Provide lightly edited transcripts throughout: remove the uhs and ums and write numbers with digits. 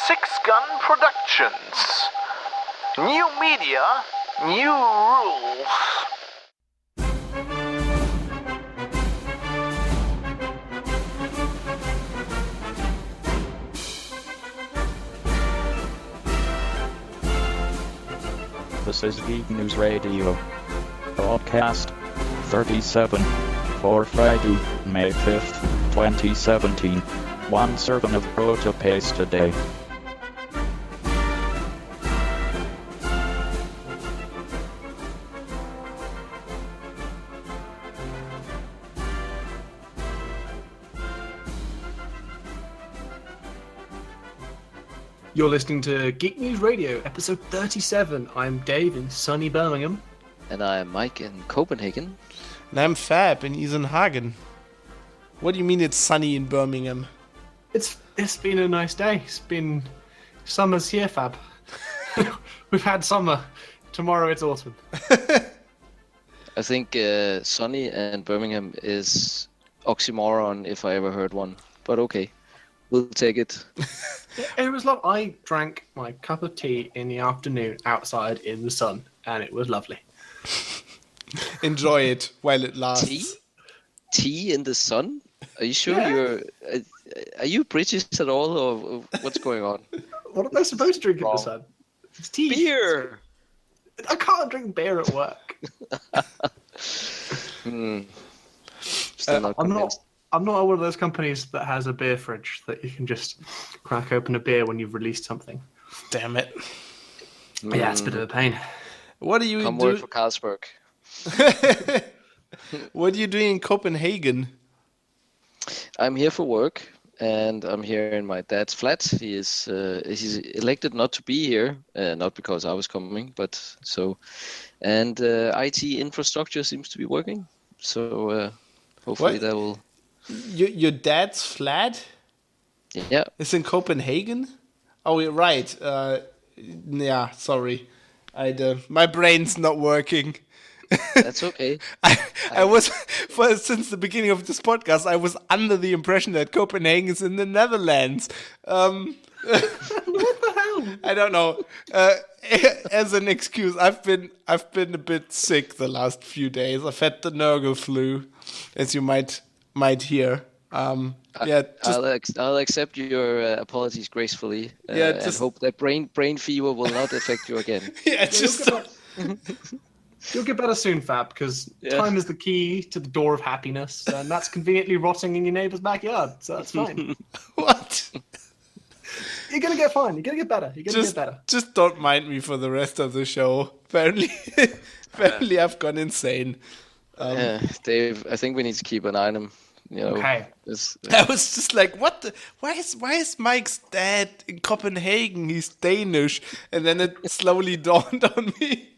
Six Gun Productions. New media, new rules. This is Geek News Radio. Broadcast 37 for Friday, May 5th, 2017. One serving of Proto-Paste a day. You're listening to Geek News Radio, episode 37. I'm Dave in sunny Birmingham. And I'm Mike in Copenhagen. And I'm Fab in Isenhagen. What do you mean it's sunny in Birmingham? It's been a nice day. Summer's here, Fab. We've had summer. Tomorrow it's autumn. I think sunny and Birmingham is oxymoron if I ever heard one. But okay, we'll take it. It was lovely. I drank my cup of tea in the afternoon outside in the sun, and it was lovely. Enjoy it while it lasts. Tea in the sun? Are you sure Are you British at all, or what's going on? What am I supposed to drink in the sun? It's tea. Beer! I can't drink beer at work. Still not convinced. I'm not one of those companies that has a beer fridge that you can just crack open a beer when you've released something. Damn it. Yeah, it's a bit of a pain. What are you Come work for Carlsberg. What are you doing in Copenhagen? I'm here for work, and I'm here in my dad's flat. He's elected not to be here, not because I was coming, but so. And IT infrastructure seems to be working, so hopefully that will. Your dad's flat? Yeah. It's in Copenhagen? Oh, you're right. Yeah, sorry. My brain's not working. That's okay. I was, since the beginning of this podcast, I was under the impression that Copenhagen is in the Netherlands. What the hell? I don't know. As an excuse, I've been a bit sick the last few days. I've had the Nurgle flu, as you might hear. I'll accept your apologies gracefully. And hope that brain fever will not affect you again. You'll get better soon, Fab, because time is the key to the door of happiness, and that's conveniently rotting in your neighbour's backyard, so that's fine. What? You're going to get fine. You're going to get better. You're going to get better. Just don't mind me for the rest of the show. Apparently I've gone insane. Dave, I think we need to keep an eye on him. Okay. I was just like, what the? Why is Mike's dad in Copenhagen? He's Danish. And then it slowly dawned on me.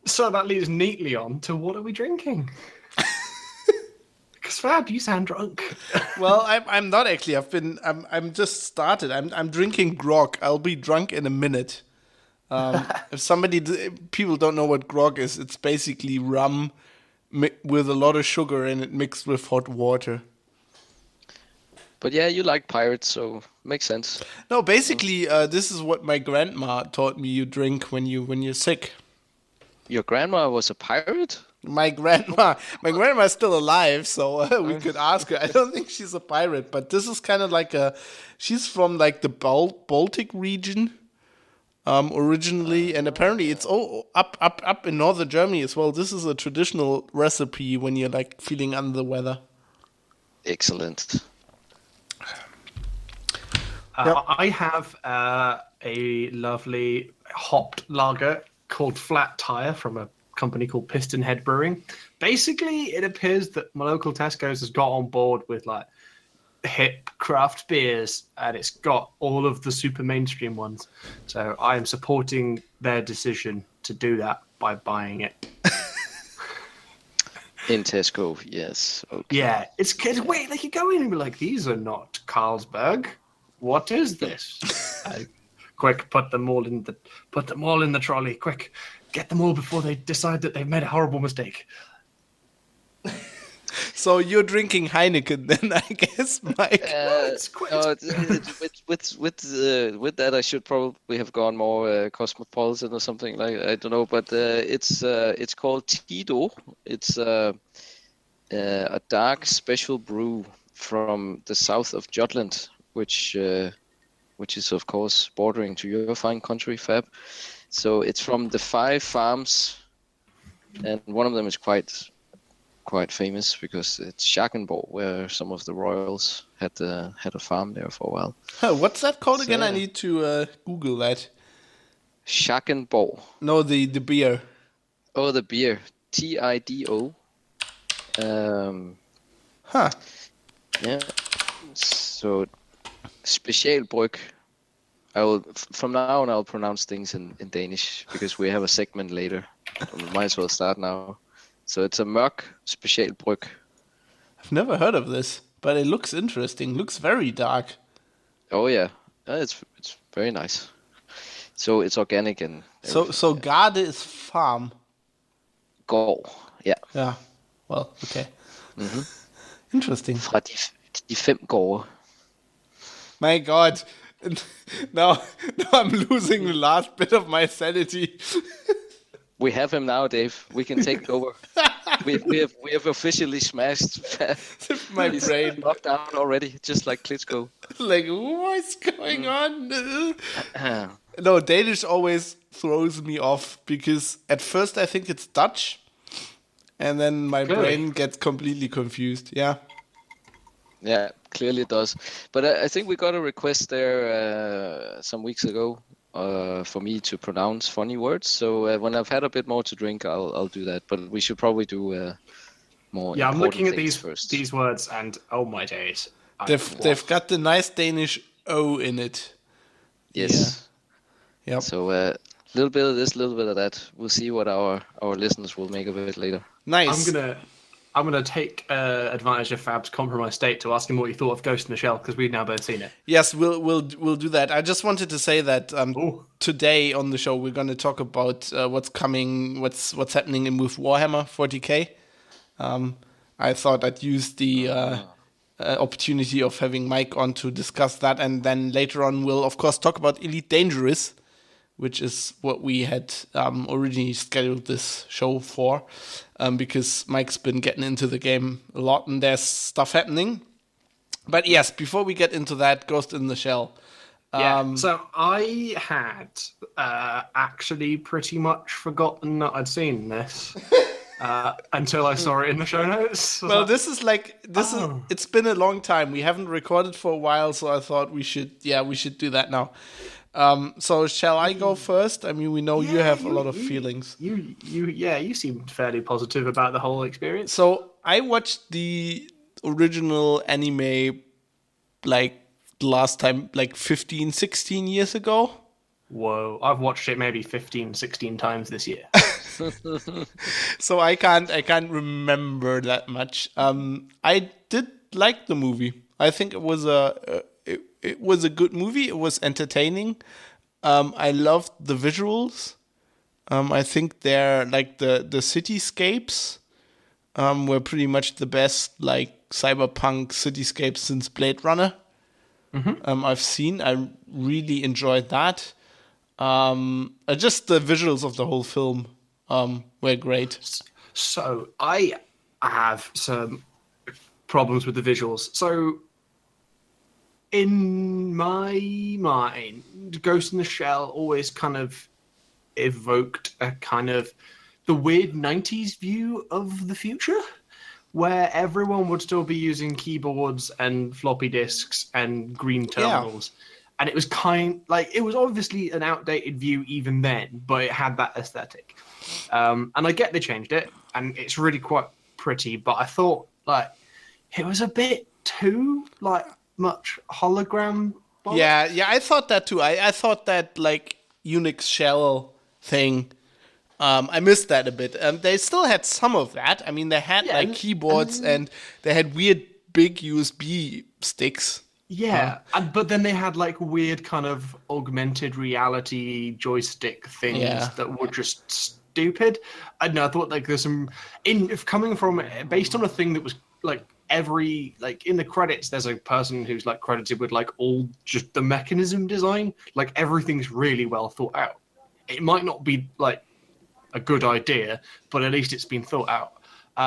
So that leads neatly on to what are we drinking? Because Fab, you sound drunk. Well, I'm not actually. I'm just started. I'm drinking grog. I'll be drunk in a minute. If people don't know what grog is, it's basically rum with a lot of sugar in it mixed with hot water. But yeah, you like pirates, so makes sense. No, basically, this is what my grandma taught me you drink when you're sick. Your grandma was a pirate? My grandma's still alive, so we could ask her. I don't think she's a pirate, but this is kind of like she's from like the Baltic region. Originally, and apparently it's all up in northern Germany as well. This is a traditional recipe when you're like feeling under the weather. Excellent. I have a lovely hopped lager called Flat Tire from a company called Pistonhead Brewing. Basically, it appears that my local Tesco's has got on board with like hip craft beers, and it's got all of the super mainstream ones. So I am supporting their decision to do that by buying it. In Tesco, yes. Okay. Yeah, it's wait, like you go in and be like, these are not Carlsberg. What is this? Quick, put them all in the trolley. Quick, get them all before they decide that they've made a horrible mistake. So you're drinking Heineken then, I guess, Mike. It's quite- With that, I should probably have gone more cosmopolitan or something like I don't know, but it's called Tito. It's a dark special brew from the south of Jutland, which is of course bordering to your fine country, Fab. So it's from the 5 farms, and one of them is quite famous because it's Schackenborg, where some of the royals had a farm there for a while. Huh, what's that called So, again? I need to Google that. Schackenborg. No, the beer. Oh, the beer. Tido. Huh. Yeah. So, Specialbryg. From now on, I'll pronounce things in Danish because we have a segment later. We might as well start now. So it's a mørk Specialbryg. I've never heard of this, but it looks interesting. Looks very dark. Oh yeah, it's very nice. So it's organic and So Garde is farm. gård. Yeah. Yeah. Well, okay. Interesting. Fra de 5 gårde. My God. Now I'm losing the last bit of my sanity. We have him now, Dave. We can take over. we have officially smashed. My He's brain. knocked out already, just like Klitschko. Like, what's going on? No, Danish always throws me off because at first I think it's Dutch, and then my brain gets completely confused. Yeah. Yeah, clearly it does. But I think we got a request there some weeks ago for me to pronounce funny words. So when I've had a bit more to drink, I'll do that. But we should probably do more. Yeah, I'm looking at things first. these words, and oh my days, They've got the nice Danish O in it. Yes. Yeah. Yep. So a little bit of this, a little bit of that. We'll see what our listeners will make of it later. Nice. I'm gonna take advantage of Fab's compromised state to ask him what he thought of Ghost in the Shell, because we've now both seen it. Yes, we'll do that. I just wanted to say that today on the show we're going to talk about what's coming, what's happening with Warhammer 40k. I thought I'd use the opportunity of having Mike on to discuss that, and then later on we'll of course talk about Elite Dangerous, which is what we had originally scheduled this show for, because Mike's been getting into the game a lot and there's stuff happening. But yes, before we get into that, Ghost in the Shell. So I had actually pretty much forgotten that I'd seen this until I saw it in the show notes. Well, it's been a long time. We haven't recorded for a while, so I thought we should do that now. So shall I go first? I mean, we know you have a lot of feelings. You seemed fairly positive about the whole experience. So I watched the original anime like last time, like 15, 16 years ago. Whoa, I've watched it maybe 15, 16 times this year. So I can't remember that much. I did like the movie. I think it was it was a good movie. It was entertaining. I loved the visuals. I think they're like the cityscapes were pretty much the best like cyberpunk cityscapes since Blade Runner. I've seen. I really enjoyed that. Just the visuals of the whole film were great. So I have some problems with the visuals. So in my mind, Ghost in the Shell always kind of evoked a kind of the weird 90s view of the future, where everyone would still be using keyboards and floppy disks and green terminals. Yeah. And it was it was obviously an outdated view even then, but it had that aesthetic. And I get they changed it, and it's really quite pretty, but I thought it was a bit too much hologram. Yeah, I thought that too. I thought that Unix shell thing, I missed that a bit. They still had some of that. I mean, they had keyboards and they had weird big USB sticks. Yeah, but then they had weird kind of augmented reality joystick things that were just stupid. I don't know, I thought there's some coming from based on a thing that was like every like in the credits, there's a person who's like credited with like all just the mechanism design. Like everything's really well thought out. It might not be like a good idea, but at least it's been thought out.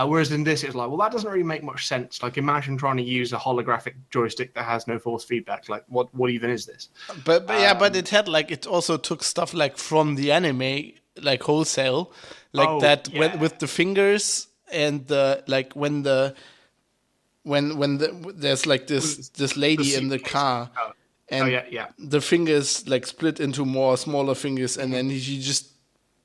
Whereas in this, it's like, well, that doesn't really make much sense. Like, imagine trying to use a holographic joystick that has no force feedback. Like, what even is this? But it had like it also took stuff like from the anime, like wholesale, like with the fingers and the like when there's like this lady in the car. And the fingers like split into more smaller fingers, and then she just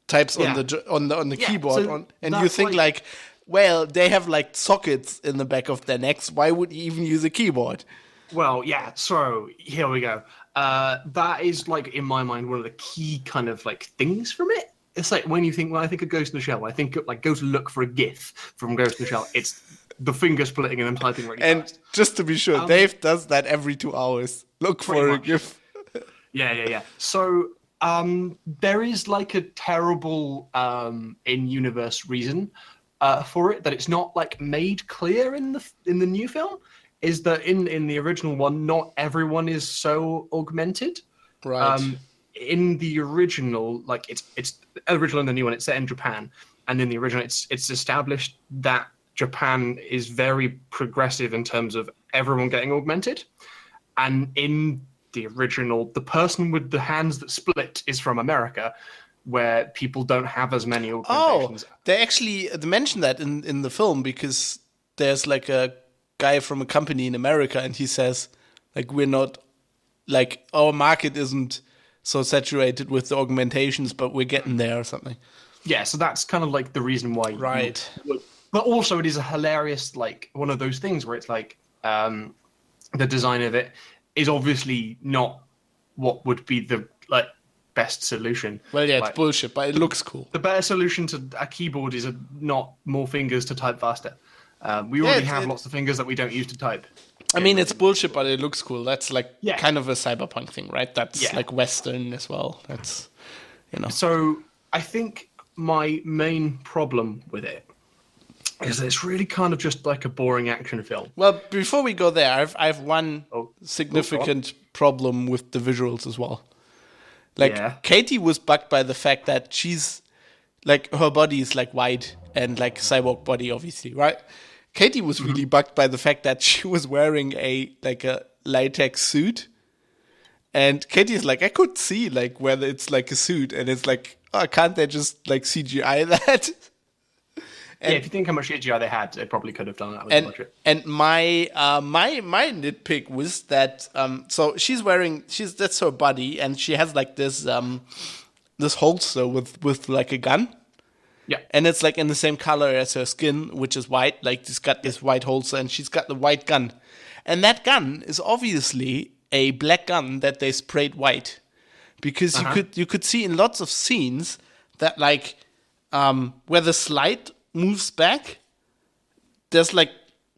types on the keyboard, and you think like, well, they have like sockets in the back of their necks. Why would you even use a keyboard? Well, yeah. So here we go. That is like in my mind one of the key kind of like things from it. It's like when I think of Ghost in the Shell, I think of, like go to look for a GIF from Ghost in the Shell. It's the finger splitting and then typing really fast. And just to be sure, Dave does that every 2 hours. Look for a GIF. Yeah. So there is like a terrible in-universe reason for it that it's not like made clear in the new film. Is that in the original one, not everyone is so augmented. Right. In the original, like it's original and the new one, it's set in Japan, and in the original, it's established that Japan is very progressive in terms of everyone getting augmented, and in the original, the person with the hands that split is from America, where people don't have as many augmentations. Oh, they mention that in the film, because there's like a guy from a company in America, and he says, like, we're not, like, our market isn't so saturated with the augmentations, but we're getting there or something. Yeah, so that's kind of like the reason why. Right. But also it is a hilarious, like, one of those things where it's like, the design of it is obviously not what would be the, like, best solution. Well, yeah, like, it's bullshit, but it looks cool. The better solution to a keyboard is not more fingers to type faster. We already have lots of fingers that we don't use to type. I mean, it's bullshit, but it looks cool. That's like kind of a cyberpunk thing, right? That's like Western as well. That's, So I think my main problem with it is that it's really kind of just like a boring action film. Well, before we go there, I have one significant problem with the visuals as well. Like, Katie was bugged by the fact that she's, like, her body is, like, white and, like, cyborg body, obviously, right? Katie was really bugged by the fact that she was wearing a latex suit. And Katie's like, I could see, like, whether it's, like, a suit. And it's like, oh, can't they just, like, CGI that? And, if you think how much CGI they had, they probably could have done that with the budget. And my nitpick was that so that's her body, and she has like this holster with like a gun. Yeah. And it's like in the same color as her skin, which is white. Like she's got this white holster, and she's got the white gun. And that gun is obviously a black gun that they sprayed white, because you could see in lots of scenes that like where the slide moves back, there's like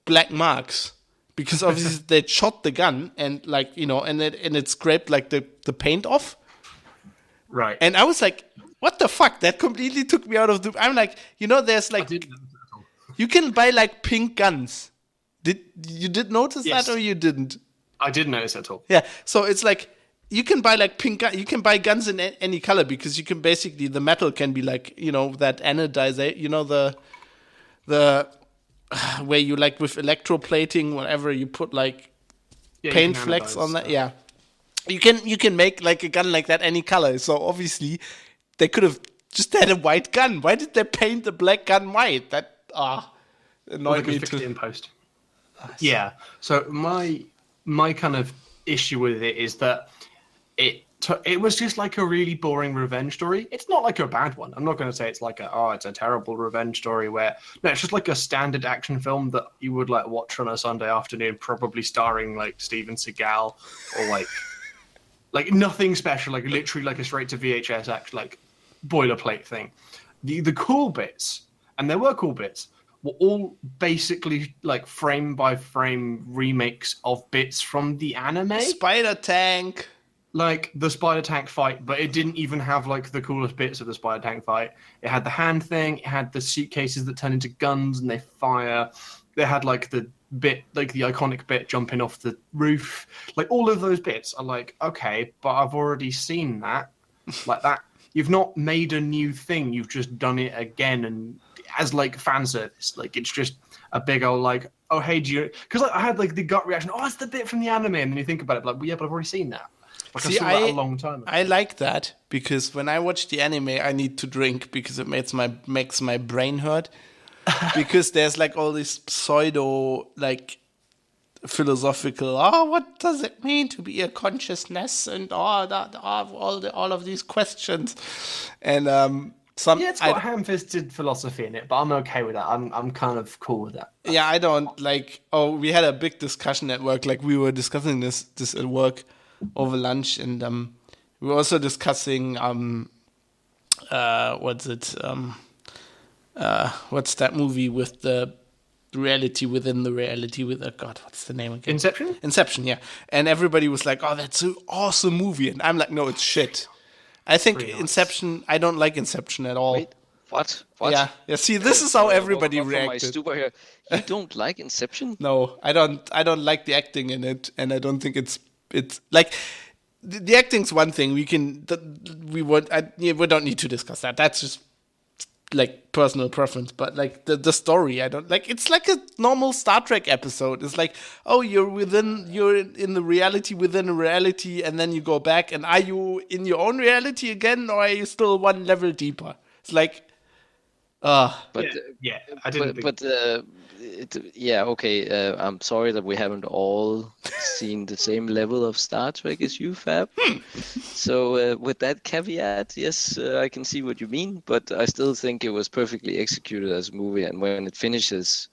black marks, because obviously they shot the gun and like and it scraped like the paint off. Right. And I was like, what the fuck? That completely took me out of the. I'm like, there's like you can buy like pink guns. Did you notice that, or you didn't? I didn't notice at all. Yeah. So it's like, you can buy like pink gun. You can buy guns in any color, because you can basically, the metal can be like that anodization. The where you like with electroplating, whatever, you put like paint flecks on that. Yeah, you can make like a gun like that any color. So obviously they could have just had a white gun. Why did they paint the black gun white? That annoyed me too. In post. Yeah. So my kind of issue with it is that it was just like a really boring revenge story. It's not like a bad one. I'm not going to say it's like it's a terrible revenge story it's just like a standard action film that you would like watch on a Sunday afternoon, probably starring like Steven Seagal, or like nothing special, like literally like a straight to VHS act, like boilerplate thing. The cool bits, and there were cool bits, were all basically like frame by frame remakes of bits from the anime. Spider Tank. Like the spider tank fight, but it didn't even have like the coolest bits of the spider tank fight. It had the hand thing, it had the suitcases that turn into guns and they fire. they had like the bit, like the iconic bit jumping off the roof. Like all of those bits are like, okay, but I've already seen that. Like that, you've not made a new thing. You've just done it again, and as like fan service, like it's just a big old like, oh hey, do you? Because like, I had like the gut reaction. Oh, it's the bit from the anime, and then you think about it, like, well, yeah, but I've already seen that. Like, See, I saw that a long time ago. I like that because when I watch the anime, I need to drink because it makes my brain hurt. Because there's like all this pseudo like philosophical. Oh, what does it mean to be a consciousness and all of these questions, and Yeah, it's got ham-fisted philosophy in it, but I'm okay with that. I'm kind of cool with that. Yeah, I don't like. Oh, we had a big discussion at work. Like we were discussing this at work over lunch, and we were also discussing what's that movie with the reality within the reality with God, what's the name again? Inception, yeah. And everybody was like, "Oh, that's an awesome movie," and I'm like, "No, it's shit." I think Pretty nice. Inception. I don't like Inception at all. Wait, what? Yeah. See, this is how everybody From my reacted. stupor here. You don't like Inception? No, I don't like the acting in it, and I don't think it's like the acting's one thing. We don't need to discuss that. That's just like personal preference. But like the story, I don't like. It's like a normal Star Trek episode. It's like, oh, you're in the reality within a reality, and then you go back, and are you in your own reality again, or are you still one level deeper? It's like, But yeah, I didn't. okay. I'm sorry that we haven't all seen the same level of Star Trek as you, Fab. So with that caveat, yes, I can see what you mean, but I still think it was perfectly executed as a movie. And when it finishes,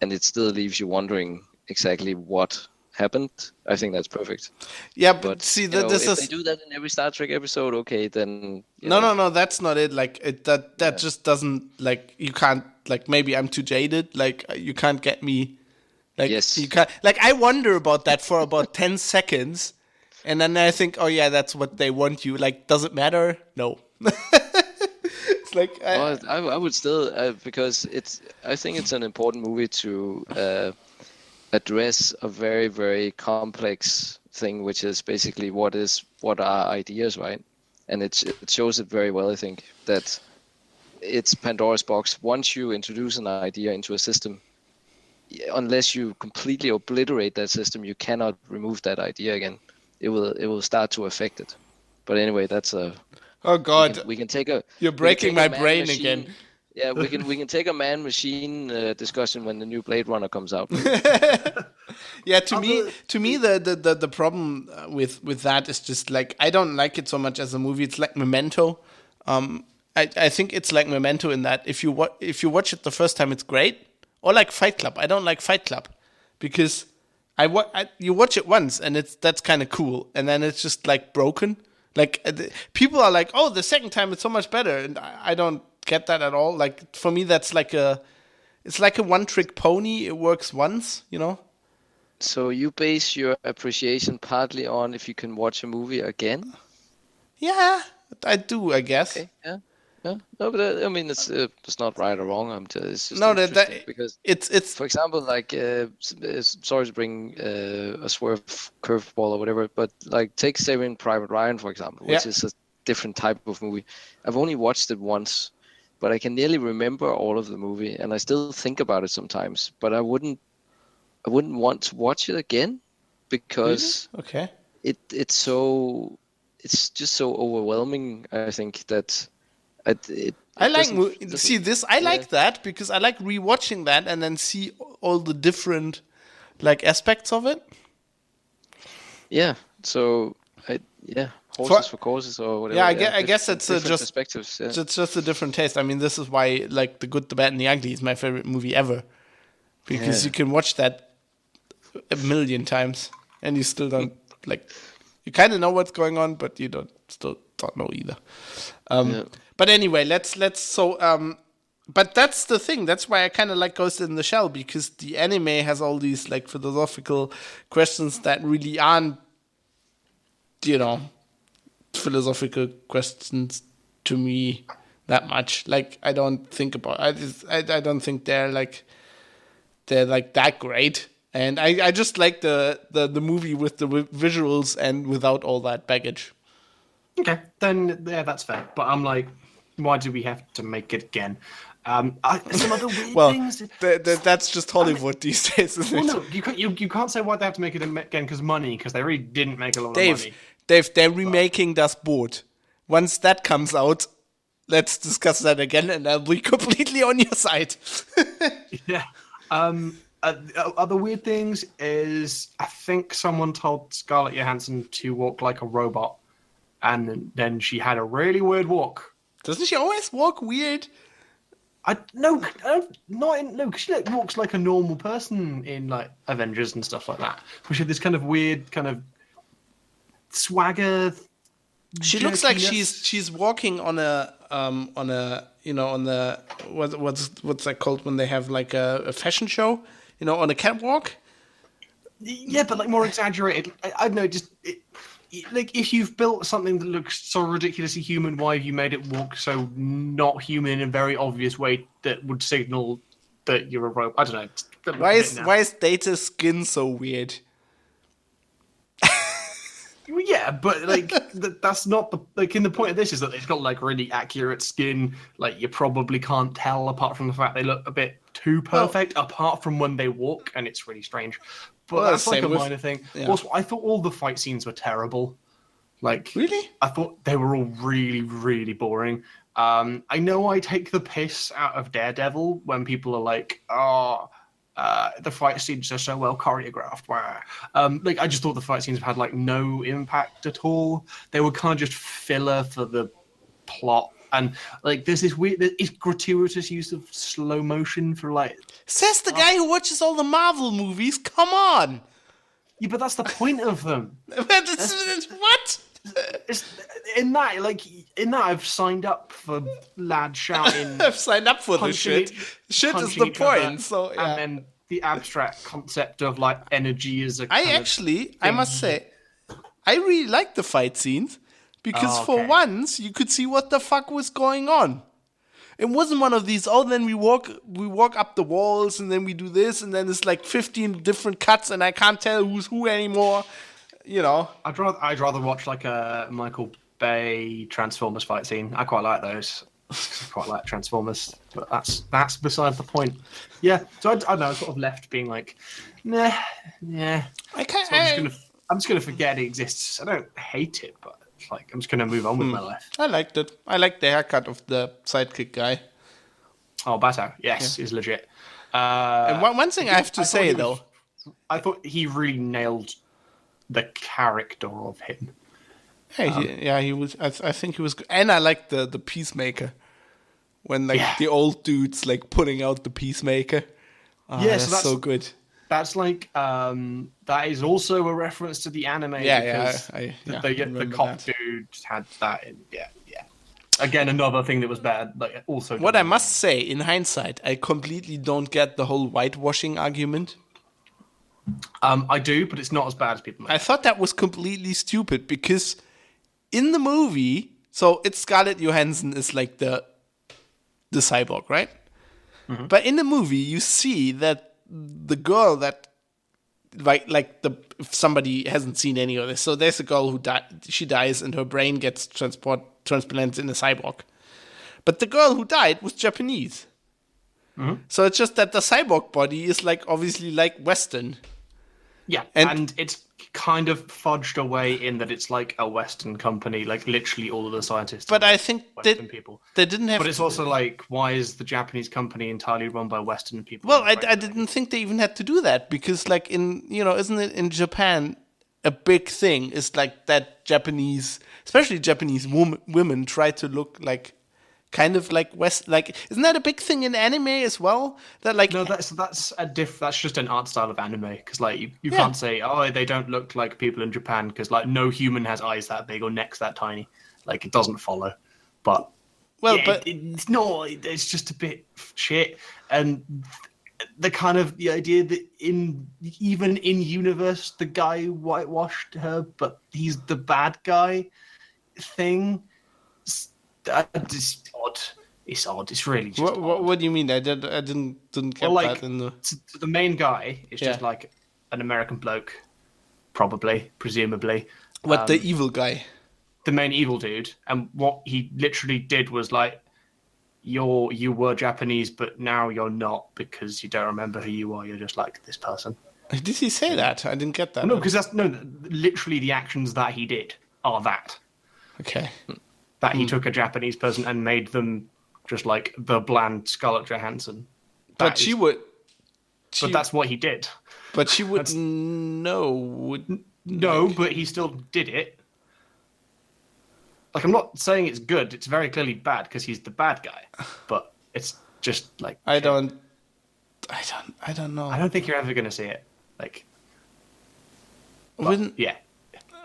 and it still leaves you wondering exactly what happened, I think that's perfect. Yeah, but see, if they do that in every Star Trek episode, okay, then no, that's not it. Like that just doesn't, like, you can't, like, maybe I'm too jaded. Like, you can't get me. Like, yes, you can't. Like, I wonder about that for about 10 seconds, and then I think, oh yeah, that's what they want you. Like, does it matter? No. It's like I would still because I think it's an important movie to address a very, very complex thing, which is basically what are ideas, right? And it shows it very well. I think that it's Pandora's box. Once you introduce an idea into a system, unless you completely obliterate that system, you cannot remove that idea again. It will start to affect it. But anyway, that's a. Oh God! We can take a. You're breaking my brain again. Yeah, we can take a man-machine discussion when the new Blade Runner comes out. Yeah, to me, the problem with that is just like, I don't like it so much as a movie. It's like Memento. I think it's like Memento in that if you watch it the first time, it's great. Or like Fight Club. I don't like Fight Club because you watch it once and that's kind of cool, and then it's just like broken. Like people are like, oh, the second time it's so much better, and I don't get that at all. Like, for me, it's like a one-trick pony. It works once, you know. So you base your appreciation partly on if you can watch a movie again? Yeah, I do, I guess. Okay, yeah. No, but I mean, it's not right or wrong. It's just no, because it's for example, like sorry to bring a swerve curveball or whatever, but like take Saving Private Ryan for example, which is a different type of movie. I've only watched it once, but I can nearly remember all of the movie, and I still think about it sometimes. But I wouldn't want to watch it again because it's just so overwhelming. I think that. I like that because I like rewatching that and then see all the different like aspects of it. Yeah. So horses for courses or whatever. Yeah, I guess it's just perspectives. Yeah. It's just a different taste. I mean, this is why like The Good, the Bad, and the Ugly is my favorite movie ever, because you can watch that a million times and you still don't like. You kind of know what's going on, but you still don't know either. But anyway, let's but that's the thing. That's why I kind of like Ghost in the Shell, because the anime has all these like philosophical questions that really aren't, you know, philosophical questions to me that much. Like, I don't think about. I don't think they're they're like that great. And I just like the movie with the visuals and without all that baggage. Okay, then yeah, that's fair. But I'm like, why do we have to make it again? Some other weird things. That's just Hollywood these days, isn't it? No, you can't say why they have to make it again because money, because they really didn't make a lot of money. Dave, they're remaking Das Boot. Once that comes out, let's discuss that again, and I'll be completely on your side. Yeah. Other weird things is I think someone told Scarlett Johansson to walk like a robot, and then she had a really weird walk. Doesn't she always walk weird? Because she like walks like a normal person in like Avengers and stuff like that. But she had this kind of weird kind of swagger. She looks like she's walking on a what's that called when they have like a fashion show, on a catwalk. Yeah, but like more exaggerated. I don't know, like if you've built something that looks so ridiculously human, why have you made it walk so not human in a very obvious way that would signal that you're a robot? I don't know. Why is Data's skin so weird? Yeah, but like that's not the point of this is that it's got like really accurate skin. Like you probably can't tell apart from the fact they look a bit too perfect. Apart from when they walk, and it's really strange. But that's like a minor thing. Yeah. Also, I thought all the fight scenes were terrible. Like really, I thought they were all really, really boring. I know I take the piss out of Daredevil when people are like, the fight scenes are so well choreographed. Like I just thought the fight scenes had like no impact at all. They were kind of just filler for the plot, and like there's this weird, it's gratuitous use of slow motion for like. Says the guy who watches all the Marvel movies. Come on. Yeah, but that's the point of them. What? In that I've signed up for lads shouting. I've signed up for this shit. Shit is the point. So yeah. And then the abstract concept of like energy is a. I must say, I really like the fight scenes because for once you could see what the fuck was going on. It wasn't one of these. Then we walk up the walls and then we do this and then it's like 15 different cuts and I can't tell who's who anymore. I'd rather watch like a Michael Bay Transformers fight scene. I quite like those. I quite like Transformers, but that's beside the point. Yeah, so I don't know. I sort of left being like, nah, yeah. I can't. So I'm just gonna forget it exists. I don't hate it, but like I'm just gonna move on with my life. I liked it. I liked the haircut of the sidekick guy. Oh, Bato, yes, is legit. And one thing I have to say though, I thought he really nailed the character of him. He was. I think he was, and I liked the Peacemaker when the old dude's like putting out the Peacemaker. Yes, that's so good. That's like that is also a reference to the anime. The cop dude had that. Yeah. Again, another thing that was bad. Like also. What I must say, in hindsight, I completely don't get the whole whitewashing argument. I do, but it's not as bad as people make. I thought that was completely stupid because in the movie, so it's Scarlett Johansson is like the cyborg, right? Mm-hmm. But in the movie, you see that the girl that if somebody hasn't seen any of this, so there's a girl who she dies and her brain gets transplanted in a cyborg. But the girl who died was Japanese. Mm-hmm. So it's just that the cyborg body is like obviously like Western. Yeah, and it's kind of fudged away in that it's like a Western company, like literally all of the scientists. But I think Western people. They didn't have. But it's also like, why is the Japanese company entirely run by Western people? Well, I didn't think they even had to do that because, like isn't it in Japan a big thing? Is like that Japanese, especially Japanese women try to look like. Kind of like West, like isn't that a big thing in anime as well? That like no, that's that's just an art style of anime because like you can't say they don't look like people in Japan because like no human has eyes that big or necks that tiny, like it doesn't follow. But it's not. It's just a bit shit, and the idea that even in universe the guy whitewashed her, but he's the bad guy thing. That is odd. It's odd. It's really just What do you mean? I didn't get well, like that in the. the main guy is just Yeah. like an American bloke, presumably. What the evil guy? The main evil dude, and what he literally did was like, you were Japanese, but now you're not because you don't remember who you are. You're just like this person. Did he say that? I didn't get that. No, because literally the actions that he did are that. Okay. That he took a Japanese person and made them just like the bland Scarlett Johansson. But she would. But that's what he did. But she would know. No, but he still did it. Like, I'm not saying it's good. It's very clearly bad because he's the bad guy. But it's just like I don't know. I don't think you're ever going to see it. Like, Wouldn't yeah.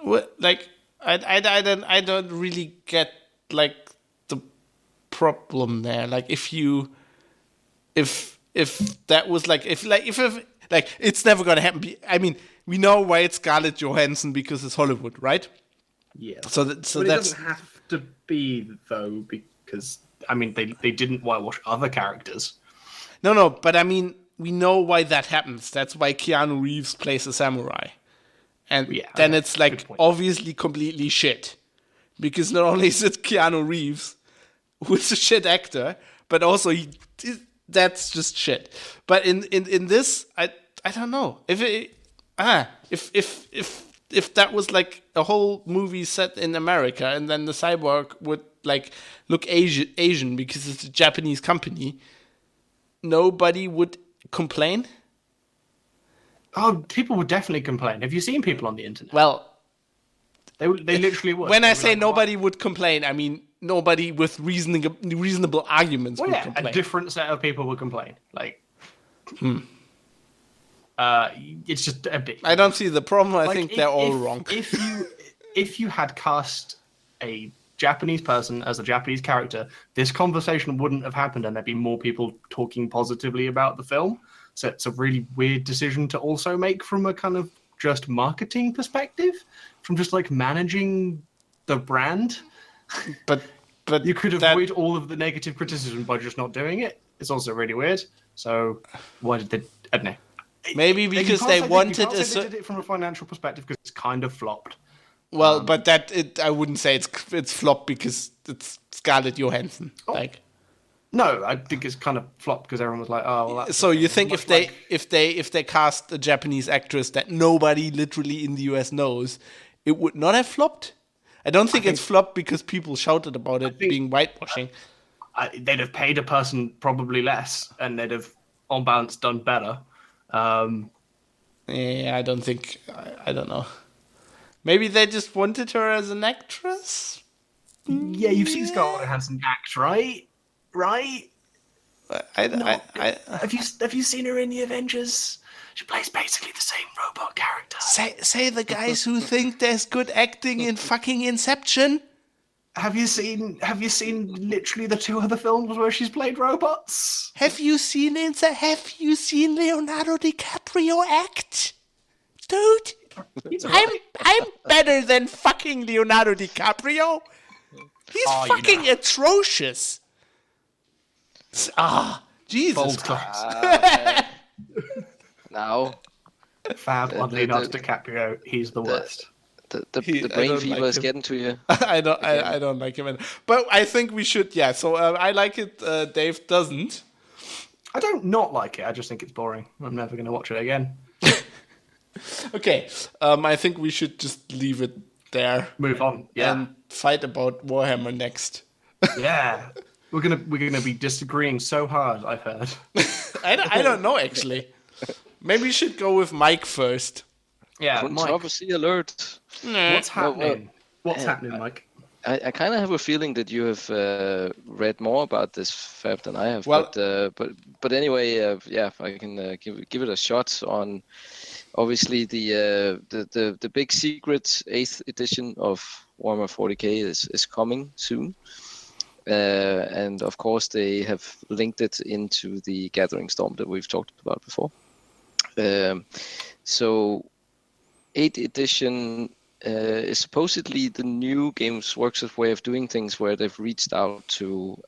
what like I don't really get like the problem there. Like if that was like if it's never gonna happen. I mean, we know why it's Scarlett Johansson because it's Hollywood, right? Yeah. So But that's it doesn't have to be, though, because, I mean, they didn't whitewash other characters. no. But I mean, we know why that happens. That's why Keanu Reeves plays a samurai, and Yeah, then okay, it's like good point. obviously completely shit, because not only is it Keanu Reeves, who's a shit actor, but also that's just shit. But in this, I don't know if that was like a whole movie set in America and then the cyborg would like look Asian because it's a Japanese company, nobody would complain. Oh, people would definitely complain. Have you seen people on the internet? Well, They literally would. when They I were say like, nobody would complain, I mean nobody with reasonable arguments well, would yeah, complain. a different set of people would complain. Like, it's just a bit. I don't see the problem. I Like, think they're all if- wrong. If you had cast a Japanese person as a Japanese character, this conversation wouldn't have happened, and there'd be more people talking positively about the film. So it's a really weird decision to also make from a kind of just marketing perspective, from just like managing the brand. But You could that- avoid all of the negative criticism by just not doing it. It's also really weird. So why did they? I don't know. Maybe You because can't they say you wanted can't a say they did it from a financial perspective because it's kind of flopped. well, but I wouldn't say it's flop because it's Scarlett Johansson. Oh. Like, No, I think it's kind of flopped because everyone was like, "Oh, well." That's so you think much if they cast a Japanese actress that nobody literally in the US knows, it would not have flopped? I don't think it's flopped because people shouted about it being whitewashing. they'd have paid a person probably less, and they'd have, on balance, done better. Yeah, I don't think. I don't know. Maybe they just wanted her as an actress. Yeah, you've seen Scarlett Johansson act, right? Right? Have you seen her in the Avengers? She plays basically the same robot character. Say the guys who think there's good acting in fucking Inception. Have you seen literally the two other films where she's played robots? Have you seen Leonardo DiCaprio act? Dude, I'm better than fucking Leonardo DiCaprio. He's fucking atrocious. Jesus Bold Christ. claims. Now, Fab on Leonardo DiCaprio. He's the worst. the I brain don't fever like is him. getting to you. I don't like him. But I think we should, yeah. So I like it. Dave doesn't. I don't not like it. I just think it's boring. I'm never going to watch it again. Okay. I think we should just leave it there. Move on. Yeah. And fight about Warhammer next. Yeah. We're gonna be disagreeing so hard, I've heard. I don't know, actually. Maybe we should go with Mike first. Yeah, Mike, Controversy alert. what's happening? What's happening, Mike? I kind of have a feeling that you have read more about this fab than I have. Well- but anyway, yeah, I can give it a shot on. Obviously, the big secret 8th edition of Warhammer 40k is coming soon, and of course they have linked it into the Gathering Storm that we've talked about before. So 8th edition is supposedly the new Games Workshop's way of doing things, where they've reached out to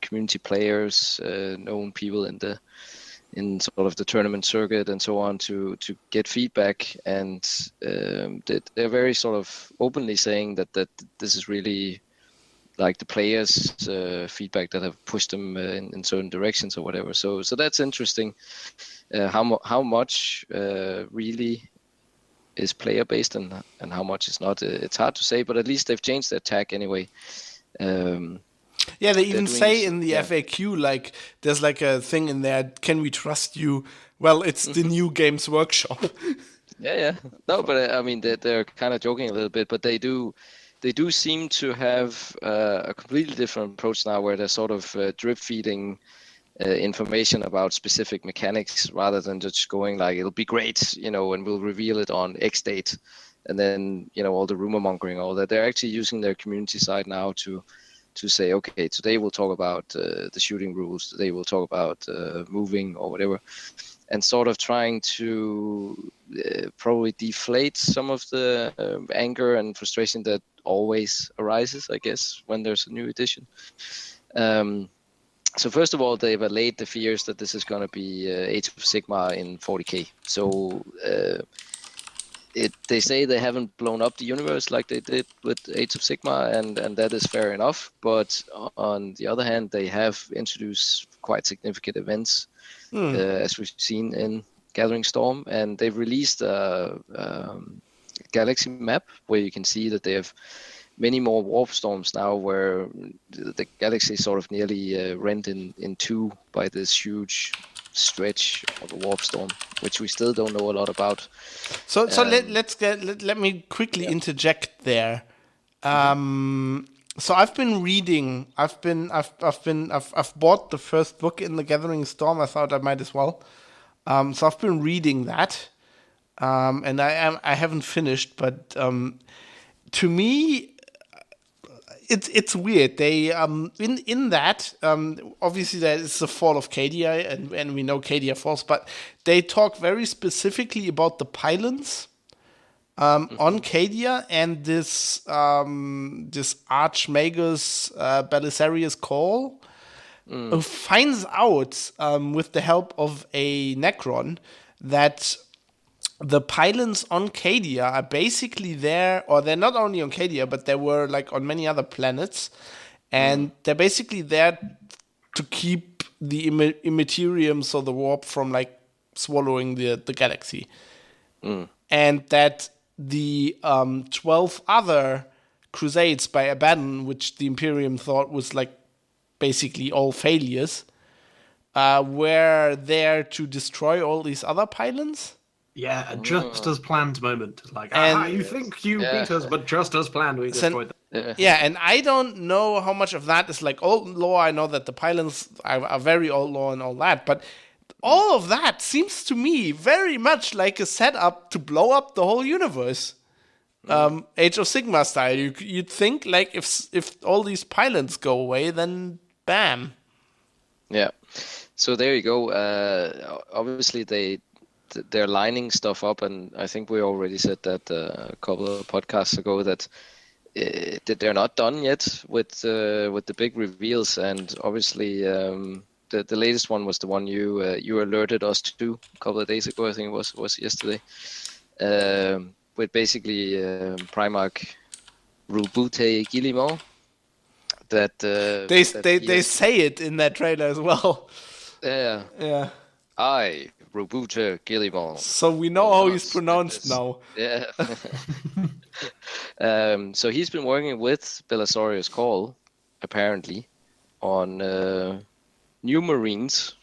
community players, known people in sort of the tournament circuit and so on to get feedback, and they're very sort of openly saying that this is really like the players' feedback that have pushed them in certain directions or whatever. So that's interesting. How much really is player based and how much is not? It's hard to say, but at least they've changed their tag anyway. Yeah, they even say in the FAQ, like, there's like a thing in there, can we trust you? Well, it's the new Games Workshop. Yeah. No, but I mean, they're kind of joking a little bit, but they do seem to have a completely different approach now, where they're sort of drip feeding information about specific mechanics rather than just going like, it'll be great, and we'll reveal it on X date. And then, all the rumor mongering, all that. They're actually using their community side now to say, okay, today we'll talk about the shooting rules, today we'll talk about moving or whatever, and sort of trying to probably deflate some of the anger and frustration that always arises, I guess, when there's a new edition. So first of all, they've allayed the fears that this is going to be Age of Sigmar in 40k. So they say they haven't blown up the universe like they did with Age of Sigmar, and that is fair enough. But on the other hand, they have introduced quite significant events, as we've seen in Gathering Storm, and they've released a galaxy map where you can see that they have many more warp storms now, where the galaxy is sort of nearly rent in two by this huge stretch of a warp storm, which we still don't know a lot about. So let me quickly interject there. So I've been reading. I've bought the first book in the Gathering Storm. I thought I might as well. So I've been reading that, and I haven't finished. But to me, it's weird. They in that obviously there is the fall of Cadia, and we know Cadia falls, but they talk very specifically about the pylons on Cadia, and this Archmagus Belisarius Call, who finds out with the help of a Necron that the pylons on Cadia are basically there, or they're not only on Cadia, but they were like on many other planets, and they're basically there to keep the immaterium, so the warp, from like swallowing the galaxy. And that the 12 other crusades by Abaddon, which the Imperium thought was like basically all failures, were there to destroy all these other pylons. Yeah, a just as planned moment. Like, you think you beat us, but just as planned, we destroyed them. Yeah, and I don't know how much of that is like old lore. I know that the pylons are very old lore and all that, but all of that seems to me very much like a setup to blow up the whole universe. Age of Sigmar style. You'd think like if all these pylons go away, then bam. Yeah. So there you go. Obviously they're lining stuff up, and I think we already said that a couple of podcasts ago that they're not done yet with the big reveals, and obviously the latest one was the one you alerted us to a couple of days ago. I think it was yesterday, with basically Primarch Rubute Guillemot. That they say it in that trailer as well. Yeah. I, Rubute Guillemot. So we know how he's pronounced now. Yeah. So he's been working with Belisarius Call, apparently, on New Marines,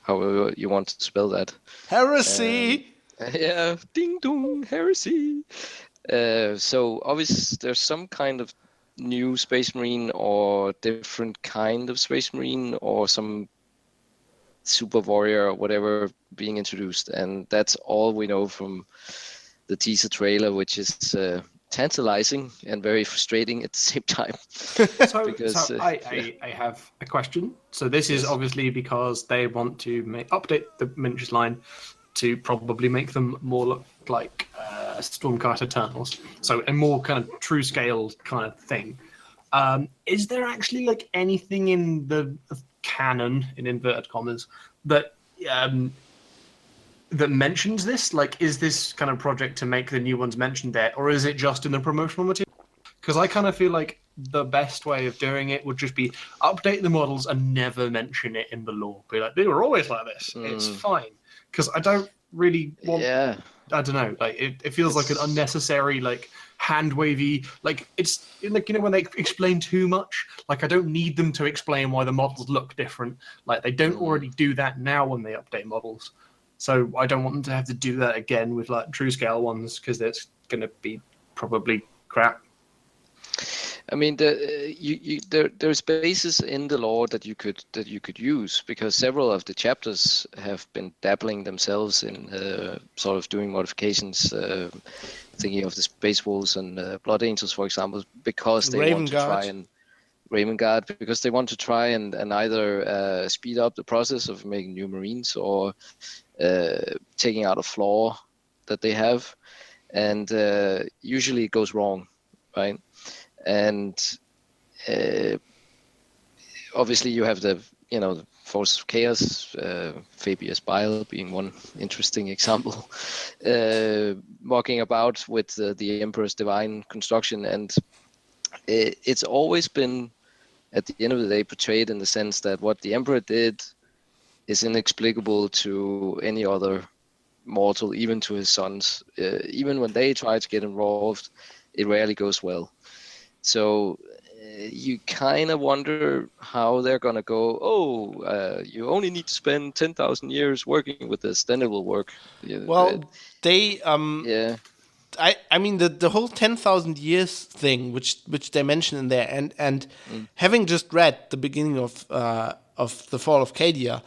however you want to spell that. Heresy! Yeah, ding dong, heresy. So obviously there's some kind of new Space Marine or different kind of Space Marine or some super warrior or whatever being introduced, and that's all we know from the teaser trailer, which is tantalizing and very frustrating at the same time. I have a question. So this is obviously because they want to update the miniatures line to probably make them more look like Stormcast Eternals. So a more kind of true scale kind of thing. Is there actually like anything in the canon, in inverted commas, that that mentions this? Like, is this kind of project to make the new ones mentioned there, or is it just in the promotional material? Because I kind of feel like the best way of doing it would just be update the models and never mention it in the lore. Be like, they were always like this. It's fine. Because I don't really want. Yeah. I don't know. Like it feels like an unnecessary like hand wavy. Like it's like when they explain too much. Like I don't need them to explain why the models look different. Like they don't already do that now when they update models. So I don't want them to have to do that again with like true scale ones because it's going to be probably crap. I mean, there's bases in the lore that you could use, because several of the chapters have been dabbling themselves in sort of doing modifications, thinking of the Space Wolves and Blood Angels, for example, because they want to try and Raven Guard, because they want to try and either speed up the process of making new Marines or taking out a flaw that they have, and usually it goes wrong, right? And obviously you have the Force of Chaos, Fabius Bile being one interesting example, walking about with the Emperor's Divine construction, and it's always been, at the end of the day, portrayed in the sense that what the Emperor did is inexplicable to any other mortal, even to his sons. Even when they try to get involved, it rarely goes well. So you kind of wonder how they're going to go, you only need to spend 10,000 years working with this, then it will work. Well, they... I mean, the whole 10,000 years thing, which they mention in there, and having just read the beginning of The Fall of Cadia,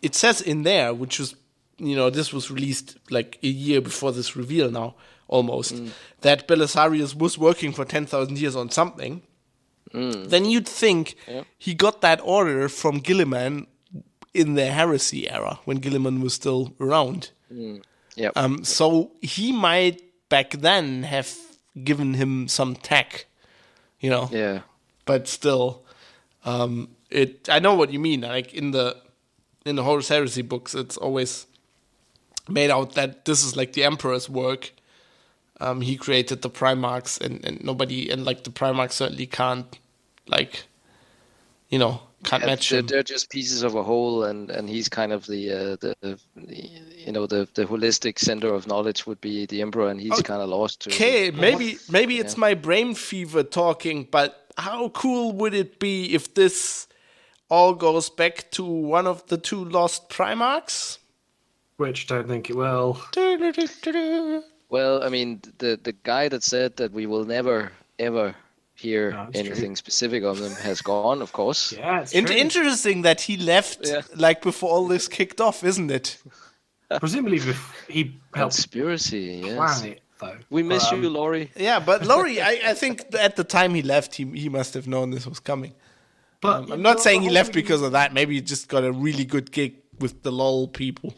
it says in there, which was, this was released like a year before this reveal now, almost, that Belisarius was working for 10,000 years on something. Then you'd think he got that order from Gilliman in the Heresy era, when Gilliman was still around. So he might back then have given him some tech, Yeah. But still, I know what you mean. Like in the Horus Heresy books, it's always made out that this is like the Emperor's work. He created the Primarchs, and nobody, and like the Primarchs certainly can't, can't match him. They're just pieces of a whole, and he's kind of the holistic center of knowledge would be the Emperor, and he's kind of lost to. Okay, maybe it's my brain fever talking, but how cool would it be if this all goes back to one of the two lost Primarchs? Which don't think it will. Well, I mean, the guy that said that we will never ever hear anything specific of them has gone, of course. Yeah, it's true. Interesting that he left before all this kicked off, isn't it? Presumably he helped conspiracy. plan it, though. We miss you, Laurie. Yeah, but Laurie, I think at the time he left, he must have known this was coming. But I'm not saying he left because of that. Maybe he just got a really good gig with the LOL people.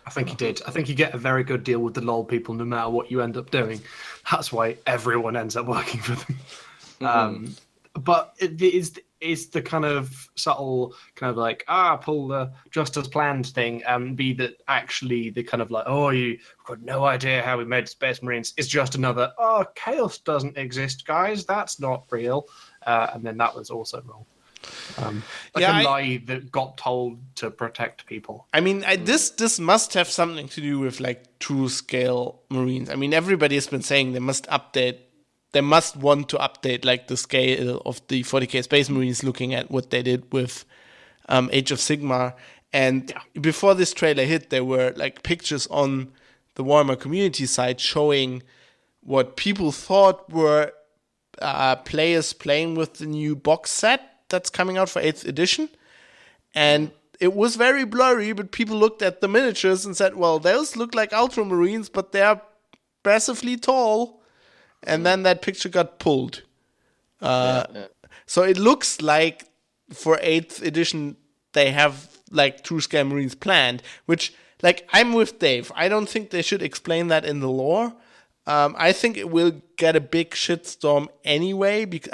I think he did. I think you get a very good deal with the LOL people no matter what you end up doing. That's why everyone ends up working for them. But it is the kind of subtle kind of like, pull the just as planned thing, and be that actually the kind of like, you've got no idea how we made Space Marines. It's just another, chaos doesn't exist, guys. That's not real. And then that was also wrong. A lie that got told to protect people. I mean, this must have something to do with like true scale Marines. I mean, everybody has been saying they must want to update like the scale of the 40k Space Marines, looking at what they did with Age of Sigmar. And before this trailer hit, there were like pictures on the Warhammer community site showing what people thought were players playing with the new box set that's coming out for 8th edition. And it was very blurry, but people looked at the miniatures and said, well, those look like Ultramarines, but they're massively tall. And then that picture got pulled. So it looks like for 8th edition, they have like true scale Marines planned, which like, I'm with Dave. I don't think they should explain that in the lore. I think it will get a big shitstorm anyway. Because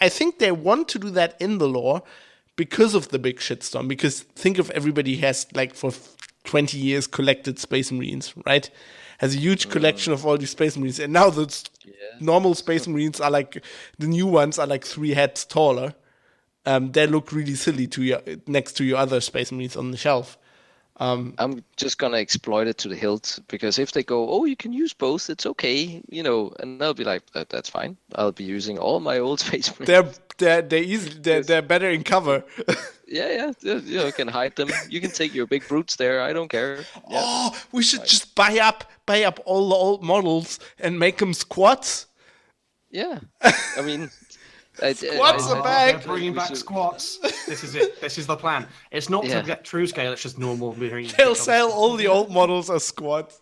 I think they want to do that in the lore because of the big shitstorm. Because think of everybody has, like, for 20 years collected Space Marines, right? Has a huge collection of all these Space Marines. And now the normal Space Marines are like, the new ones are like 3 heads taller. They look really silly next to your other Space Marines on the shelf. I'm just gonna exploit it to the hilt, because if they go, oh, you can use both, it's okay, and they'll be like, that's fine. I'll be using all my old Space Marines. They're better in cover. Yeah, you can hide them. You can take your big brutes there. I don't care. Yeah. Oh, we should just buy up all the old models and make them squats. Yeah, I mean. Squats are back. They're bringing back squats. This is it. This is the plan. It's not to get true scale. It's just normal. They'll sell all the old models as squats.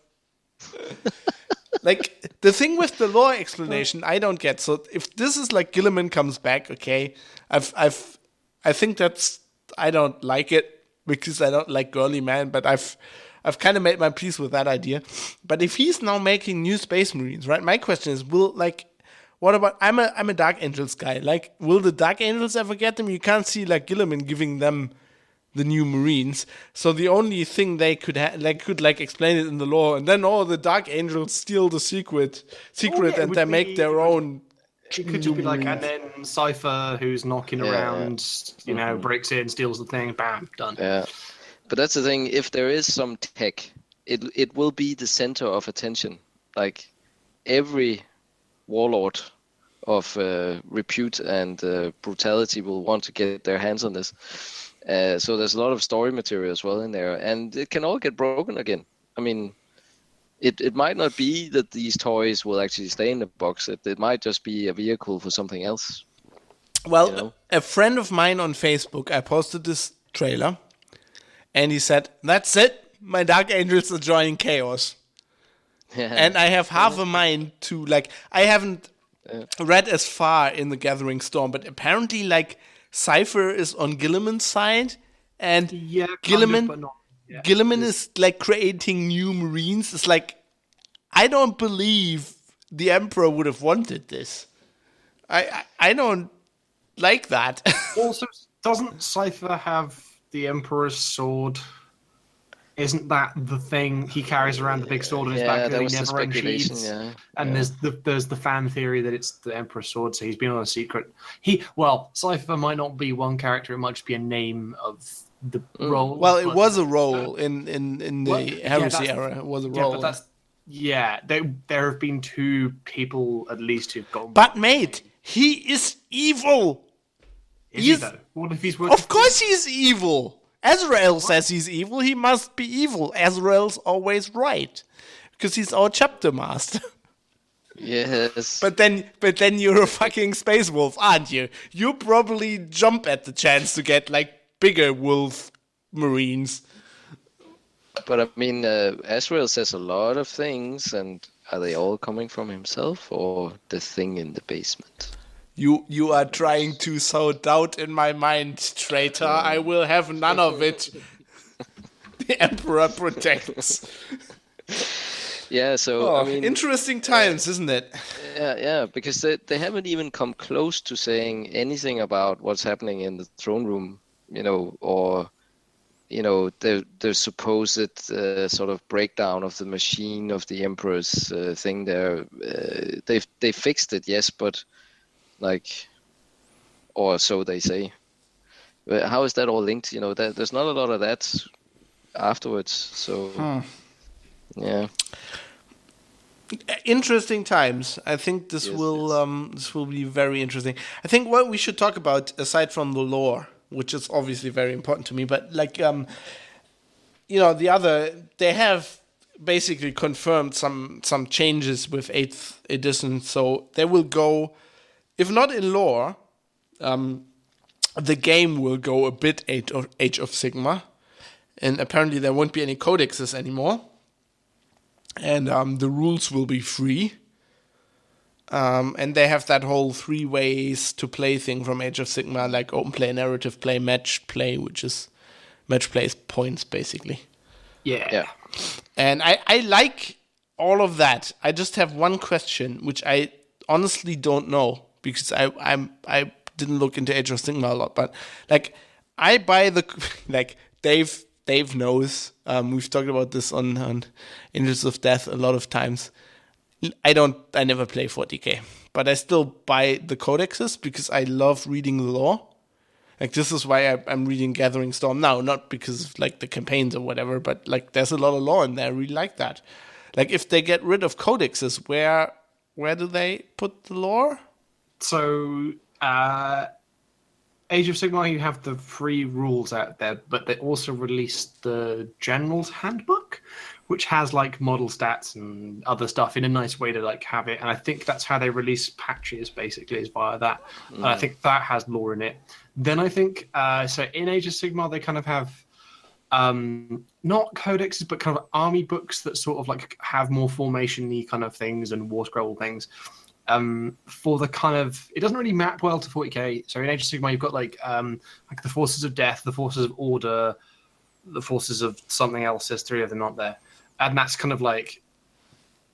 Like, the thing with the lore explanation, I don't get. So if this is like Gilliman comes back, okay, I think that's, I don't like it because I don't like girly man, but I've kind of made my peace with that idea. But if he's now making new Space Marines, right? My question is, what about, I'm a Dark Angels guy. Like, will the Dark Angels ever get them? You can't see, like, Gilliman giving them the new Marines. So the only thing they could explain it in the lore, and then the Dark Angels steal the secret, and they make their own. It could just be like, and then Cypher, who's knocking around, breaks in, steals the thing, bam, done. Yeah, but that's the thing. If there is some tech, it will be the center of attention. Like, every warlord of repute and brutality will want to get their hands on this. So there's a lot of story material as well in there, and it can all get broken again. I mean, it might not be that these toys will actually stay in the box. It might just be a vehicle for something else. Well, a friend of mine on Facebook, I posted this trailer, and he said, "That's it. My Dark Angels are joining Chaos." And I have half a mind to, like, I haven't read as far in the Gathering Storm, but apparently, like, Cypher is on Gilliman's side, and Gilliman is, like, creating new Marines. It's like, I don't believe the Emperor would have wanted this. I don't like that. Also, doesn't Cypher have the Emperor's sword? Isn't that the thing he carries around, the big sword in his back that he never unsheathes? And there's the fan theory that it's the Emperor's sword, so he's been on a secret. Cypher might not be one character; it might just be a name of the role. Well, it was a role in the Heresy era. It was a role. There have been 2 people at least who've gone. But mate, he is evil. Is he though? What if he's working? Of course, he's evil. Azrael says he's evil. He must be evil. Azrael's always right because he's our chapter master. Yes. But then you're a fucking space wolf, aren't you? You probably jump at the chance to get, like, bigger wolf Marines. But I mean, Azrael says a lot of things, and are they all coming from himself or the thing in the basement? You are trying to sow doubt in my mind, traitor. I will have none of it. The Emperor protects. Yeah, so I mean, interesting times, isn't it? Yeah, because they haven't even come close to saying anything about what's happening in the throne room, or the supposed sort of breakdown of the machine of the Emperor's thing there. They fixed it, yes, but like, or so they say. But how is that all linked? There's not a lot of that afterwards. So, yeah. Interesting times. I think this will be very interesting. I think what we should talk about, aside from the lore, which is obviously very important to me, but like they have basically confirmed some changes with 8th edition, so they will go, if not in lore, the game will go a bit Age of Sigmar, and apparently there won't be any codexes anymore. And the rules will be free. And they have that whole 3 ways to play thing from Age of Sigmar, like open play, narrative play, match play, which is match play is points, basically. Yeah. And I like all of that. I just have one question, which I honestly don't know because I didn't look into Age of Sigmar a lot, but like I buy the like Dave knows. We've talked about this on Angels of Death a lot of times. I never play 40k, but I still buy the codexes because I love reading the lore. Like this is why I'm reading Gathering Storm now, not because of like the campaigns or whatever, but like there's a lot of lore in there. I really like that. Like if they get rid of codexes, where do they put the lore? So Age of Sigmar, you have the free rules out there, but they also released the General's Handbook, which has like model stats and other stuff in a nice way to like have it. And I think that's how they release patches, basically, is via that. And I think that has lore in it. Then I think, so in Age of Sigmar, they kind of have not codexes, but kind of army books that sort of like have more formation-y kind of things and war scroll things. For the kind of, it doesn't really map well to 40k. So in Age of Sigmar, you've got like the Forces of Death, the Forces of Order, the Forces of something else. There's three of them, not there, and that's kind of like,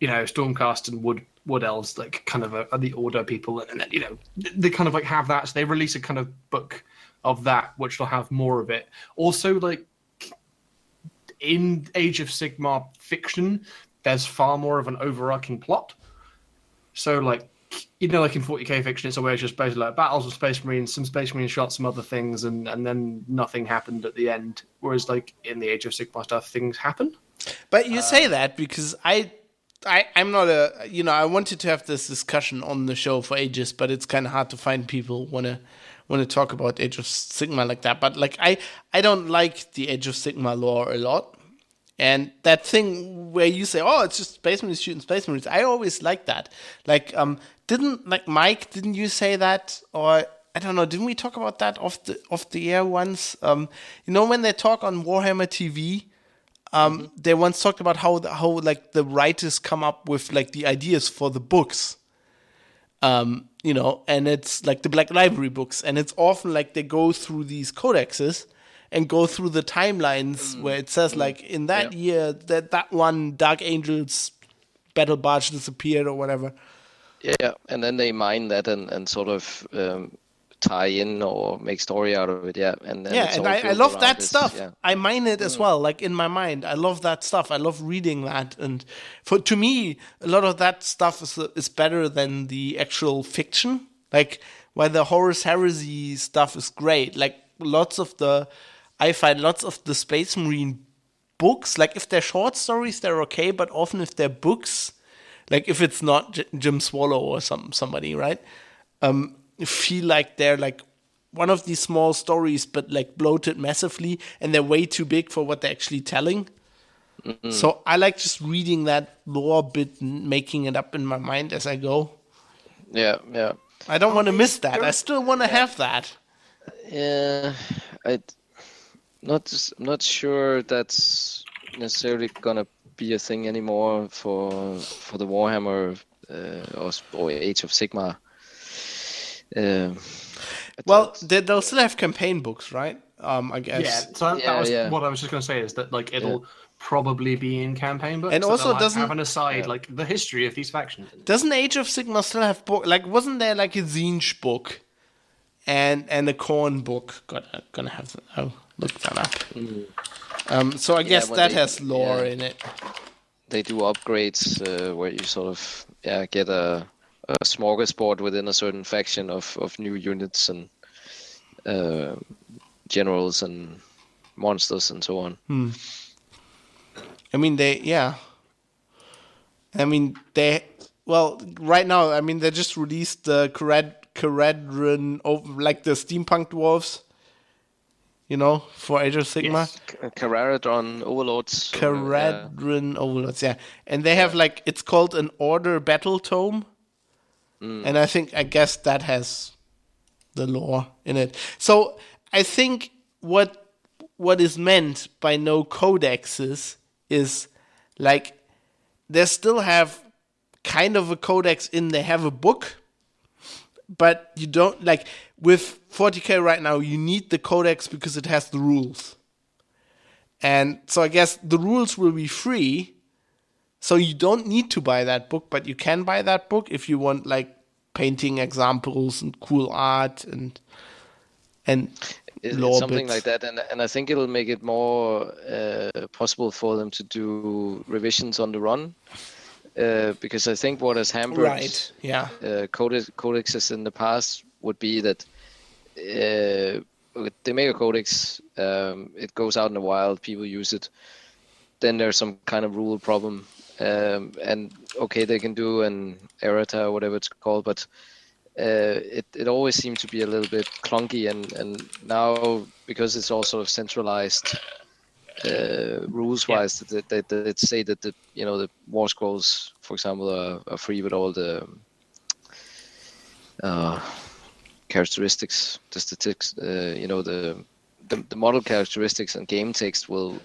Stormcast and Wood Elves, like kind of are the Order people, and then they kind of like have that. So they release a kind of book of that, which will have more of it. Also, like in Age of Sigmar fiction, there's far more of an overarching plot. So, like in 40k fiction, it's always just basically like battles with Space Marines, some Space Marines shot some other things, and then nothing happened at the end. Whereas, like in the Age of Sigmar stuff, things happen. But you say that because I'm not I wanted to have this discussion on the show for ages, but it's kind of hard to find people want to talk about Age of Sigmar like that. But like I don't like the Age of Sigmar lore a lot. And that thing where you say, oh, it's just Space Marines shooting Space Marines, I always like that. Like, Mike, didn't you say that? Or, I don't know, didn't we talk about that off the air once? When they talk on Warhammer TV, they once talked about how the writers come up with, like, the ideas for the books. And it's, like, the Black Library books. And it's often, like, they go through these codexes and go through the timelines where it says, like, in that year, that one Dark Angels battle barge disappeared or whatever. Yeah, and then they mine that and sort of tie in or make story out of it, And then and I love that stuff. Yeah. I mine it as well, like, in my mind. I love that stuff. I love reading that. And to me, a lot of that stuff is better than the actual fiction. Like, while the Horus Heresy stuff is great, like, I find lots of the Space Marine books, like if they're short stories, they're okay, but often if they're books, like if it's not Jim Swallow or somebody, right? Feel like they're like one of these small stories, but like bloated massively, and they're way too big for what they're actually telling. Mm-hmm. So I like just reading that lore bit and making it up in my mind as I go. Yeah. I don't want to miss that. I still want to have that. Yeah, not sure that's necessarily gonna be a thing anymore for the Warhammer or Age of Sigmar. Well, they'll still have campaign books, right? I guess. Yeah. So that was what I was just gonna say is that like it'll probably be in campaign books, and also doesn't have an aside like the history of these factions. Doesn't Age of Sigmar still have book? Like, wasn't there like a Zinj book? And a corn book. Gonna have to, I'll look that up. So I guess that has lore in it. They do upgrades where you sort of get a smorgasbord within a certain faction of new units and generals and monsters and so on. I mean right now, they just released the Caradron, like the steampunk dwarves, for Age of Sigmar. Yes. Caradron Overlords. Caradron Overlords, yeah. And they have it's called an Order Battle Tome. And I guess that has the lore in it. So I think what is meant by no codexes is like they still have kind of a codex they have a book. But you don't, with 40k right now, you need the codex because it has the rules. And so I guess the rules will be free. So you don't need to buy that book, but you can buy that book if you want like painting examples and cool art and lore It's something bits. like that, and I think it'll make it more possible for them to do revisions on the run, because I think what has hampered Right. Yeah. codexes in the past would be that they make a codex, it goes out in the wild, people use it, then there's some kind of rule problem, and okay, they can do an errata or whatever it's called, but it always seems to be a little bit clunky, and now because it's all sort of centralized rules wise, that say that the war scrolls, for example, are free with all the characteristics, the statistics, the model characteristics and game text will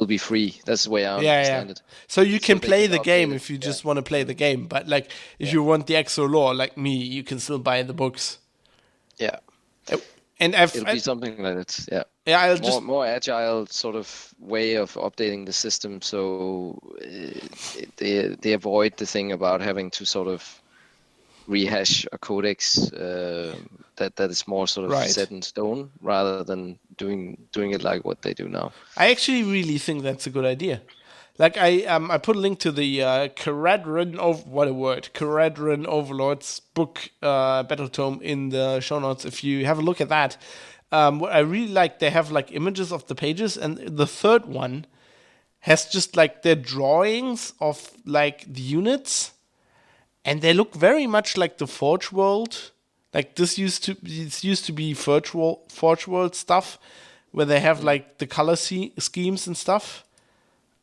be free. That's the way I understand it. So you can they play can the update game it, if you just want to play the game, but like if you want the extra lore, like me, you can still buy the books. Yeah. And It'll be something like that. Yeah. Yeah, I'll more agile sort of way of updating the system, so they avoid the thing about having to sort of rehash a codex that is more sort of set in stone, rather than doing it like what they do now. I actually really think that's a good idea. Like I put a link to the Caradron Overlords book battle tome in the show notes. If you have a look at that, what I really like, they have like images of the pages, and the third one has just like their drawings of like the units, and they look very much like the Forge World. Like this used to be Forge World stuff, where they have like the color schemes and stuff.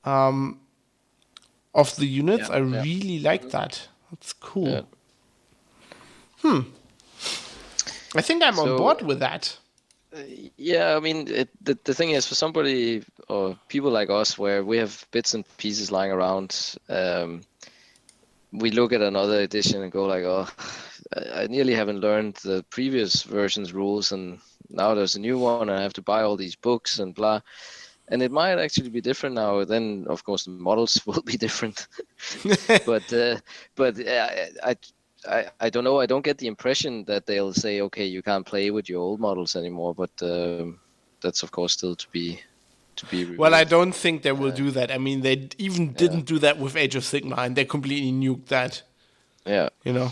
Of the units. I really like that. That's cool. I think I'm on board with that. Yeah, I mean, the thing is, for somebody or people like us, where we have bits and pieces lying around, we look at another edition and go like, oh, I nearly haven't learned the previous version's rules, and now there's a new one, and I have to buy all these books and blah. And it might actually be different now. Then, of course, the models will be different. but I don't know. I don't get the impression that they'll say, okay, you can't play with your old models anymore. But that's, of course, still to be revealed. Well, I don't think they will do that. I mean, they even didn't do that with Age of Sigmar, and they completely nuked that. Yeah. You know.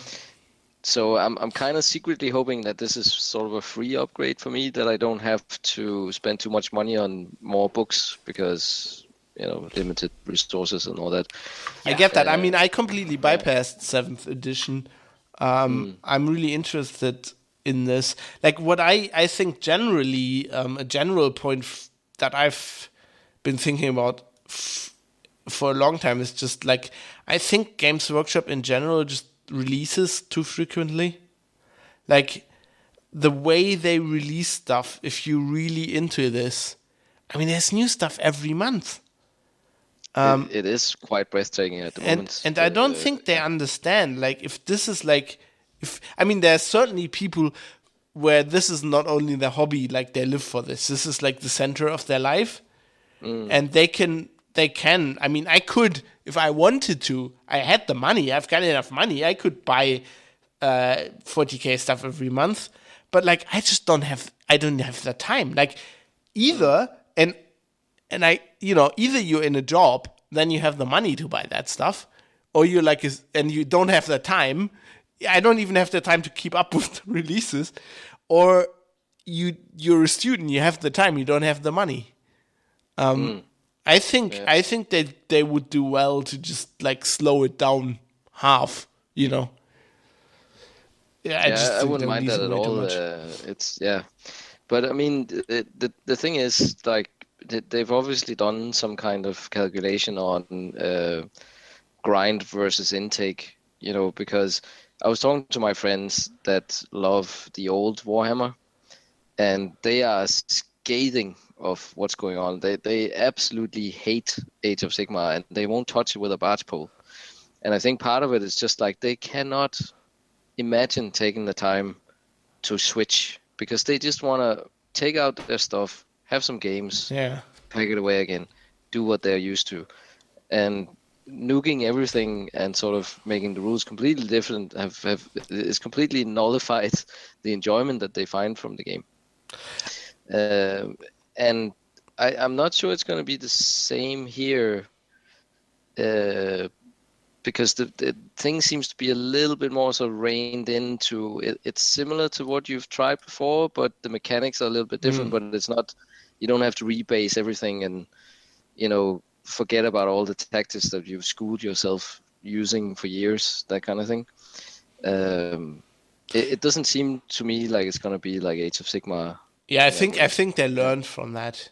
So I'm kind of secretly hoping that this is sort of a free upgrade for me, that I don't have to spend too much money on more books because, limited resources and all that. I get that. I mean, I completely bypassed 7th edition. I'm really interested in this. Like what I think generally, a general point that I've been thinking about for a long time is just like, I think Games Workshop in general just releases too frequently. Like the way they release stuff, if you're really into this, I mean, there's new stuff every month. It is quite breathtaking at the moment. And I don't think they understand, like, if this is like, I mean, there's certainly people where this is not only their hobby, like they live for this. This is like the center of their life. And they can, I mean, I could, if I wanted to, I had the money, I've got enough money, I could buy 40k stuff every month, but like, I don't have the time. Like either, and I, either you're in a job, then you have the money to buy that stuff, or you're like, and you don't have the time. I don't even have the time to keep up with the releases, or you're a student, you have the time, you don't have the money. I think they would do well to just like slow it down half, Yeah, I wouldn't mind that at all. But I mean, the thing is, like, they've obviously done some kind of calculation on grind versus intake, because I was talking to my friends that love the old Warhammer, and they are scathing of what's going on. They absolutely hate Age of Sigmar, and they won't touch it with a barge pole. And I think part of it is just like they cannot imagine taking the time to switch, because they just want to take out their stuff, have some games, pack it away again, do what they're used to, and nuking everything and sort of making the rules completely different is completely nullified the enjoyment that they find from the game. And I'm not sure it's going to be the same here, because the thing seems to be a little bit more sort of reined into it. It's similar to what you've tried before, but the mechanics are a little bit different. But it's not, you don't have to rebase everything and, forget about all the tactics that you've schooled yourself using for years, that kind of thing. It doesn't seem to me like it's going to be like Age of Sigmar. Yeah, I think they learned from that.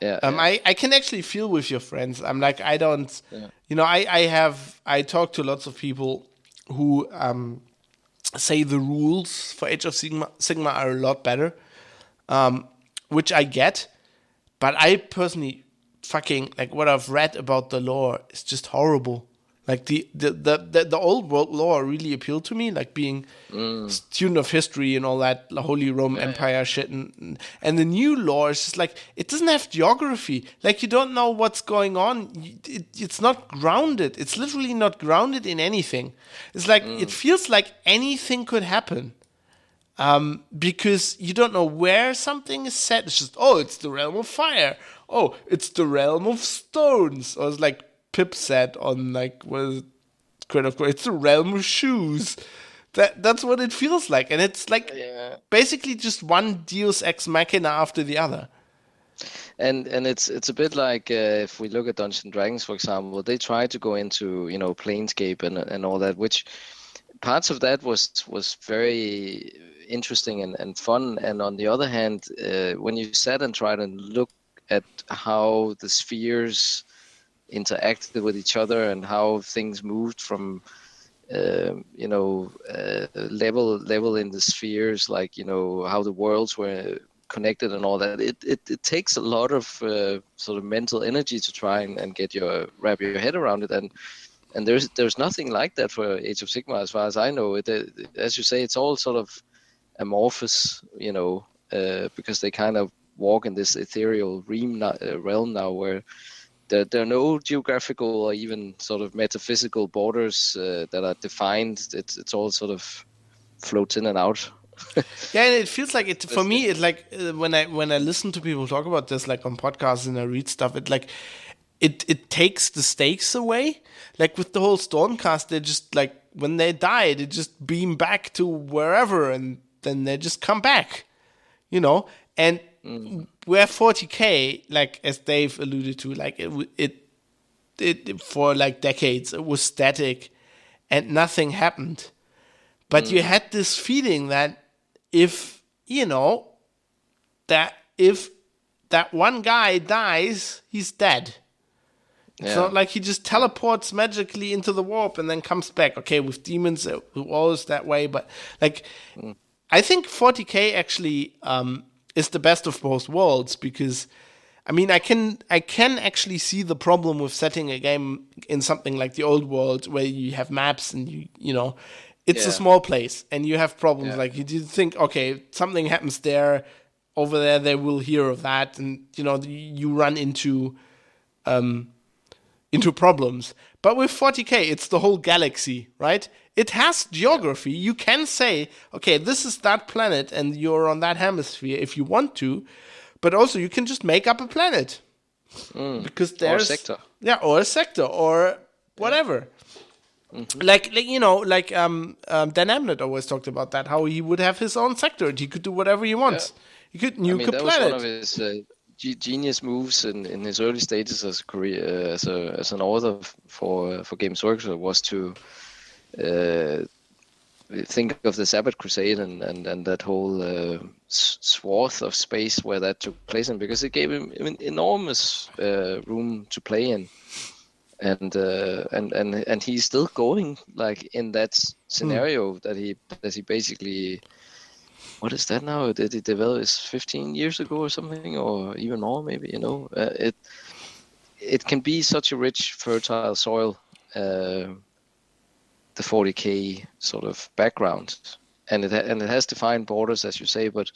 Yeah. I can actually feel with your friends. I'm like, I don't, I talk to lots of people who say the rules for Age of Sigmar are a lot better, which I get, but I personally fucking, like, what I've read about the lore is just horrible. Like the old world lore really appealed to me, like being student of history and all that Holy Roman Empire shit, and the new lore is just like, it doesn't have geography. Like, you don't know what's going on. It's not grounded. It's literally not grounded in anything. It's like it feels like anything could happen, because you don't know where something is set. It's just, it's the realm of fire. Oh, it's the realm of stones. Or it's like Pip said on, like, it's the realm of shoes. That's what it feels like, and it's like basically just one Deus Ex Machina after the other. And it's a bit like if we look at Dungeons and Dragons, for example, they try to go into Planescape and all that, which parts of that was very interesting and fun. And on the other hand, when you sat and tried and look at how the spheres interacted with each other and how things moved from level in the spheres, like how the worlds were connected and all that, it takes a lot of sort of mental energy to try and wrap your head around it, and there's nothing like that for Age of Sigmar as far as I know. As you say, it's all sort of amorphous, because they kind of walk in this ethereal realm now where there are no geographical or even sort of metaphysical borders that are defined. It's all sort of floats in and out. Yeah, and it feels like it for me. It like when I listen to people talk about this, like on podcasts and I read stuff, it takes the stakes away. Like with the whole Stormcast, they just, like, when they die, they just beam back to wherever, and then they just come back, and. Where 40K, like, as Dave alluded to, like it for like decades it was static and nothing happened, but you had this feeling that if that one guy dies, he's dead. It's not like he just teleports magically into the warp and then comes back. Okay, with demons it was always that way, but like I think 40K actually is the best of both worlds, because I mean I can actually see the problem with setting a game in something like the old world where you have maps and it's a small place and you have problems like you think, okay, something happens there, over there they will hear of that, and you run into problems. But with 40K, it's the whole galaxy, right? It has geography. You can say, okay, this is that planet, and you're on that hemisphere if you want to. But also, you can just make up a planet because there's or a sector. Yeah, or a sector, or whatever. Mm-hmm. Like Dan Amnett always talked about that. How he would have his own sector, and he could do whatever he wants. He could nuke a planet. That was one of his genius moves in his early stages as a career, as an author for Games Workshop, was to think of the Sabbath Crusade and that whole swath of space where that took place in, because it gave him enormous room to play in, and he's still going like in that scenario that he basically. What is that now? Did it develop? Is 15 years ago or something, or even more? Maybe it can be such a rich, fertile soil, the 40K sort of background, and it has defined borders, as you say. But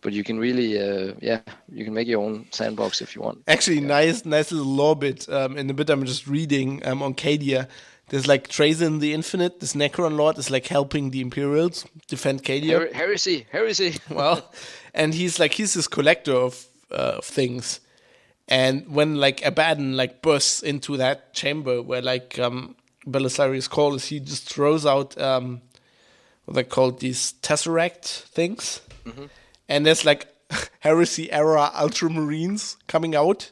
but you can really, you can make your own sandbox if you want. Actually, nice little lore bit. In the bit I'm just reading on Cadia, there's like Trazen the Infinite, this Necron Lord, is like helping the Imperials defend Cadia. Heresy. Well, and he's this collector of things. And when like Abaddon like bursts into that chamber where like Belisarius Call is, he just throws out what they call these Tesseract things. Mm-hmm. And there's like Heresy era Ultramarines coming out.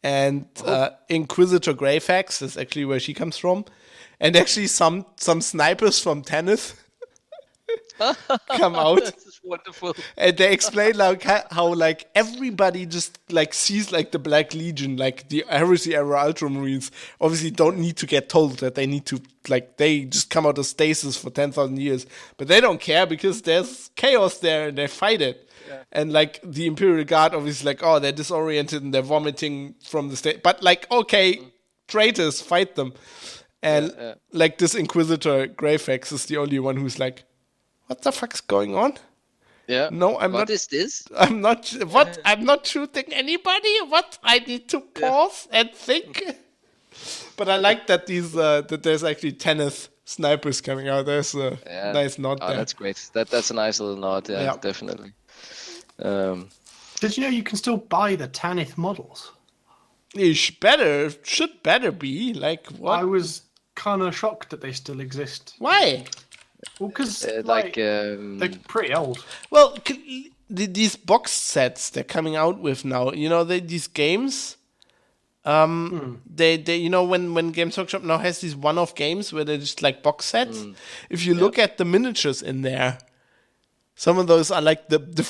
And Inquisitor Greyfax is actually where she comes from. And actually some snipers from Tanith come out. That's wonderful. And they explain like how like everybody just like sees like the Black Legion, like the Heresy era Ultramarines obviously don't need to get told that they need to, like, they just come out of stasis for 10,000 years. But they don't care because there's chaos there and they fight it. Yeah. And like the Imperial Guard obviously like, oh, they're disoriented and they're vomiting from the state. But like, okay, traitors, fight them. And like this Inquisitor Greyfax is the only one who's like, what the fuck's going on? Yeah. No, I'm not. What is this? I'm not. What? I'm not shooting anybody. What? I need to pause and think. But I like that that there's actually Tanith snipers coming out. There's a nice nod there. That's great. That's a nice little nod. Yeah. Definitely. Did you know you can still buy the Tanith models? You should better be like what? I was kind of shocked that they still exist. Why? Well, because they're pretty old. Well, these box sets they're coming out with now, you know, these games. They you know when Games Workshop now has these one-off games where they're just like box sets. If you look at the miniatures in there, some of those are like the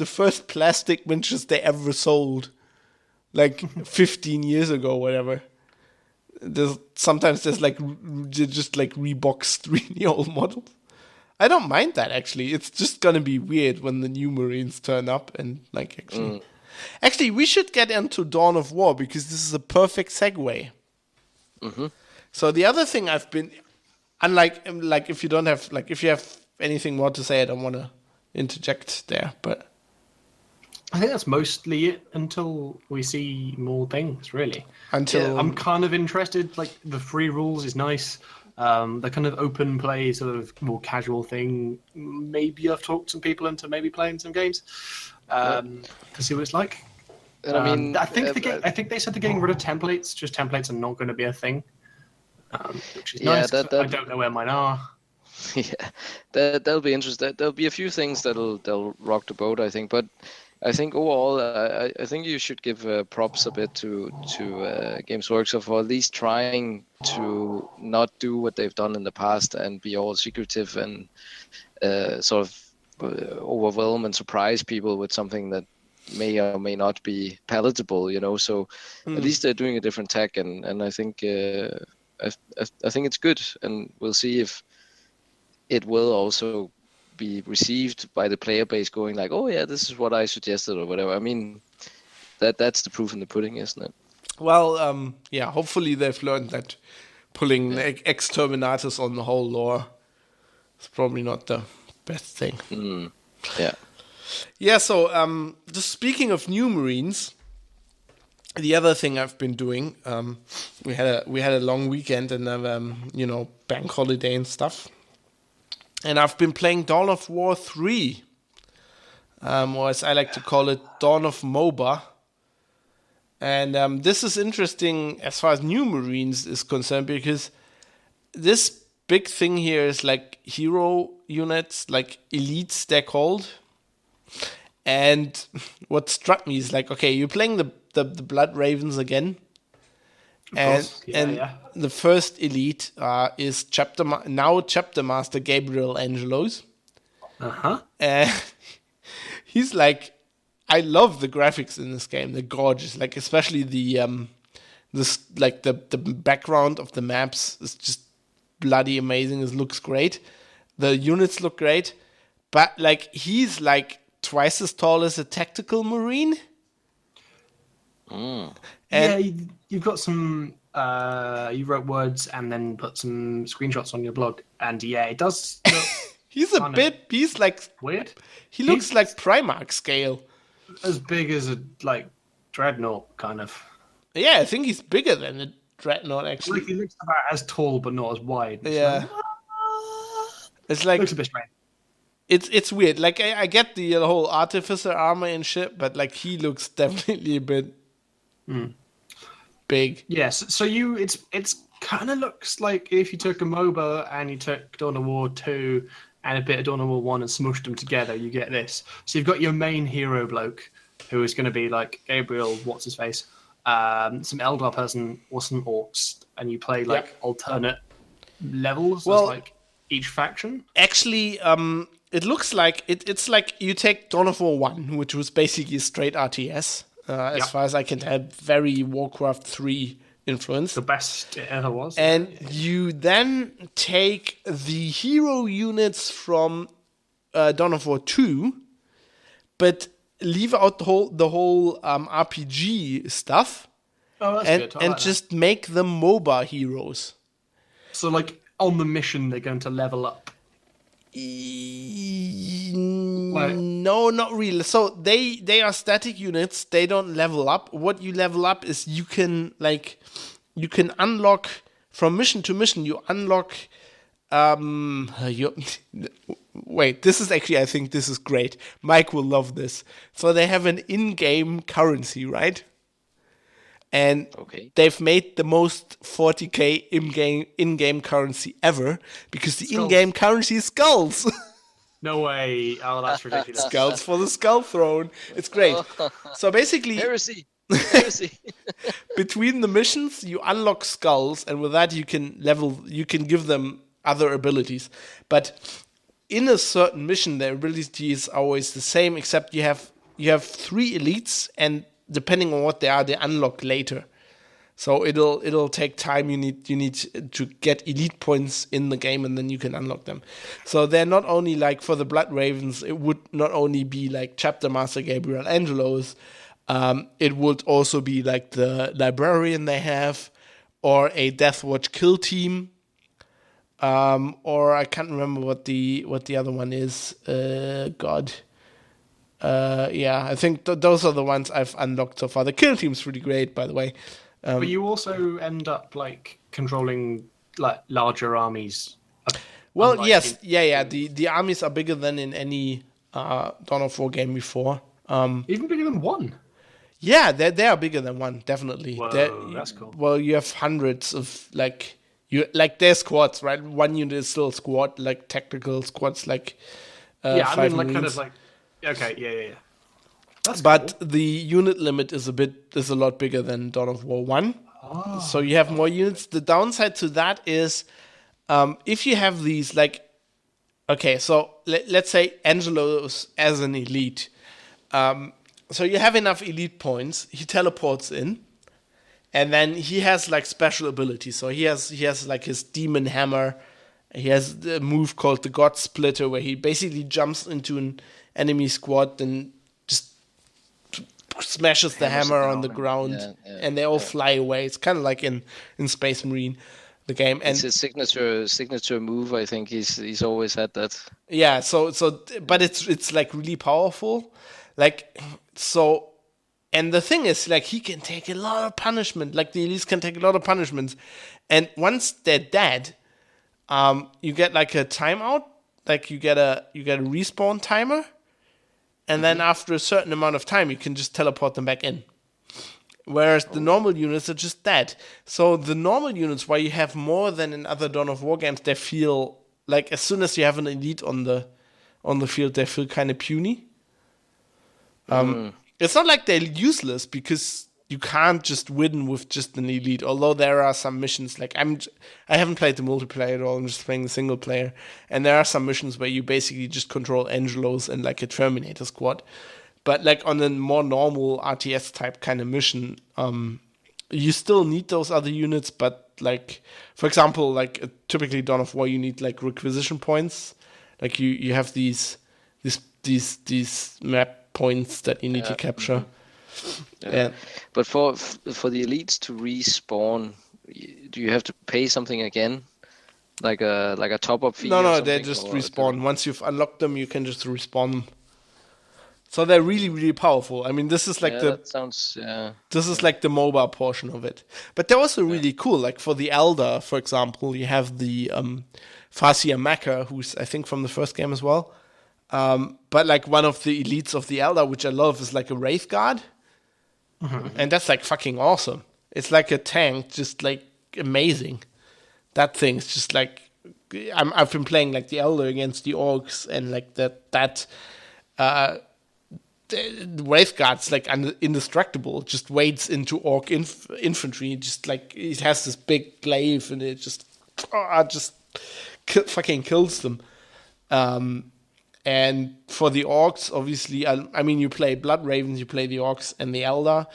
first plastic miniatures they ever sold, like 15 years ago, or whatever. Sometimes there's like just like reboxed really old models. I don't mind that actually. It's just gonna be weird when the new Marines turn up and like actually. Actually, we should get into Dawn of War because this is a perfect segue. Mm-hmm. So the other thing I've been, unlike if you don't have if you have anything more to say, I don't want to interject there, but I think that's mostly it until we see more things. Really, until I'm kind of interested. Like the free rules is nice. The kind of open play, sort of more casual thing. Maybe I've talked some people into maybe playing some games to see what it's like. I mean, I think they said they're getting rid of templates. Just templates are not going to be a thing, which is nice. I don't know where mine are. Yeah, that'll be interesting. There'll be a few things that'll rock the boat, I think. But I think overall, I think you should give props a bit to Games Workshop for at least trying to not do what they've done in the past and be all secretive and sort of overwhelm and surprise people with something that may or may not be palatable, you know. So at least they're doing a different tack, and I think I think it's good, and we'll see if it will also be received by the player base going like, oh yeah, this is what I suggested or whatever. I mean, that's the proof in the pudding, isn't it? Well, yeah, hopefully they've learned that pulling exterminators on the whole lore is probably not the best thing. Yeah, so just speaking of new Marines, the other thing I've been doing, we had a long weekend and you know, bank holiday and stuff. And I've been playing Dawn of War 3, or as I like to call it, Dawn of MOBA. And this is interesting as far as new Marines is concerned, because this big thing here is like hero units, like elites they're called. And what struck me is like, okay, you're playing the Blood Ravens again. And the first elite is Chapter Master Gabriel Angelos. And he's like, I love the graphics in this game. They're gorgeous. Like especially the background of the maps is just bloody amazing. It looks great. The units look great, but like he's like twice as tall as a tactical Marine. And you've got some. You wrote words and then put some screenshots on your blog, and yeah, it does. He's like weird. he looks like Primarch scale. As big as a dreadnought, kind of. Yeah, I think he's bigger than a dreadnought actually. Like he looks about as tall, but not as wide. Yeah. It's like looks a bit strange. It's weird. Like I get the whole artificer armor and shit, but like he looks definitely a bit big. Yes. So it's kind of looks like if you took a MOBA and you took Dawn of War 2 and a bit of Dawn of War 1 and smushed them together, you get this. So you've got your main hero bloke, who is going to be like Gabriel, what's his face, some Eldar person or some orcs, and you play like alternate levels as like each faction. Actually, it looks like it's like you take Dawn of War 1, which was basically a straight RTS, as far as I can tell, very Warcraft 3 influence. The best it ever was. And you then take the hero units from Dawn of War 2, but leave out the whole RPG stuff, and just make them MOBA heroes. So, like, on the mission, they're going to level up. No, not really. So they are static units. They don't level up. What you level up is you can unlock from mission to mission. You unlock. Wait, this is actually, I think this is great. Mike will love this. So they have an in-game currency, right? And they've made the most 40k in-game currency ever because the in-game currency is skulls. No way. Oh, that's ridiculous. Skulls for the skull throne. It's great. So basically... Heresy. Between the missions, you unlock skulls, and with that you can give them other abilities. But in a certain mission, the ability is always the same, except you have 3 elites, and depending on what they are, they unlock later. So it'll take time. You need to get elite points in the game, and then you can unlock them. So they're not only like for the Blood Ravens, it would not only be like Chapter Master Gabriel Angelos, it would also be like the librarian they have, or a Deathwatch kill team, or I can't remember what the other one is. I think those are the ones I've unlocked so far. The kill team's really great, by the way. But you also end up like controlling like larger armies. Well, yes, the armies are bigger than in any Dawn of War game before. Even bigger than 1. Yeah, they are bigger than 1, definitely. Whoa, that's cool. Well, you have hundreds of their squads, right? 1 unit is still a squad, like tactical squads, like I mean, 5 like Marines. kind of like yeah. That's but cool. the unit limit is a lot bigger than Dawn of War 1. Oh, So you have more units. The downside to that is if you have these so let's say Angelos as an elite. So you have enough elite points. He teleports in, and then he has like special abilities. So he has like his demon hammer. He has the move called the God Splitter, where he basically jumps into an enemy squad and just smashes the hammer on the ground, and they all fly away. It's kind of like in Space Marine, the game. And it's his signature move. I think he's always had that. Yeah. So but it's like really powerful, like so. And the thing is, like, he can take a lot of punishment. Like the elites can take a lot of punishments, and once they're dead, you get like a timeout. Like you get a respawn timer. And then after a certain amount of time, you can just teleport them back in. Whereas the normal units are just dead. So the normal units, while you have more than in other Dawn of War games, they feel like as soon as you have an elite on the field, they feel kind of puny. It's not like they're useless because you can't just win with just an elite. Although there are some missions, like I haven't played the multiplayer at all. I'm just playing the single player, and there are some missions where you basically just control Angelos and like a Terminator squad. But like on a more normal RTS type kind of mission, you still need those other units. But like, for example, like typically Dawn of War, you need like requisition points. Like you have these map points that you need to capture. Yeah. But for the elites to respawn, do you have to pay something again? Like a top-up fee? No, or they something, just or respawn. Once you've unlocked them, you can just respawn them. So they're really, really powerful. I mean, this is like that sounds. this is like the mobile portion of it. But they're also really cool. Like for the Elder, for example, you have the Farsia Maka, who's I think from the first game as well. But like one of the elites of the Elder, which I love, is like a Wraith Guard. And that's like fucking awesome. It's like a tank, just like amazing. That thing's just like I've been playing like the Elder against the Orcs, and like that the Wraith Guard's like indestructible. It just wades into Orc infantry. Just like it has this big glaive, and it just fucking kills them. And for the Orcs, obviously, I mean, you play Blood Ravens, you play the Orcs and the Elder.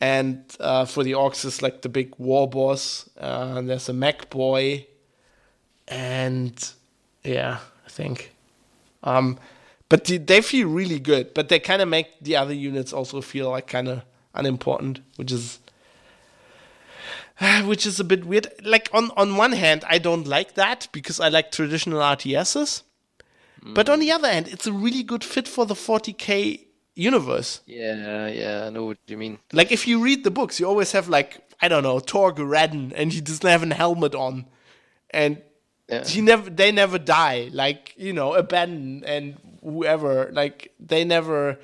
And for the Orcs, it's like the big war boss. There's a Mech Boy. And yeah, I think. But they feel really good. But they kind of make the other units also feel like kind of unimportant, which is a bit weird. Like on one hand, I don't like that because I like traditional RTSs. But on the other hand, it's a really good fit for the 40k universe. Yeah, I know what you mean. Like if you read the books, you always have like, I don't know, Torg Redden, and he doesn't have a helmet on. And they never die. Like, you know, Abaddon and whoever, like they never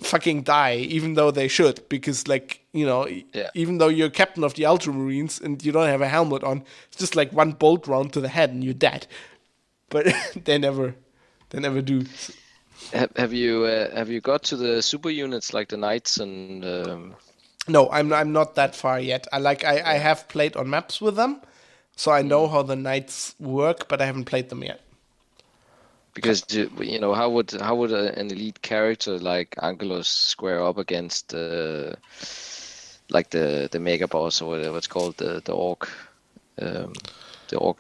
fucking die, even though they should, because like, you know, even though you're captain of the Ultramarines and you don't have a helmet on, it's just like one bolt round to the head and you're dead. But they never do. Have you got to the super units like the knights and? No, I'm not that far yet. I have played on maps with them, so I know how the knights work, but I haven't played them yet. Because you know, how would an elite character like Angelos square up against like the mega boss or whatever it's called, the orc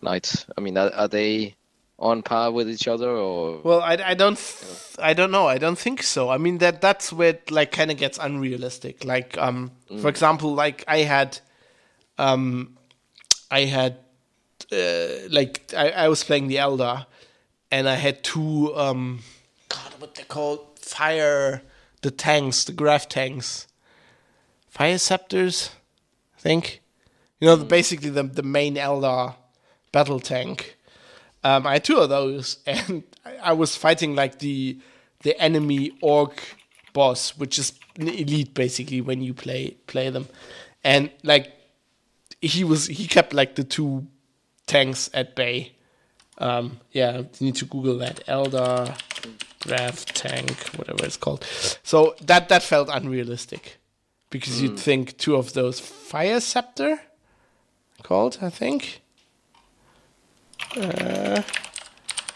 knights? I mean, are they on par with each other, or? Well, I don't know. I don't think so. I mean that's where it like kind of gets unrealistic. Like for example, like I was playing the Elder, and I had two what they call the tanks, the Graph tanks, Fire Scepters, I think. You know, basically the main Elder battle tank. I had two of those, and I was fighting like the enemy orc boss, which is an elite basically when you play them, and like he kept like the two tanks at bay. You need to Google that Elder Graph tank, whatever it's called. So that felt unrealistic because you'd think two of those Fire Scepter called, I think.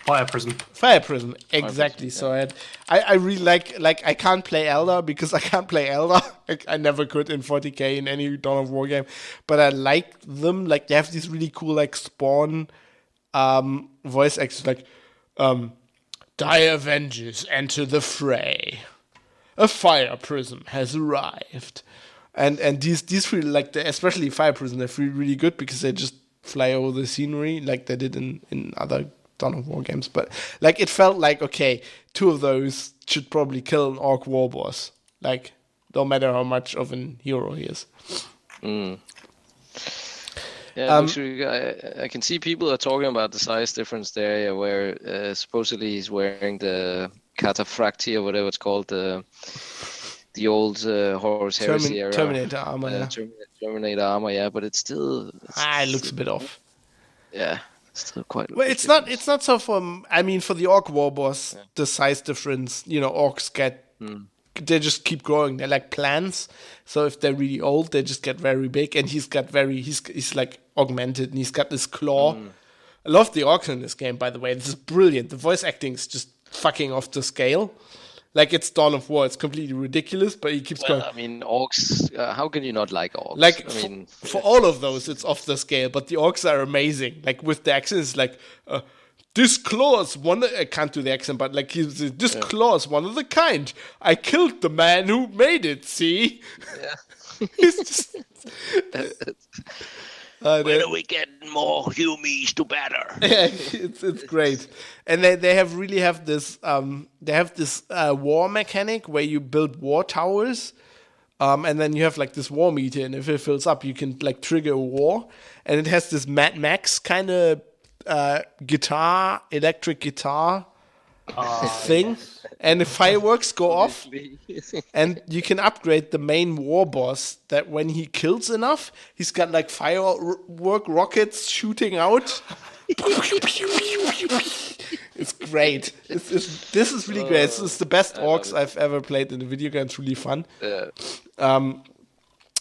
Fire Prism, exactly. So I really like I can't play Elder because I can't play Elder. I never could in 40k in any Dawn of War game, but I like them. Like they have these really cool like spawn voice actors like Dire Avengers enter the fray. A Fire Prism has arrived. And these feel like especially Fire Prism, they feel really good because they just fly over the scenery like they did in other Dawn of War games. But like it felt like, okay, two of those should probably kill an orc war boss. Like, no matter how much of an hero he is. Yeah, actually, I can see people are talking about the size difference there, where supposedly he's wearing the cataphracti or whatever it's called, the old Horus Heresy era. Terminator armor, yeah. Terminator armor, yeah, but it's still... it looks a bit off. Yeah, it's still quite... Well, it's not so for the Orc War Boss, the size difference, you know, Orcs get... They just keep growing. They're like plants. So if they're really old, they just get very big. And he's like augmented, and he's got this claw. I love the Orcs in this game, by the way. This is brilliant. The voice acting is just fucking off the scale. Like, it's Dawn of War. It's completely ridiculous, but he keeps going. I mean, orcs, how can you not like orcs? Like, I mean, for all of those, it's off the scale, but the orcs are amazing. Like, with the accents, like, this claw is one... I can't do the accent, but, like, this claw is one of the kind. I killed the man who made it, see? Yeah. It's just... When are we getting more humies to batter? Yeah, it's great, and they have this war mechanic where you build war towers, and then you have like this war meter, and if it fills up, you can like trigger a war, and it has this Mad Max kind of electric guitar thing, and the fireworks go off, and you can upgrade the main war boss. That when he kills enough, he's got like firework rockets shooting out. It's great. This is really great. This is the best orcs I've ever played in a video game. It's really fun. And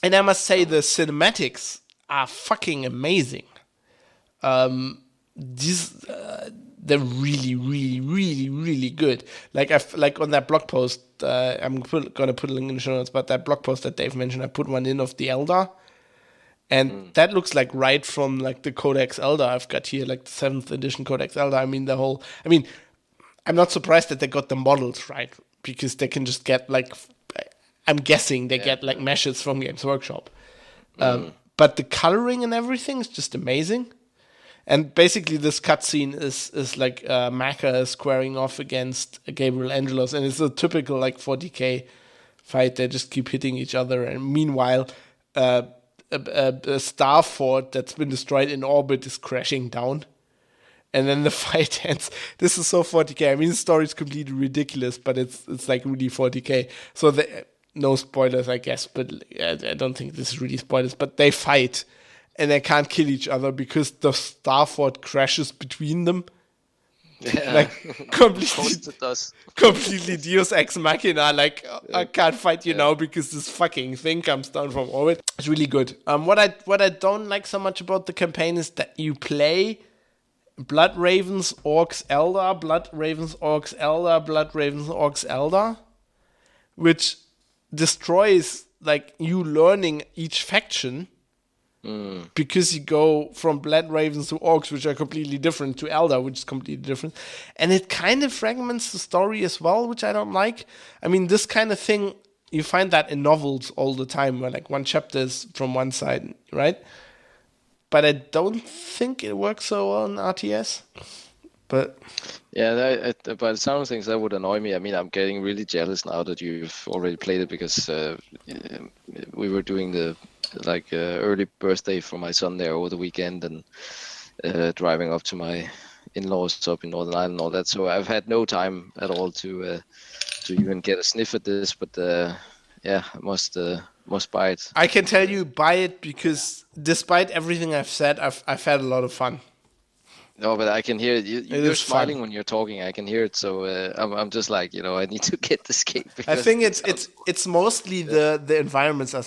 I must say the cinematics are fucking amazing. They're really, really, really, really good. Like on that blog post, I'm gonna put a link in the show notes. But that blog post that Dave mentioned, I put one in of the Eldar, and that looks like right from like the Codex Eldar I've got here, like the 7th edition Codex Eldar. I'm not surprised that they got the models right, because they can just get like, I'm guessing they get like meshes from Games Workshop. But the coloring and everything is just amazing. And basically, this cutscene is like Maka squaring off against Gabriel Angelos, and it's a typical like 40k fight. They just keep hitting each other, and meanwhile, a star fort that's been destroyed in orbit is crashing down, and then the fight ends. This is so 40k. I mean, the story is completely ridiculous, but it's like really 40k. So no spoilers, I guess, but I don't think this is really spoilers. But they fight. And they can't kill each other because the star fort crashes between them. Yeah. Like completely Deus Ex Machina. Like I can't fight you now because this fucking thing comes down from orbit. It's really good. What I don't like so much about the campaign is that you play Blood Ravens, Orcs, Eldar, Blood Ravens, Orcs, Eldar, Blood Ravens, Orcs, Eldar, which destroys like you learning each faction. Because you go from Blood Ravens to Orcs, which are completely different, to Eldar, which is completely different. And it kind of fragments the story as well, which I don't like. I mean, this kind of thing, you find that in novels all the time, where like one chapter is from one side, right? But I don't think it works so well in RTS. But yeah, by the sound of things, that would annoy me. I mean, I'm getting really jealous now that you've already played it, because we were doing the early birthday for my son there over the weekend, and driving up to my in-laws up in Northern Ireland and all that. So I've had no time at all to even get a sniff at this. But I must buy it. I can tell you, buy it, because despite everything I've said, I've had a lot of fun. No, but I can hear it. You're smiling fun when you're talking. I can hear it. So I'm just like, I need to get this game. I think it's mostly the environments are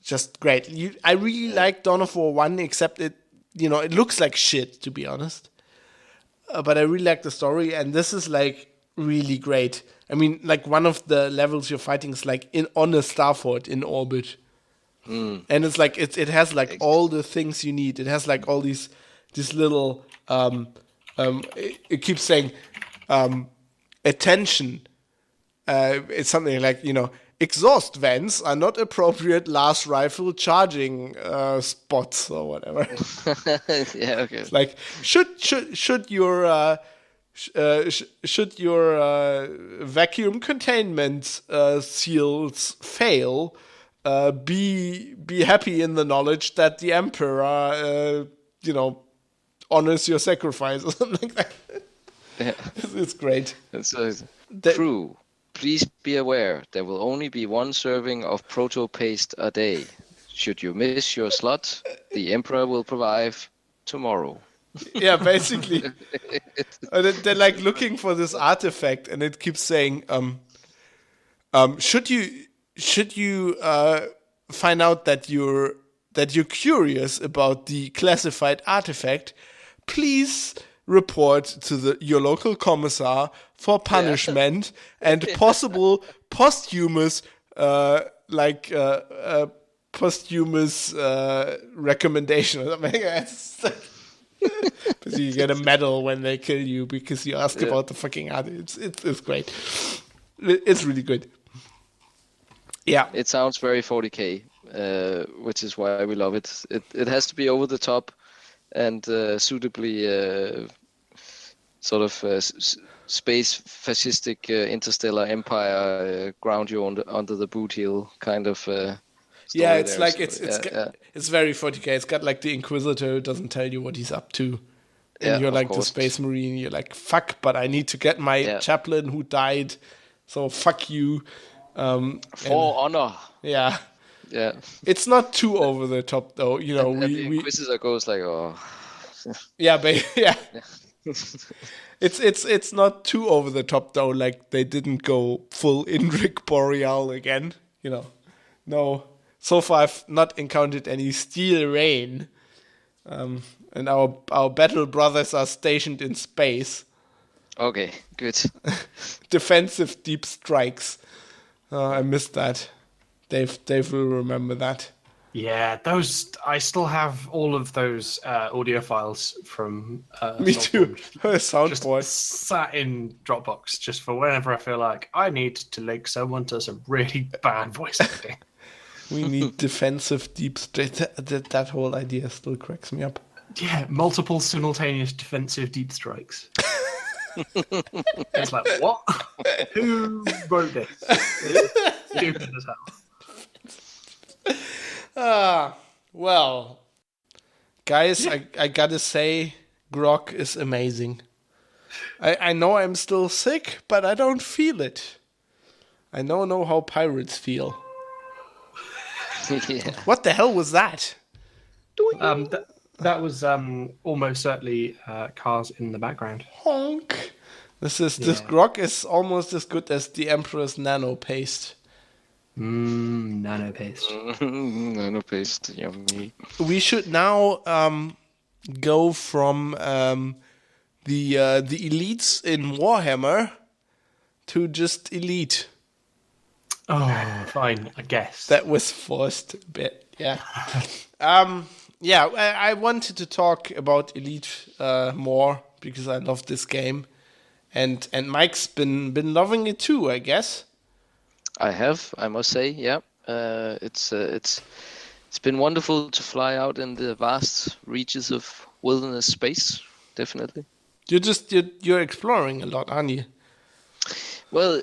just great. I really like Dawn of War 1, except it looks like shit, to be honest. But I really like the story, and this is like really great. I mean, like one of the levels you're fighting is like on a star fort in orbit, and it's like it has like all the things you need. It has like all these little it keeps saying attention. It's something like exhaust vents are not appropriate Last rifle charging spots or whatever. Yeah, okay. It's like should your vacuum containment seals fail, be happy in the knowledge that the Emperor honors your sacrifice or something like that. Yeah. It's great. Crew, please be aware there will only be one serving of Proto-Paste a day. Should you miss your slot, the Emperor will provide tomorrow. Yeah, basically. They're like looking for this artifact, and it keeps saying, should you find out that you're curious about the classified artifact, please report to your local commissar for punishment and possible posthumous recommendation or something. Because you get a medal when they kill you because you ask about the fucking art. It's great. It's really good. Yeah. It sounds very 40k. which is why we love it. It has to be over the top and suitably sort of space fascistic interstellar empire ground you under the boot heel kind of. Yeah, it's there. like So, it's very 40k. It's got like the Inquisitor who doesn't tell you what he's up to. And Yeah, you're of like course. the Space Marine, you're like, fuck, but I need to get my chaplain who died, so fuck you. For honor. Yeah. Yeah. It's not too over the top, though. You know, And the Inquisitor goes like, oh. Yeah, but yeah. It's not too over the top, though. Like, they didn't go full Indrik Boreal again, you know. No. So far, I've not encountered any steel rain. And our battle brothers are stationed in space. Okay, good. Defensive deep strikes. I missed that. Dave will remember that. Yeah, those. I still have all of those audio files from. Me too. Just Soundboard. sat in Dropbox just for whenever I feel like I need to link someone to some really bad voice acting. We need defensive deep strike. That whole idea still cracks me up. Yeah, multiple simultaneous defensive deep strikes. It's like, what? Who wrote this? It's stupid as hell. Well, guys, I gotta say, grog is amazing. I know I'm still sick, but I don't feel it. I know how pirates feel. Yeah. What the hell was that? That was almost certainly cars in the background. Honk. This grog is almost as good as the Emperor's nano paste. Nano paste. Nano paste, yummy. We should now go from the elites in Warhammer to just elite. Oh, fine, I guess. That was forced a bit, yeah. I wanted to talk about Elite more because I love this game, and Mike's been loving it too, I guess. I must say, yeah. It's been wonderful to fly out in the vast reaches of wilderness space. Definitely. You're exploring a lot, aren't you? Well,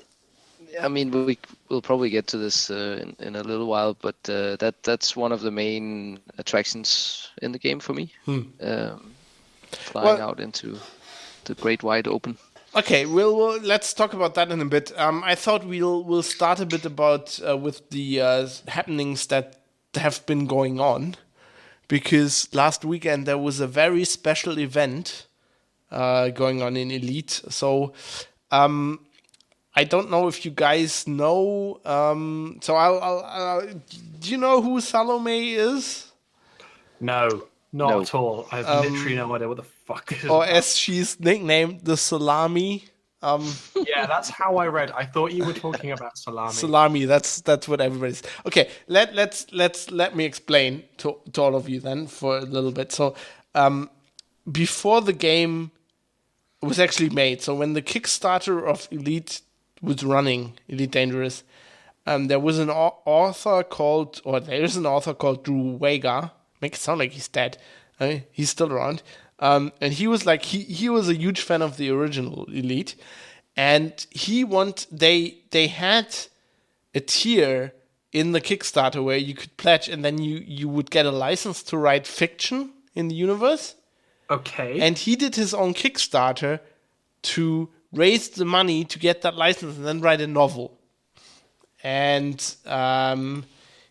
I mean, we'll probably get to this in a little while, but that's one of the main attractions in the game for me. Flying out into the great wide open. Okay, we'll let's talk about that in a bit. I thought we'll start a bit about with the happenings that have been going on, because last weekend there was a very special event going on in Elite. So I don't know if you guys know. So I'll do you know who Salomé is? No, not at all. I have literally no idea what the fuck this is. Or as she's nicknamed, the Salami. Yeah, that's how I read. I thought you were talking about salami. Salami. That's what everybody's. Okay, let me explain to all of you then for a little bit. So, before the game was actually made, so when the Kickstarter of Elite was running, Elite Dangerous, there was an author called, or there is an author called Drew Wagar. Make it sound like he's dead. He's still around. And he was like, he was a huge fan of the original Elite, and they had a tier in the Kickstarter where you could pledge, and then you would get a license to write fiction in the universe. Okay. And he did his own Kickstarter to raise the money to get that license and then write a novel. And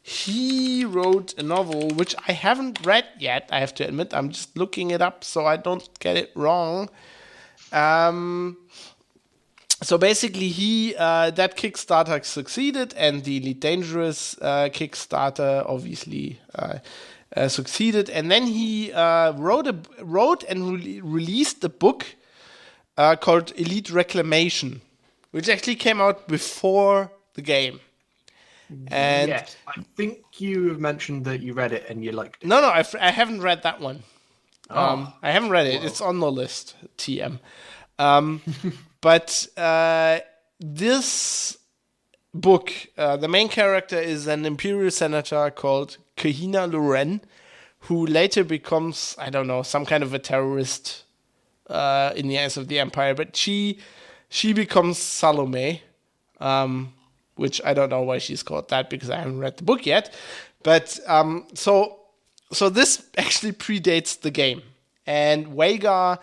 he wrote a novel, which I haven't read yet, I have to admit. I'm just looking it up so I don't get it wrong. So basically, that Kickstarter succeeded, and the Elite Dangerous Kickstarter obviously succeeded. And then he wrote and released a book called Elite Reclamation, which actually came out before the game. And yes, I think you mentioned that you read it and you liked it. No, I haven't read that one. I haven't read it. Whoa. It's on the list, TM. But this book, the main character is an imperial senator called Kahina Loren, who later becomes, I don't know, some kind of a terrorist in the eyes of the Empire. But she becomes Salomé, which I don't know why she's called that because I haven't read the book yet. But so this actually predates the game. And Wagar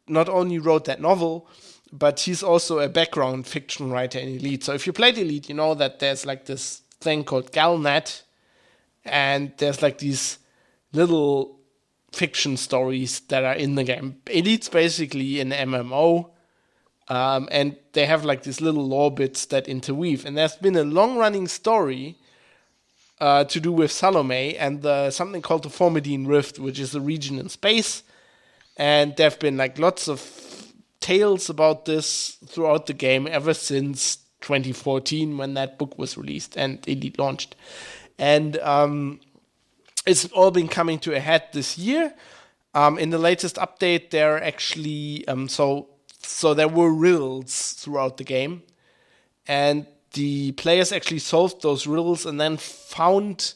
not only wrote that novel, but he's also a background fiction writer in Elite. So if you played Elite, you know that there's like this thing called Galnet, and there's like these little fiction stories that are in the game. Elite's basically an MMO, and they have like these little lore bits that interweave. And there's been a long-running story to do with Salomé and something called the Formidine Rift, which is a region in space. And there have been like lots of tales about this throughout the game ever since 2014 when that book was released and Elite launched. And it's all been coming to a head this year. In the latest update, there are actually so there were riddles throughout the game, and the players actually solved those riddles and then found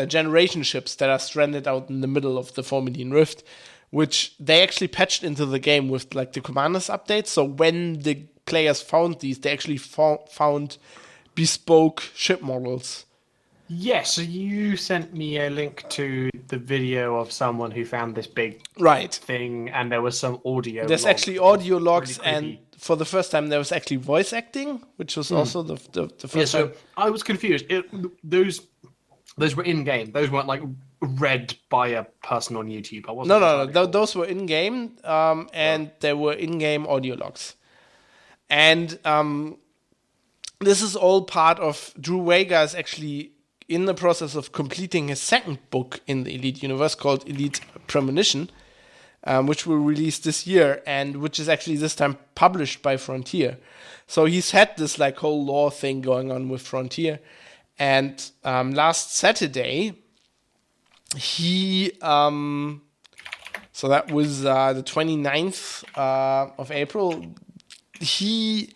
generation ships that are stranded out in the middle of the Formidine Rift, which they actually patched into the game with like the Commanders update. So when the players found these, they actually found bespoke ship models. Yes, so you sent me a link to the video of someone who found this big thing, and there was some audio. There's actually audio logs, really, and for the first time there was actually voice acting, which was also the first time. So I was confused. Those were in game. Those weren't like read by a person on YouTube. No. Those were in game, and there were in game audio logs, and this is all part of Drew Wagar is actually in the process of completing his second book in the Elite universe called Elite Premonition, which will release this year, and which is actually this time published by Frontier. So he's had this like whole lore thing going on with Frontier. And last Saturday, he, so that was the 29th of April, he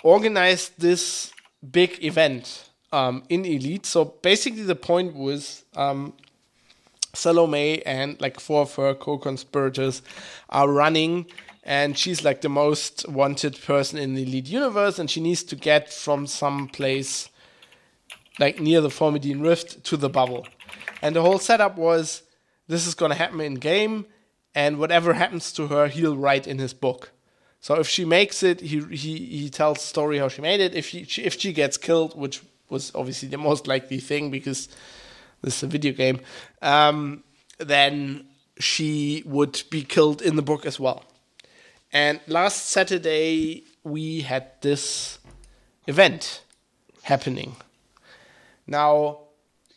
organized this big event in Elite. So basically the point was Salomé and like 4 of her co-conspirators are running, and she's like the most wanted person in the Elite universe, and she needs to get from some place like near the Formidine Rift to the bubble. And the whole setup was this is going to happen in game, and whatever happens to her, he'll write in his book. So if she makes it, he tells the story how she made it. If she gets killed, which was obviously the most likely thing because this is a video game, then she would be killed in the book as well. And last Saturday, we had this event happening. Now,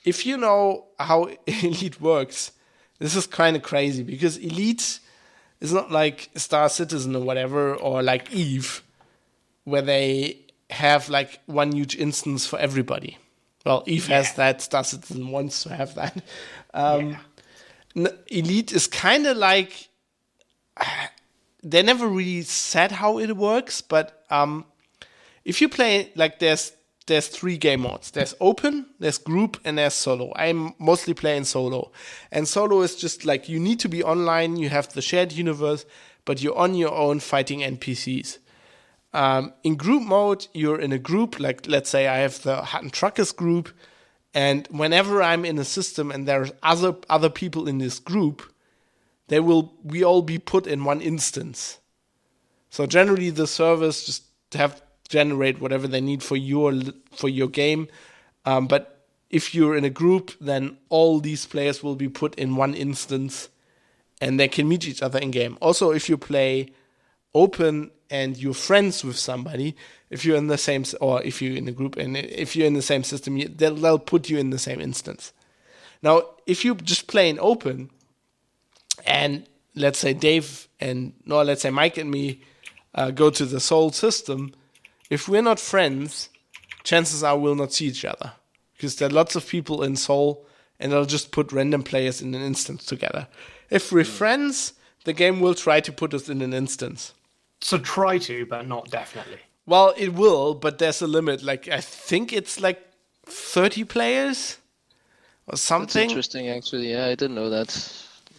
if you know how Elite works, this is kind of crazy because Elite is not like Star Citizen or whatever, or like EVE, where they have like one huge instance for everybody. Well, EVE has that, Star Citizen wants to have that. Elite is kind of like, they never really said how it works, but if you play, like there's 3 game modes. There's open, there's group, and there's solo. I'm mostly playing solo. And solo is just like you need to be online, you have the shared universe, but you're on your own fighting NPCs. In group mode, you're in a group, like let's say I have the Hutton Truckers group, and whenever I'm in a system and there's other people in this group, we all be put in one instance. So generally the servers just generate whatever they need for your game. But if you're in a group, then all these players will be put in one instance and they can meet each other in game. Also, if you play open and you're friends with somebody, if you're in the same, or if you're in a group and if you're in the same system, they'll put you in the same instance. Now, if you just play in open, and let's say Mike and me go to the Soul system, if we're not friends, chances are we'll not see each other. Because there are lots of people in Soul, and they'll just put random players in an instance together. If we're friends, the game will try to put us in an instance. So try to, but not definitely. Well, it will, but there's a limit. Like, I think it's like 30 players or That's something. interesting, actually. Yeah, I didn't know that.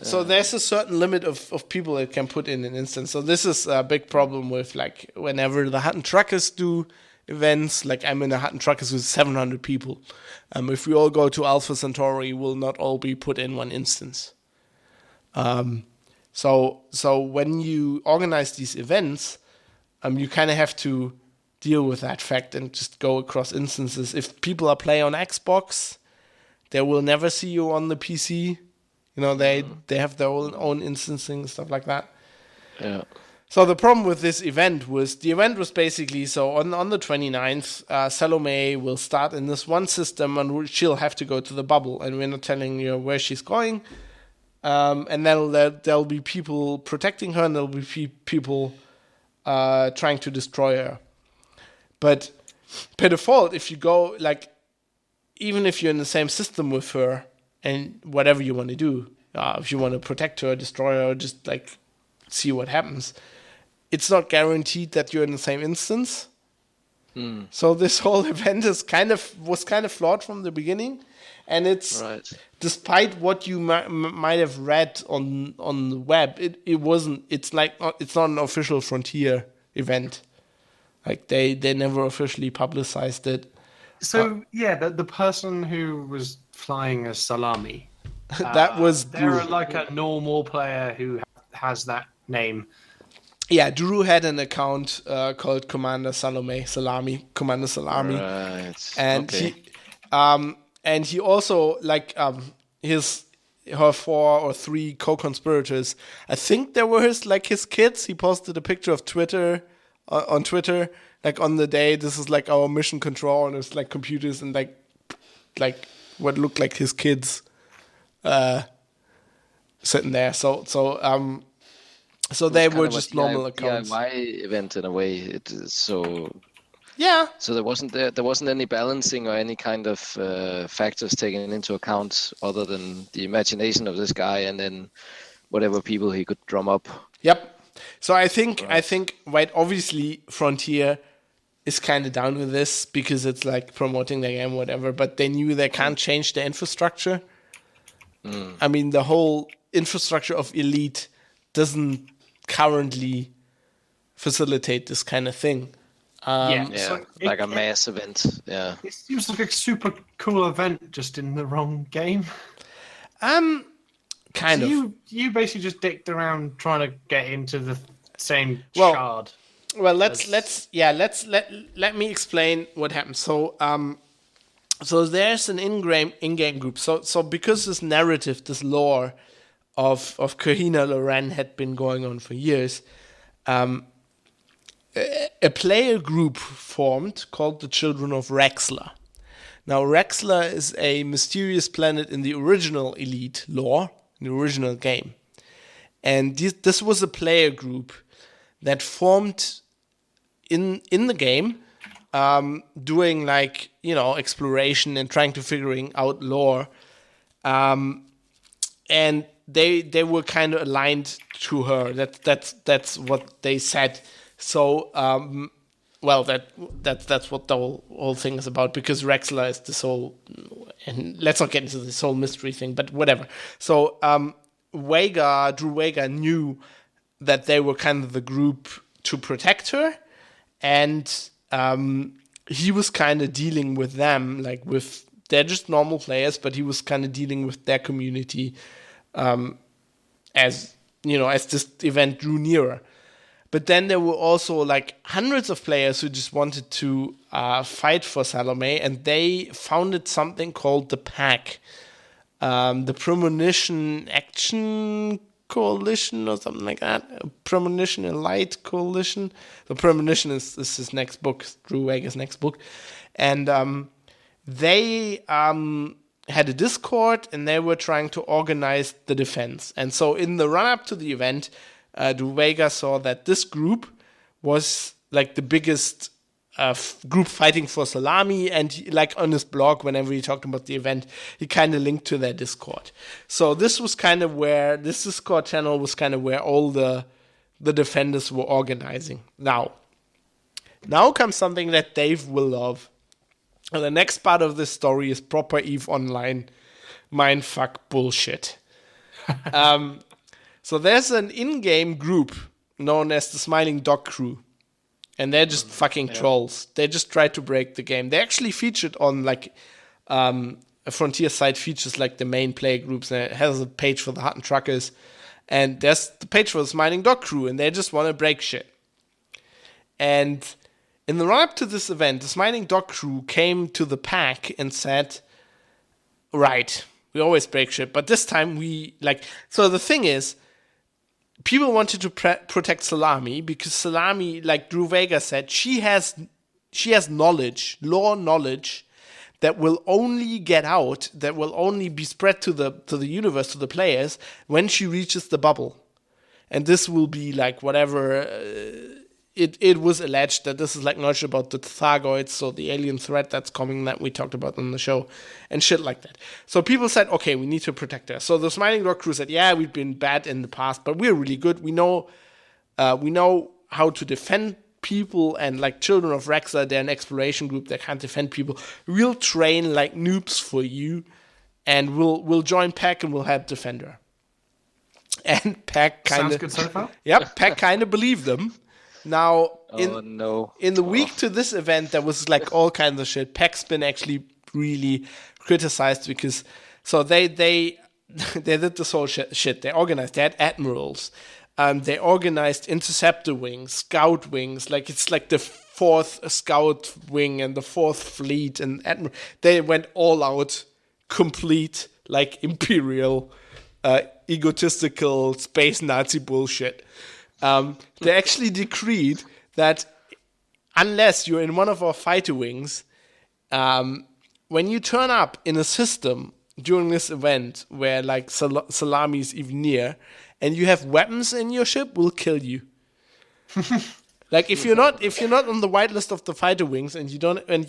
So there's a certain limit of people it can put in an instance. So this is a big problem with, like, whenever the Hutton Truckers do events, like I'm in a Hutton Truckers with 700 people. If we all go to Alpha Centauri, we'll not all be put in one instance. So when you organize these events, you kind of have to deal with that fact and just go across instances. If people are playing on Xbox, they will never see you on the PC. You know, they have their own instancing, stuff like that. Yeah. So the problem with this event was, basically, so on the 29th, Salomé will start in this one system and she'll have to go to the bubble. And we're not telling you where she's going. And then there'll be people protecting her and there'll be people trying to destroy her. But per default, if you go, like, even if you're in the same system with her and whatever you want to do, if you want to protect her, destroy her, just like see what happens, it's not guaranteed that you're in the same instance. So this whole event was kind of flawed from the beginning, and it's despite what you might have read on the web, it wasn't. It's not an official Frontier event. Like they never officially publicized it. So the person who was flying as Salami, that was they're Drew. like a normal player who has that name. Yeah, Drew had an account called Commander Salami, Right. and he also, like, her 4 or 3 co-conspirators, I think they were his kids. He posted a picture of Twitter on Twitter, like, on the day. This is like our mission control, and it's like computers and like what looked like his kids sitting there. So they were just normal accounts. DIY event in a way. Yeah. So there wasn't any balancing or any kind of factors taken into account other than the imagination of this guy and then whatever people he could drum up. Yep. So I think obviously Frontier is kind of down with this because it's like promoting the game, whatever. But they knew they can't change the infrastructure. I mean, the whole infrastructure of Elite doesn't currently facilitate this kind of thing. So like a mass event. Yeah, it seems like a super cool event, just in the wrong game. Kind of. You basically just dicked around trying to get into the same shard. Well, let me explain what happened. So there's an in-game group. So because this narrative, this lore of Kahina Loren had been going on for years, a player group formed called the Children of Rexler. Now, Rexler is a mysterious planet in the original Elite lore, in the original game. And this was a player group that formed in the game, doing, like, you know, exploration and trying to figuring out lore. And they were kind of aligned to her. That's what they said. So, that's what the whole thing is about, because Rexler is this whole, and let's not get into this whole mystery thing, but whatever. So, Drew Wagar knew that they were kind of the group to protect her, and he was kind of dealing with them, like they're just normal players, but he was kind of dealing with their community, as this event drew nearer. But then there were also, like, hundreds of players who just wanted to fight for Salomé, and they founded something called the PAC, the Premonition Action Coalition or something like that. Premonition and Light Coalition. The Premonition is his next book, Drew Wagar's next book. And they had a Discord, and they were trying to organize the defense. And so in the run-up to the event, Drew Wagar saw that this group was, like, the biggest group fighting for Salami, and he, like, on his blog, whenever he talked about the event, he kind of linked to their Discord. So this Discord channel was kind of where all the defenders were organizing. Now, Now comes something that Dave will love. And the next part of this story is proper EVE Online mindfuck bullshit. So there's an in-game group known as the Smiling Dog Crew. And they're just fucking trolls. They just try to break the game. They actually featured on like a Frontier site features like the main player groups, and it has a page for the Hutton Truckers. And there's the page for the Smiling Dog Crew, and they just want to break shit. And in the run-up to this event, the Smiling Dog Crew came to the pack and said, right, we always break shit, but this time we, like... So the thing is, people wanted to protect Salomé, because Salomé, like Drew Vega said, she has knowledge, lore knowledge, that will only get out, that will only be spread to the universe, to the players, when she reaches the bubble. And this will be like whatever... It was alleged that this is like knowledge about the Thargoids, so the alien threat that's coming that we talked about on the show, and shit like that. So people said, okay, we need to protect her. So the Smiling Dog Crew said, yeah, we've been bad in the past, but we're really good. We know how to defend people, and like Children of Rexa, they're an exploration group that can't defend people. We'll train like noobs for you, and we'll join Pack and we'll help defend her. And Pack kind of... Sounds good so far. Yep, Pack kind of believed them. Now, in the week to this event, there was like all kinds of shit. Pack's been actually really criticized because, so they did this whole shit. They organized, they had admirals. They organized interceptor wings, scout wings. Like it's like the 4th scout wing and the 4th fleet, and admiral. They went all out, complete like imperial, egotistical space Nazi bullshit. They actually decreed that unless you're in one of our fighter wings, when you turn up in a system during this event where like Salami is even near, and you have weapons in your ship, we'll kill you. Like if you're not on the whitelist of the fighter wings and you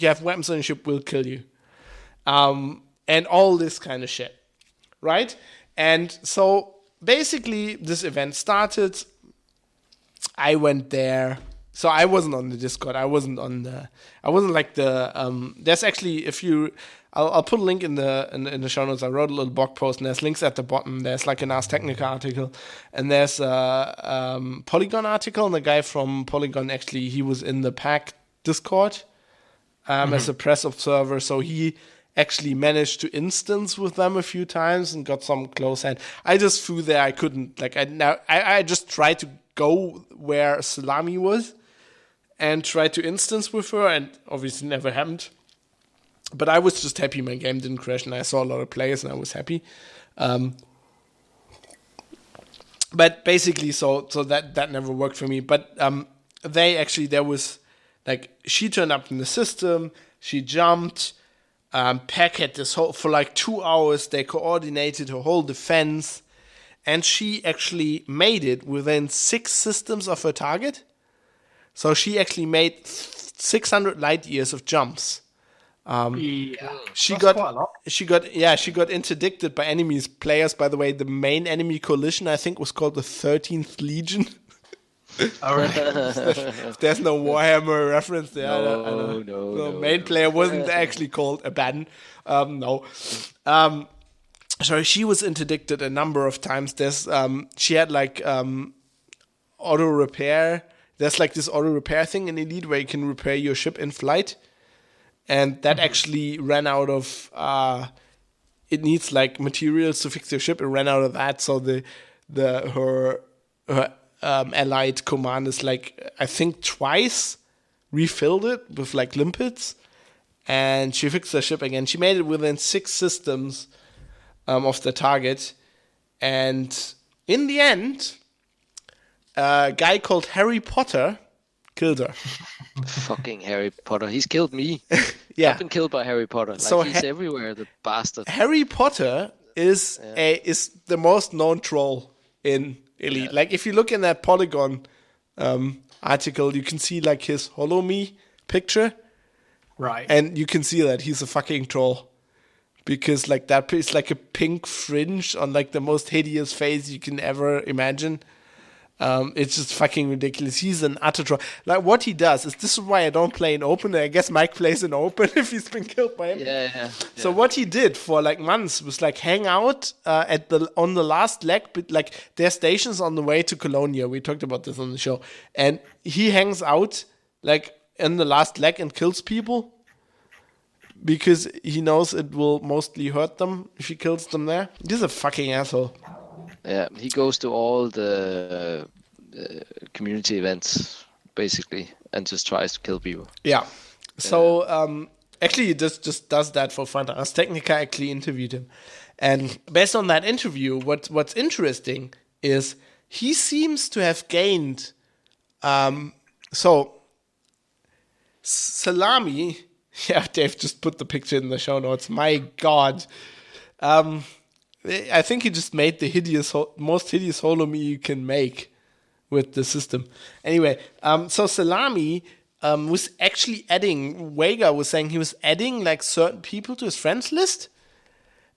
have weapons on your ship, we'll kill you. And all this kind of shit, right? And so basically, this event started. I went there, so I wasn't on the Discord. I wasn't like the. There's actually I'll put a link in the show notes. I wrote a little blog post, and there's links at the bottom. There's like an Ars Technica article, and there's a Polygon article. And the guy from Polygon actually he was in the Pack Discord as a press observer, so he actually managed to instance with them a few times and got some close hand. I just flew there. I couldn't I just tried to go where Salami was and try to instance with her, and obviously never happened. But I was just happy my game didn't crash, and I saw a lot of players, and I was happy. But basically, so that never worked for me. But there was like she turned up in the system, she jumped. Pack had this for like 2 hours. They coordinated her whole defense. And she actually made it within 6 systems of her target. So she actually made 600 light years of jumps. She got interdicted by enemies players. By the way, the main enemy coalition I think was called the 13th Legion. All right. There's no Warhammer reference there. No. The main player wasn't actually called Abaddon. No. So she was interdicted a number of times. There's she had like auto repair. There's like this auto repair thing in Elite where you can repair your ship in flight, and that actually ran out of. It needs like materials to fix your ship. It ran out of that, so her allied commanders like I think twice refilled it with like limpets, and she fixed the ship again. She made it within 6 systems. Of the target, and in the end, a guy called Harry Potter killed her. Fucking Harry Potter. He's killed me. Yeah. I've been killed by Harry Potter. Like, so he's everywhere, the bastard. Harry Potter is the most known troll in Elite. Yeah. Like if you look in that Polygon article, you can see like his Hollow Me picture. Right. And you can see that he's a fucking troll. Because like that is like a pink fringe on like the most hideous face you can ever imagine. It's just fucking ridiculous. He's an utter troll. Like, what he does is, this is why I don't play in open. I guess Mike plays in open if he's been killed by him. Yeah. So what he did for like months was like hang out on the last leg, but like their stations on the way to Colonia. We talked about this on the show, and he hangs out like in the last leg and kills people because he knows it will mostly hurt them if he kills them there. He's a fucking asshole. Yeah, he goes to all the community events basically and just tries to kill people. Yeah. So actually, he just does that for fun. Ars Technica actually interviewed him, and based on that interview, what's interesting is he seems to have gained. So Salomé, yeah, Dave just put the picture in the show notes. My God. I think he just made the most hideous Salomé you can make with the system. Anyway, so Salomé was actually adding, Vega was saying he was adding like certain people to his friends list.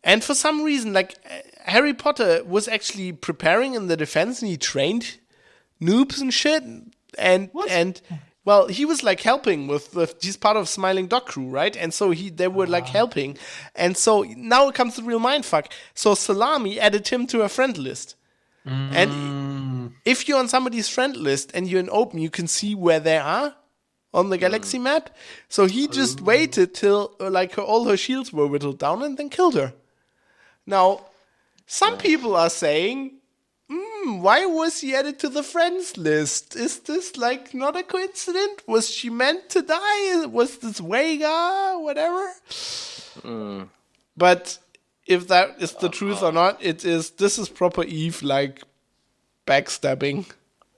And for some reason, like Harry Potter was actually preparing in the defense and he trained noobs and shit. And well, he was like helping with he's part of Smiling Dog Crew, right? And so they were like helping. And so now it comes the real mindfuck. So Salomé added him to a friend list. And if you're on somebody's friend list and you're in open, you can see where they are on the galaxy map. So he just waited till like all her shields were whittled down and then killed her. Now, some people are saying, why was he added to the friends list? Is this like not a coincidence? Was she meant to die? Was this Vega? Whatever. But if that is the truth or not, this is proper Eve like backstabbing.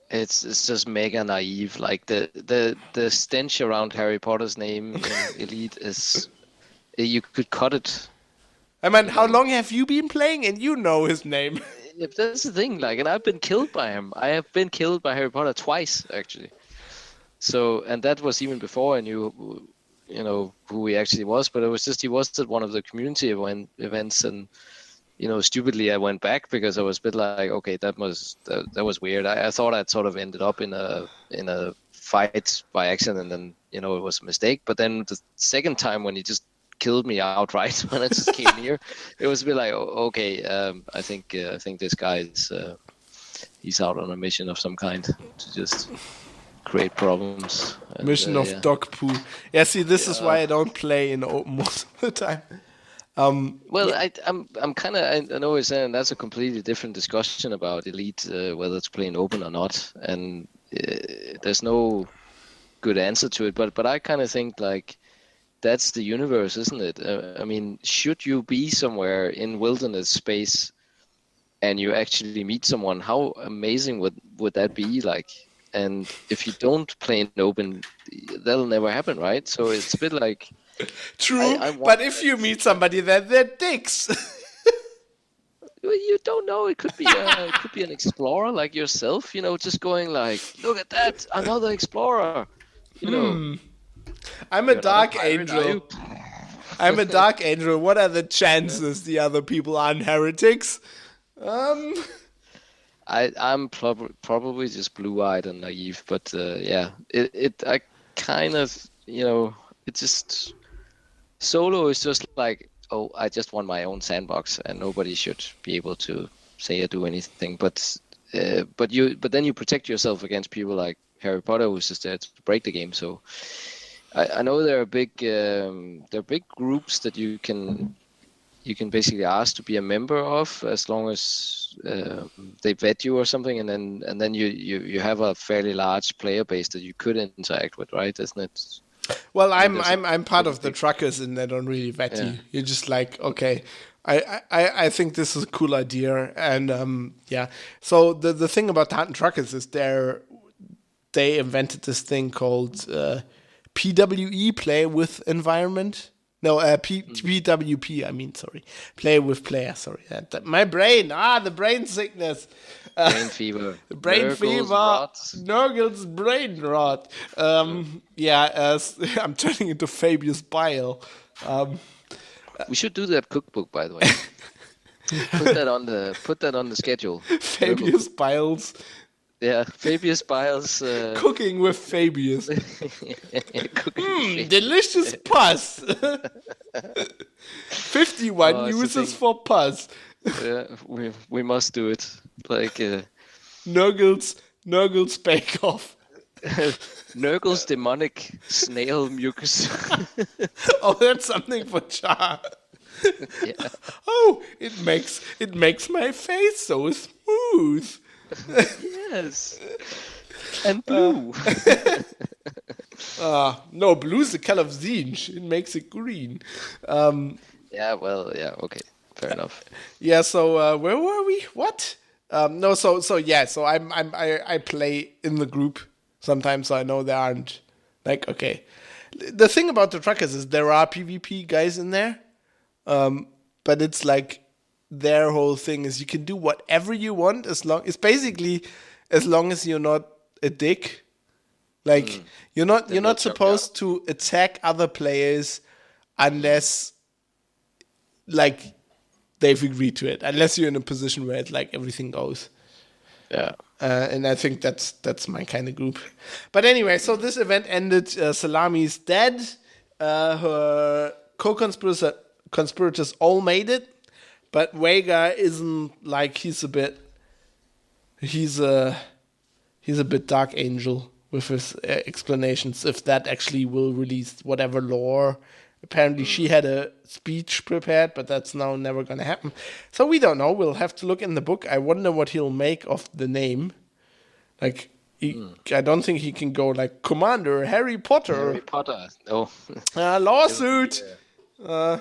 It's just mega naive. Like the stench around Harry Potter's name in Elite is, you could cut it. I mean, how long have you been playing and you know his name? If that's the thing, like, and I've been killed by him. I have been killed by Harry Potter twice, actually. So, and that was even before I knew, who he actually was. But it was just he was at one of the community events, and stupidly I went back because I was a bit like, okay, that was weird. I thought I'd sort of ended up in a fight by accident, and then it was a mistake. But then the second time when he just killed me outright when I just came here, it was a bit like, okay, I think this guy is he's out on a mission of some kind to just create problems. Mission of dog poo. Yeah, see, this is why I don't play in open most of the time. Well, I'm kind of, I know you're saying that's a completely different discussion about Elite, whether to play in open or not, and there's no good answer to it. But I kind of think like, that's the universe, isn't it? I mean, should you be somewhere in wilderness space and you actually meet someone, how amazing would that be? Like, and if you don't play in open, that'll never happen, right? So it's a bit like... True, but if you meet somebody, then they're dicks. You don't know. It could be an explorer like yourself, just going like, look at that, another explorer, I'm a dark angel. I'm a dark angel. What are the chances the other people aren't heretics? I'm probably just blue-eyed and naive, but I kind of it's just solo is just like, oh, I just want my own sandbox and nobody should be able to say or do anything. But then you protect yourself against people like Harry Potter who's just there to break the game. So. I know there are big groups that you can basically ask to be a member of as long as they vet you or something, and then you have a fairly large player base that you could interact with, right? Isn't it? Well, I'm part of the truckers, and they don't really vet you. You're just like, okay, I think this is a cool idea, and So the thing about Tartan truckers is they invented this thing called. PWE, play with environment. No, PWP, I mean, sorry. Play with player, sorry. My brain, the brain sickness. Brain fever. Brain fever. Nurgle's brain rot. I'm turning into Fabius Bile. We should do that cookbook, by the way. Put that on the schedule. Fabius Bile's Yeah, Fabius Biles. Cooking with Fabius. Delicious pus. 51 Oh, it's a uses thing. for pus. Yeah, we must do it. Like Nurgle's Bake Off. Nurgle's demonic snail mucus. Oh, that's something for Char. Yeah. Oh, it makes my face so smooth. Yes. And blue. No, blue's the color of Zinj. It makes it green. Yeah, well, yeah, okay. Fair enough. Yeah, so where were we? What? No, so I play in the group sometimes, so I know there aren't like okay. The thing about the truckers is there are PvP guys in there, but it's like their whole thing is you can do whatever you want as long as you're not a dick. Like you're not supposed to attack other players unless like they've agreed to it, unless you're in a position where it's like everything goes. Yeah. And I think that's my kind of group. But anyway, so this event ended. Salamé's dead. Her co-conspirators all made it, but Vega isn't like he's a bit dark angel with his explanations. If that actually will release whatever lore. Apparently she had a speech prepared, but that's now never going to happen. So we don't know. We'll have to look in the book. I wonder what he'll make of the name. Like, I don't think he can go like Commander Harry Potter. Harry Potter. No. Lawsuit. Yeah,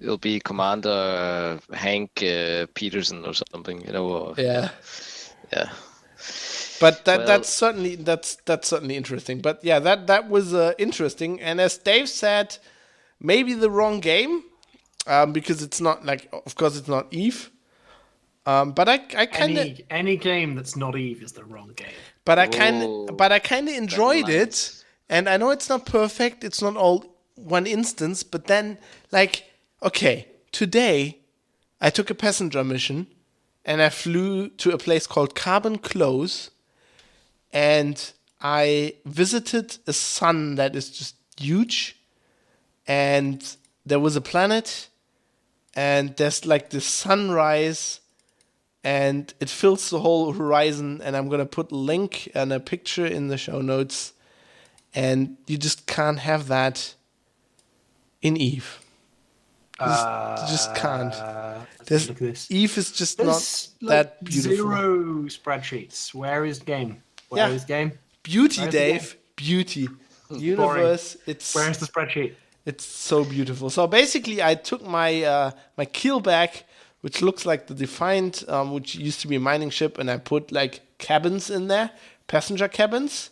it'll be Commander Hank Peterson or something, you know. Or, Yeah. Yeah. But that's certainly interesting. But yeah, that was interesting. And as Dave said, maybe the wrong game, because it's not like, of course, it's not Eve. But I kind of any game that's not Eve is the wrong game. But I kind of enjoyed it. And I know it's not perfect. It's not all one instance. But then, like, okay, today I took a passenger mission and I flew to a place called Carbon Close. And I visited a sun that is just huge. And there was a planet. And there's like this sunrise. And it fills the whole horizon. And I'm going to put a link and a picture in the show notes. And you just can't have that in Eve. You just can't. Eve is just not that beautiful. 0 spreadsheets. Where is game? Where is game? Beauty, Where's Dave. Beauty. Universe. Where's the spreadsheet? It's so beautiful. So basically, I took my my keelback, which looks like the Defiant, which used to be a mining ship, and I put like cabins in there, passenger cabins,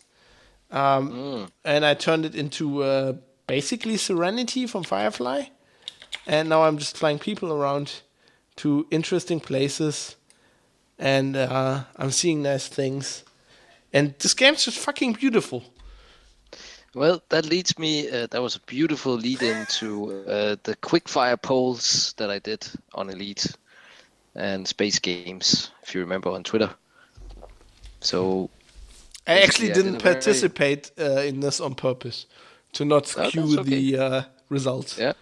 and I turned it into basically Serenity from Firefly. And now I'm just flying people around to interesting places, and I'm seeing nice things. And this game's just fucking beautiful. Well, that leads me. That was a beautiful lead-in to the quickfire polls that I did on Elite and Space Games, if you remember on Twitter. So I actually didn't participate in this on purpose to not skew the results. Yeah.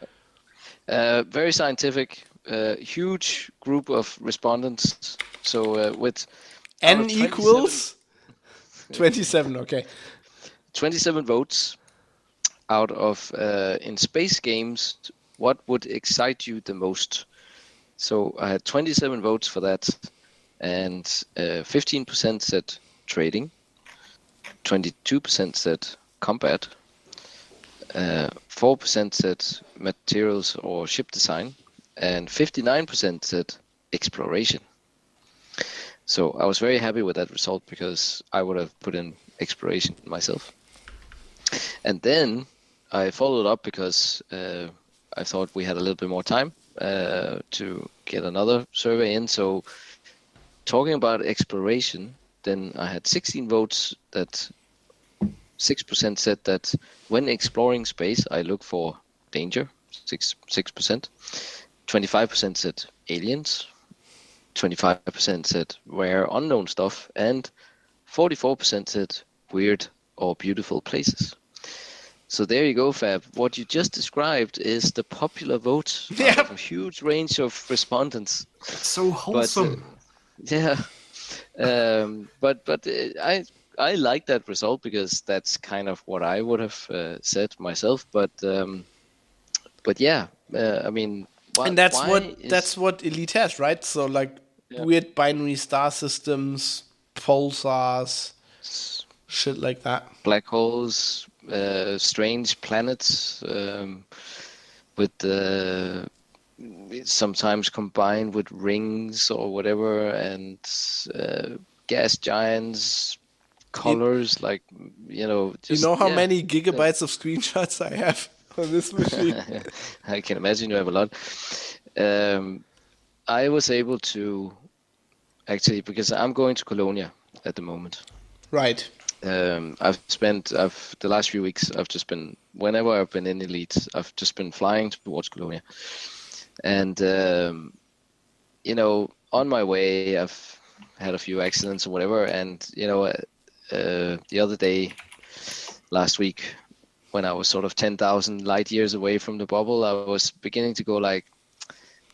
Very scientific, huge group of respondents. So with N equals 27. Okay, 27 votes out of in Space Games. What would excite you the most? So I had 27 votes for that, and 15% said trading, 22% said combat. 4% said materials or ship design, and 59% said exploration. So I was very happy with that result because I would have put in exploration myself. And then I followed up because I thought we had a little bit more time to get another survey in. So talking about exploration, then I had 16 votes that 6% said that when exploring space, I look for danger, 6%. 25% said aliens, 25% said rare unknown stuff, and 44% said weird or beautiful places. So there you go, Fab. What you just described is the popular vote out of a huge range of respondents. It's so wholesome. I like that result because that's kind of what I would have said myself. But yeah, I mean, and that's what Elite has, right? So like weird binary star systems, pulsars, shit like that. Black holes, strange planets, with sometimes combined with rings or whatever, and gas giants, colors, like just, you know how many gigabytes of screenshots I have on this machine? I can imagine you have a lot. I was able to actually, because I'm going to Colonia at the moment. Right. The last few weeks, I've just been, whenever I've been in Elite, I've just been flying towards Colonia. And, on my way, I've had a few accidents or whatever. And, the other day, last week, when I was sort of 10,000 light years away from the bubble, I was beginning to go like,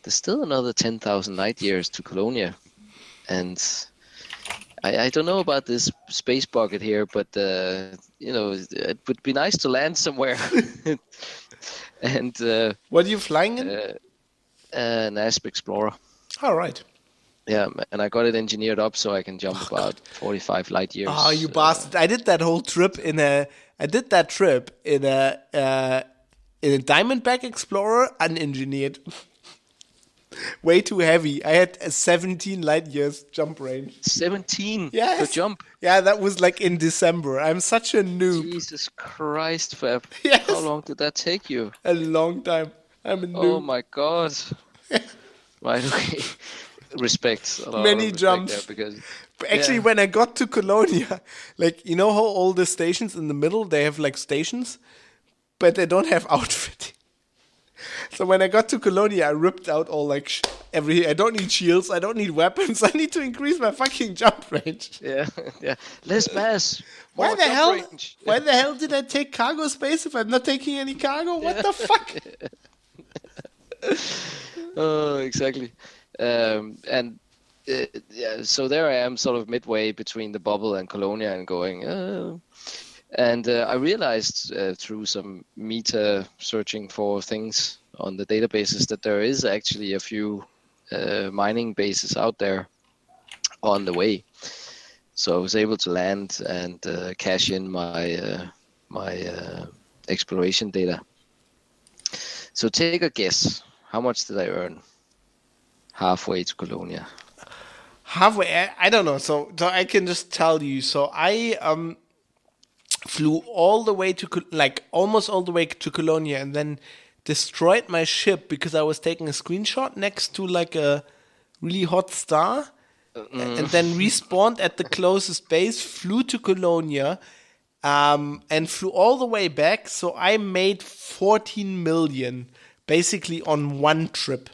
there's still another 10,000 light years to Colonia. And I don't know about this space bucket here, but it would be nice to land somewhere. And what are you flying in? An Asp Explorer. All right. Yeah, and I got it engineered up so I can jump about 45 light years. Oh, you bastard! I did that whole trip in a Diamondback Explorer unengineered. Way too heavy. I had a 17 light years jump range. 17 yes. to jump? Yeah, that was like in December. I'm such a noob. Jesus Christ, Fab. Yes. How long did that take you? A long time. I'm a noob. Oh my god. Right, okay. Respect. Many jumps. There because, actually, when I got to Colonia, like, you know how all the stations in the middle, they have like stations, but they don't have outfitting. So when I got to Colonia, I ripped out all like I don't need shields, I don't need weapons, I need to increase my fucking jump range. Yeah. Less mass. Why the hell did I take cargo space if I'm not taking any cargo? What the fuck? Oh, exactly. So there I am, sort of midway between the bubble and Colonia, and going. And I realized through some meta searching for things on the databases that there is actually a few mining bases out there on the way. So I was able to land and cash in my exploration data. So take a guess. How much did I earn halfway to Colonia? Halfway? I don't know. So I can just tell you. So I flew all the way to almost all the way to Colonia, and then destroyed my ship because I was taking a screenshot next to like a really hot star, and then respawned at the closest base, flew to Colonia, and flew all the way back. So I made 14 million basically on one trip.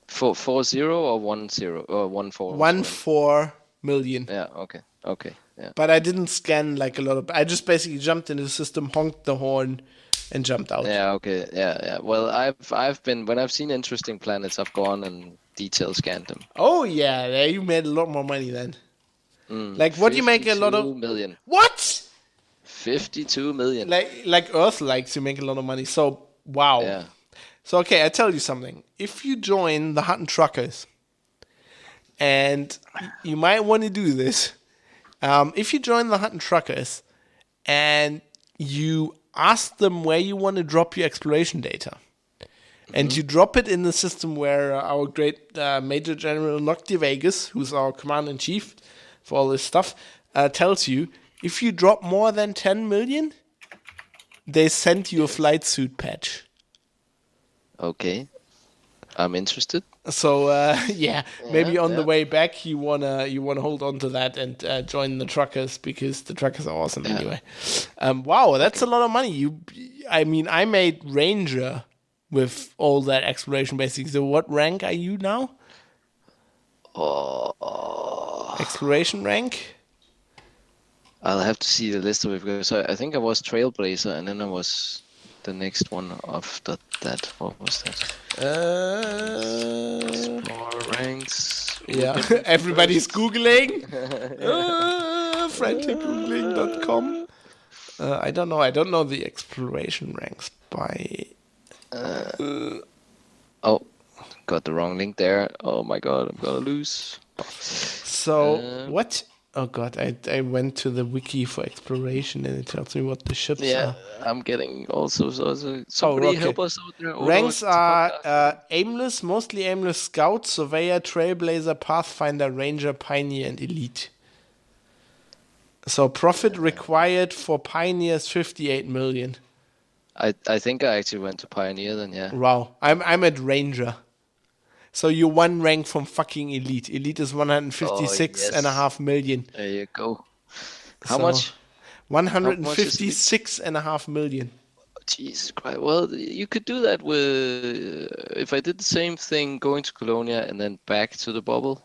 4-0 or 1-0 or 1-4? 1-4 million. Yeah. Okay. Yeah. But I didn't scan like a lot of. I just basically jumped into the system, honked the horn, and jumped out. Yeah. Okay. Yeah. Well, I've been, when I've seen interesting planets, I've gone and detail scanned them. Oh yeah, you made a lot more money then. Like what do you make a lot of? 52 million. What? 52 million. Like Earth likes, you make a lot of money. So wow. Yeah. So okay, I tell you something. If you join the Hutton Truckers, and you might want to do this. If you join the Hutton Truckers and you ask them where you want to drop your exploration data, and you drop it in the system where our great Major General Nocti Vegas, who's our commander-in-chief for all this stuff, tells you, if you drop more than 10 million, they send you a flight suit patch. Okay. I'm interested. So maybe on the way back you wanna hold on to that and join the truckers, because the truckers are awesome anyway. Wow, that's a lot of money. I made Ranger with all that exploration basically. So what rank are you now? Oh, Exploration rank? I'll have to see the list of it because I think I was Trailblazer and then I was the next one after that. What was that? Explorer ranks. Yeah, everybody's Googling. Franticgoogling.com. I don't know. I don't know the exploration ranks by. Oh, got the wrong link there. Oh my god, I'm gonna lose. So what? Oh god, I went to the wiki for exploration and it tells me what the ships Yeah, are. I'm getting also somebody okay. help us out there. Ranks are aimless, mostly aimless scout, surveyor, trailblazer, pathfinder, ranger, pioneer, and elite. So profit required for pioneers 58 million. I think I actually went to Pioneer then, yeah. Wow, I'm at ranger. So you're one rank from fucking elite. Elite is 156.5 million. There you go. How much? 156.5 million. Jesus Christ. Well, you could do that with if I did the same thing going to Colonia and then back to the bubble.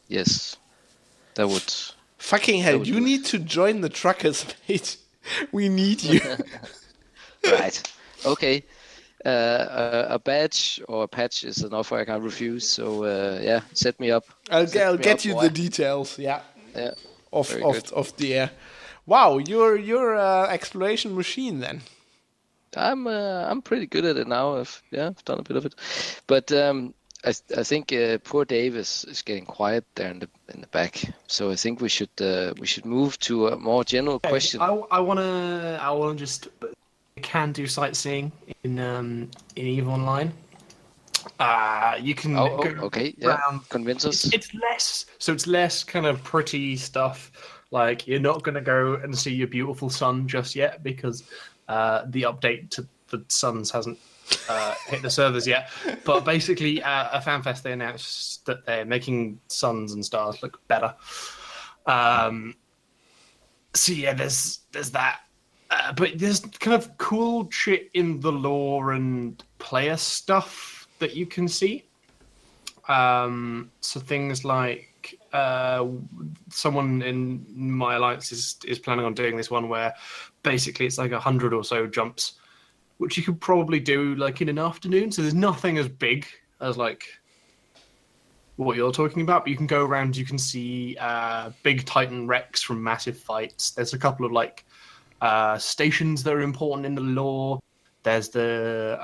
Yes. That would Fucking hell, you need to join the truckers, mate. We need you. Right. Okay. A badge or a patch is an offer I can't refuse. So yeah, set me up. I'll get you the details. Yeah. Of the air. Wow, you're exploration machine then. I'm pretty good at it now. I've done a bit of it, but I think poor Dave is getting quiet there in the back. So I think we should move to a more general question. I wanna just can do sightseeing in EVE Online. You can go okay, yeah. around. Convince us. It's less kind of pretty stuff. Like you're not gonna go and see your beautiful sun just yet because the update to the suns hasn't hit the servers yet. But basically, at FanFest they announced that they're making suns and stars look better. So yeah, there's that. But there's kind of cool shit in the lore and player stuff that you can see. So things like someone in my alliance is planning on doing this one where basically it's like 100 or so jumps, which you could probably do like in an afternoon. So there's nothing as big as like what you're talking about, but you can go around, you can see big Titan wrecks from massive fights. There's a couple of like stations that are important in the lore. There's the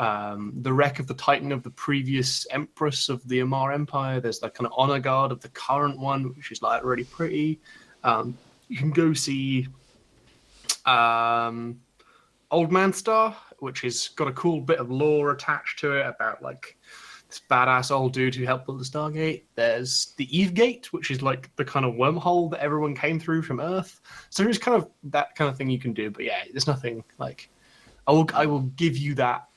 wreck of the Titan of the previous Empress of the Amar Empire. There's the kind of honor guard of the current one, which is like really pretty. You can go see Old Man Star, which has got a cool bit of lore attached to it about like this badass old dude who helped build the Stargate. There's the Eve Gate, which is like the kind of wormhole that everyone came through from Earth. So there's kind of that kind of thing you can do. But yeah, there's nothing like I will give you that.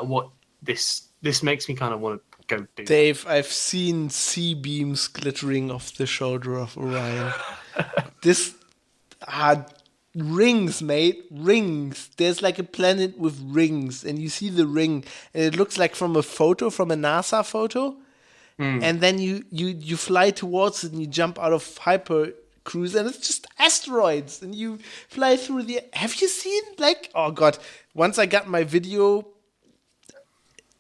What this makes me kind of want to go do. Dave, I've seen C-beams glittering off the shoulder of Orion. This had rings, mate. Rings. There's like a planet with rings, and you see the ring, and it looks like from a NASA photo. And then you fly towards it, and you jump out of hyper cruise, and it's just asteroids, and you fly through the. Have you seen like? Oh god! Once I got my video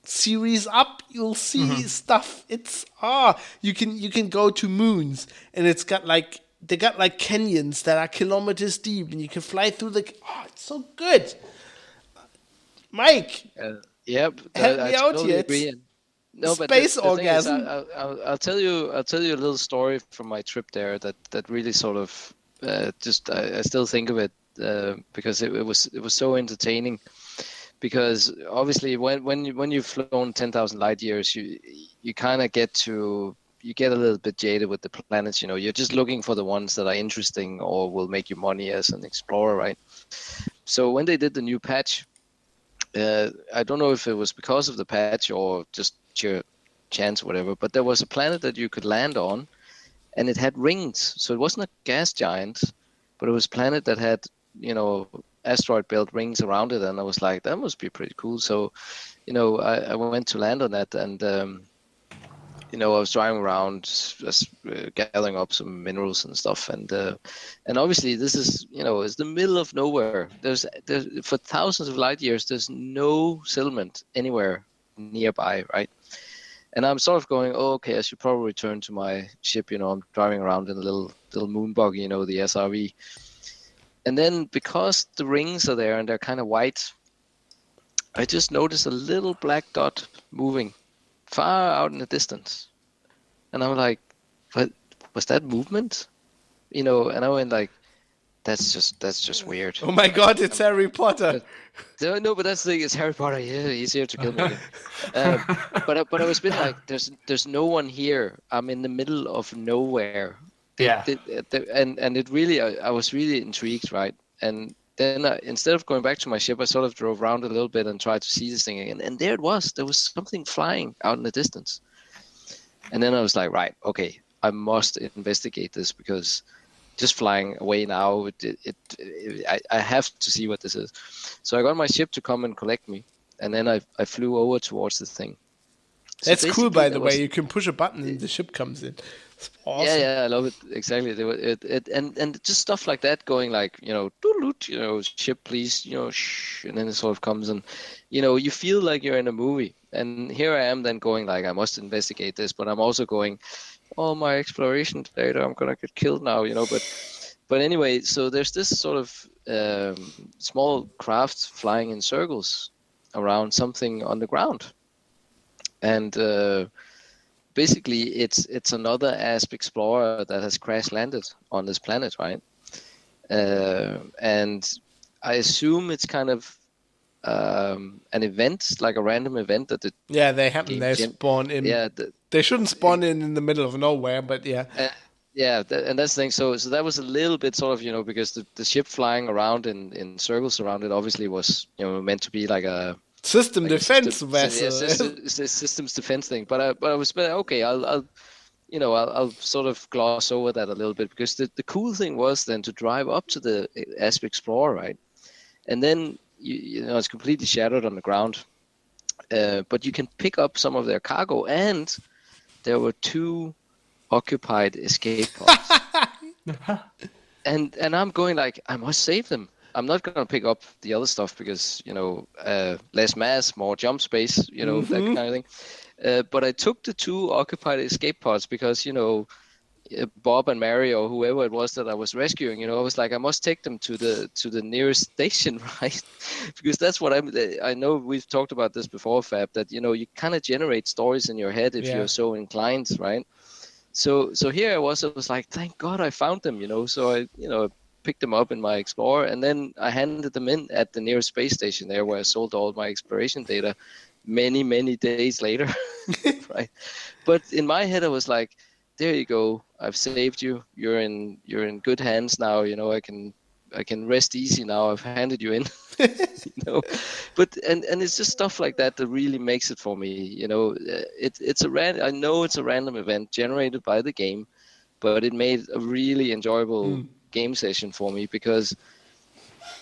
series up, you'll see stuff. It's you can go to moons, and it's got like. They got like canyons that are kilometers deep, and you can fly through the. Oh, it's so good, Mike. Yep, help me out totally here. Agree. No, Space but orgasm. I'll tell you a little story from my trip there that really sort of I still think of it because it was so entertaining. Because obviously when you've flown 10,000 light years, you kind of you get a little bit jaded with the planets. You know, you're just looking for the ones that are interesting or will make you money as an explorer, right? So when they did the new patch, I don't know if it was because of the patch or just sheer chance, whatever, but there was a planet that you could land on, and it had rings. So it wasn't a gas giant, but it was a planet that had, asteroid-built rings around it, and I was like, that must be pretty cool. So, I went to land on that, and I was driving around, just gathering up some minerals and stuff, and obviously this is it's the middle of nowhere. There's for thousands of light years, there's no settlement anywhere nearby, right? And I'm sort of going, oh, okay, I should probably return to my ship. I'm driving around in a little moon buggy, the SRV. And then because the rings are there and they're kind of white, I just noticed a little black dot moving far out in the distance. And I'm like, what was that movement? And I went like, that's just weird. Oh my God, it's Harry Potter. No, but that's the thing. It's Harry Potter. Yeah, he's here to kill me. But I was a bit like, there's no one here. I'm in the middle of nowhere. Yeah. And it really, I was really intrigued, right? And then instead of going back to my ship, I sort of drove around a little bit and tried to see this thing again. And there it was. There was something flying out in the distance. And then I was like, right, okay, I must investigate this because just flying away now, I have to see what this is. So I got my ship to come and collect me. And then I flew over towards the thing. So that's cool, by the way. You can push a button and the ship comes in. It's awesome. Yeah, I love it. Exactly. And just stuff like that going like, ship please, shh, and then it sort of comes and, you feel like you're in a movie. And here I am then going like, I must investigate this, but I'm also going, oh, my exploration data, I'm going to get killed now, But anyway, so there's this sort of small craft flying in circles around something on the ground. And basically, it's another Asp explorer that has crash landed on this planet, right? And I assume it's kind of an event, like a random event that they happen. They spawn in. Yeah, they shouldn't spawn in the middle of nowhere, but yeah. And that's the thing. So that was a little bit sort of, because the ship flying around in circles around it obviously was, meant to be like a system defense vessel. Systems defense thing. But I was okay. I'll sort of gloss over that a little bit because the cool thing was then to drive up to the Asp Explorer, right? And then it's completely shattered on the ground, but you can pick up some of their cargo, and there were 2 occupied escape pods. and I'm going like, I must save them. I'm not going to pick up the other stuff because, less mass, more jump space, that kind of thing. But I took the 2 occupied escape pods because, Bob and Mary or whoever it was that I was rescuing, I was like, I must take them to the nearest station, right? Because that's what I know we've talked about this before, Fab, that, you kind of generate stories in your head if you're so inclined, right? So here I was like, thank God I found them, so I, picked them up in my Explorer, and then I handed them in at the nearest space station there where I sold all my exploration data many days later, right? But in my head I was like, there you go, I've saved you. You're in good hands now. I can rest easy now. I've handed you in. But and it's just stuff like that that really makes it for me. I know it's a random event generated by the game, but it made a really enjoyable game session for me because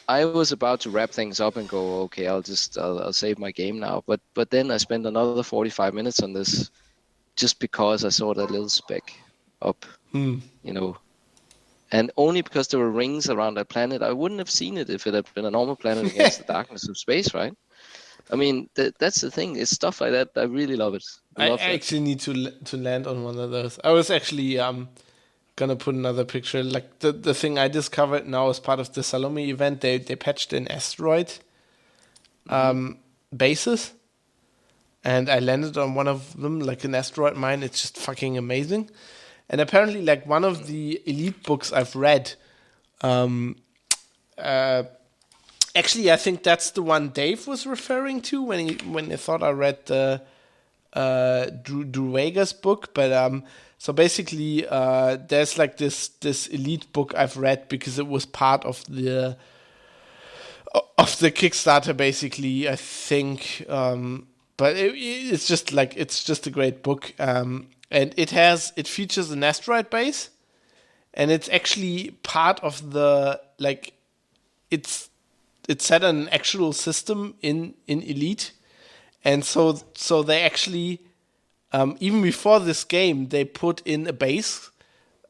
I was about to wrap things up and go, okay, I'll save my game now. But then I spent another 45 minutes on this. Just because I saw that little speck up, and only because there were rings around that planet, I wouldn't have seen it if it had been a normal planet against the darkness of space, right? I mean, that's the thing. It's stuff like that. I really love it. I actually need to land on one of those. I was actually gonna put another picture. Like the thing I discovered now as part of the Salomé event, they patched in asteroid bases. And I landed on one of them, like an asteroid mine. It's just fucking amazing. And apparently, like one of the elite books I've read, actually, I think that's the one Dave was referring to when he thought I read the Drew book. But so basically, there's like this elite book I've read because it was part of the Kickstarter, basically. I think. But it's just a great book, and it features an asteroid base, and it's actually part of the it's set on an actual system in Elite, and so they actually even before this game, they put in a base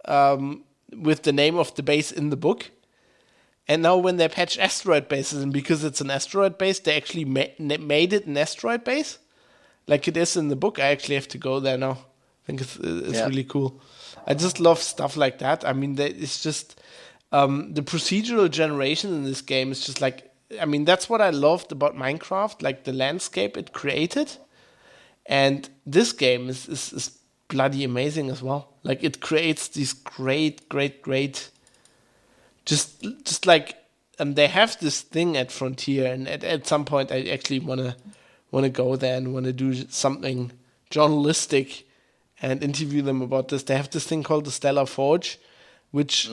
with the name of the base in the book. And now when they patch asteroid bases, and because it's an asteroid base, they actually made it an asteroid base, like it is in the book. I actually have to go there now. I think it's really cool. I just love stuff like that. I mean, it's just the procedural generation in this game is just like, I mean, that's what I loved about Minecraft, like the landscape it created. And this game is bloody amazing as well. Like it creates these great, just like, they have this thing at Frontier, and at some point I actually want to go there and want to do something journalistic and interview them about this. They have this thing called the Stellar Forge, which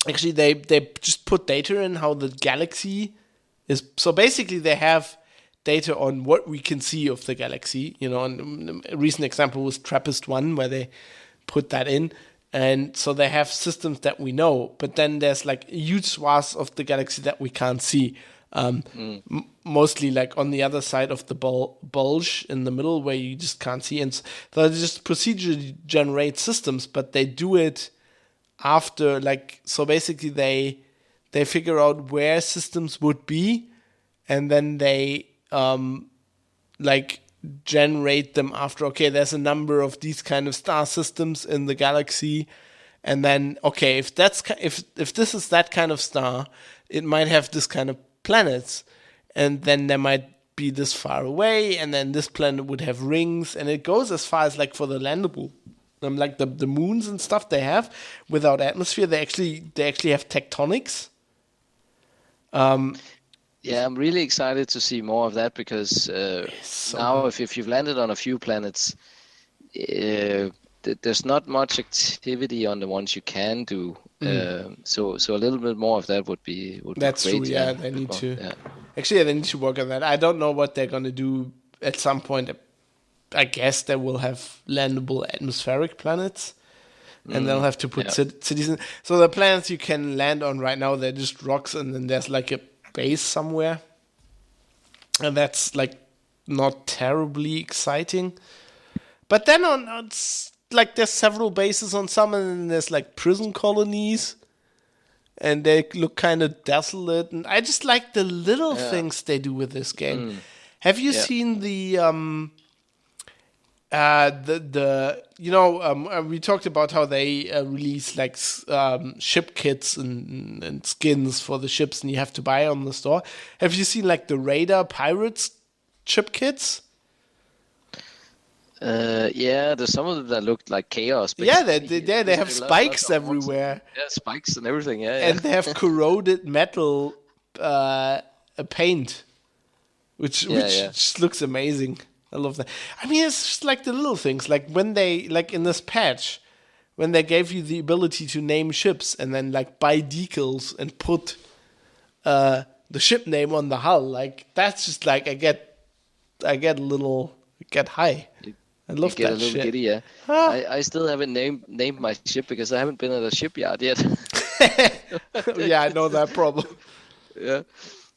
actually they just put data in how the galaxy is. So basically they have data on what we can see of the galaxy. You know, and a recent example was TRAPPIST-1, where they put that in. And so they have systems that we know, but then there's like huge swaths of the galaxy that we can't see. Mostly like on the other side of the bulge in the middle where you just can't see. And so they just procedurally generate systems, but they do it after, like, so basically they figure out where systems would be, and then they like generate them after, okay, there's a number of these kind of star systems in the galaxy, and then, okay, if this is that kind of star, it might have this kind of planets, and then there might be this far away, and then this planet would have rings, and it goes as far as like for the landable, like the moons and stuff they have without atmosphere, they actually have tectonics. Yeah, I'm really excited to see more of that, because now if you've landed on a few planets, there's not much activity on the ones you can do. So a little bit more of that would be That's great. True. Yeah, they need to. Yeah. Actually, they need to work on that. I don't know what they're gonna do at some point. I guess they will have landable atmospheric planets, and they'll have to put cities in. So the planets you can land on right now, they're just rocks, and then there's like a base somewhere, and that's like not terribly exciting. But then on like there's several bases on some, and then there's like prison colonies, and they look kind of desolate, and I just like the little things they do with this game. Have you seen the we talked about how they release like ship kits and skins for the ships, and you have to buy on the store. Have you seen like the Raider Pirates ship kits? There's some of them that look like chaos. Yeah, they have spikes everywhere. Yeah, spikes and everything. Yeah, and they have corroded metal paint, which just looks amazing. I love that. I mean, it's just like the little things, like when they, like in this patch, when they gave you the ability to name ships and then like buy decals and put the ship name on the hull, like that's just like I get high. I love that shit. Get a little giddy, yeah. I still haven't named my ship because I haven't been at a shipyard yet. Yeah, I know that problem. Yeah,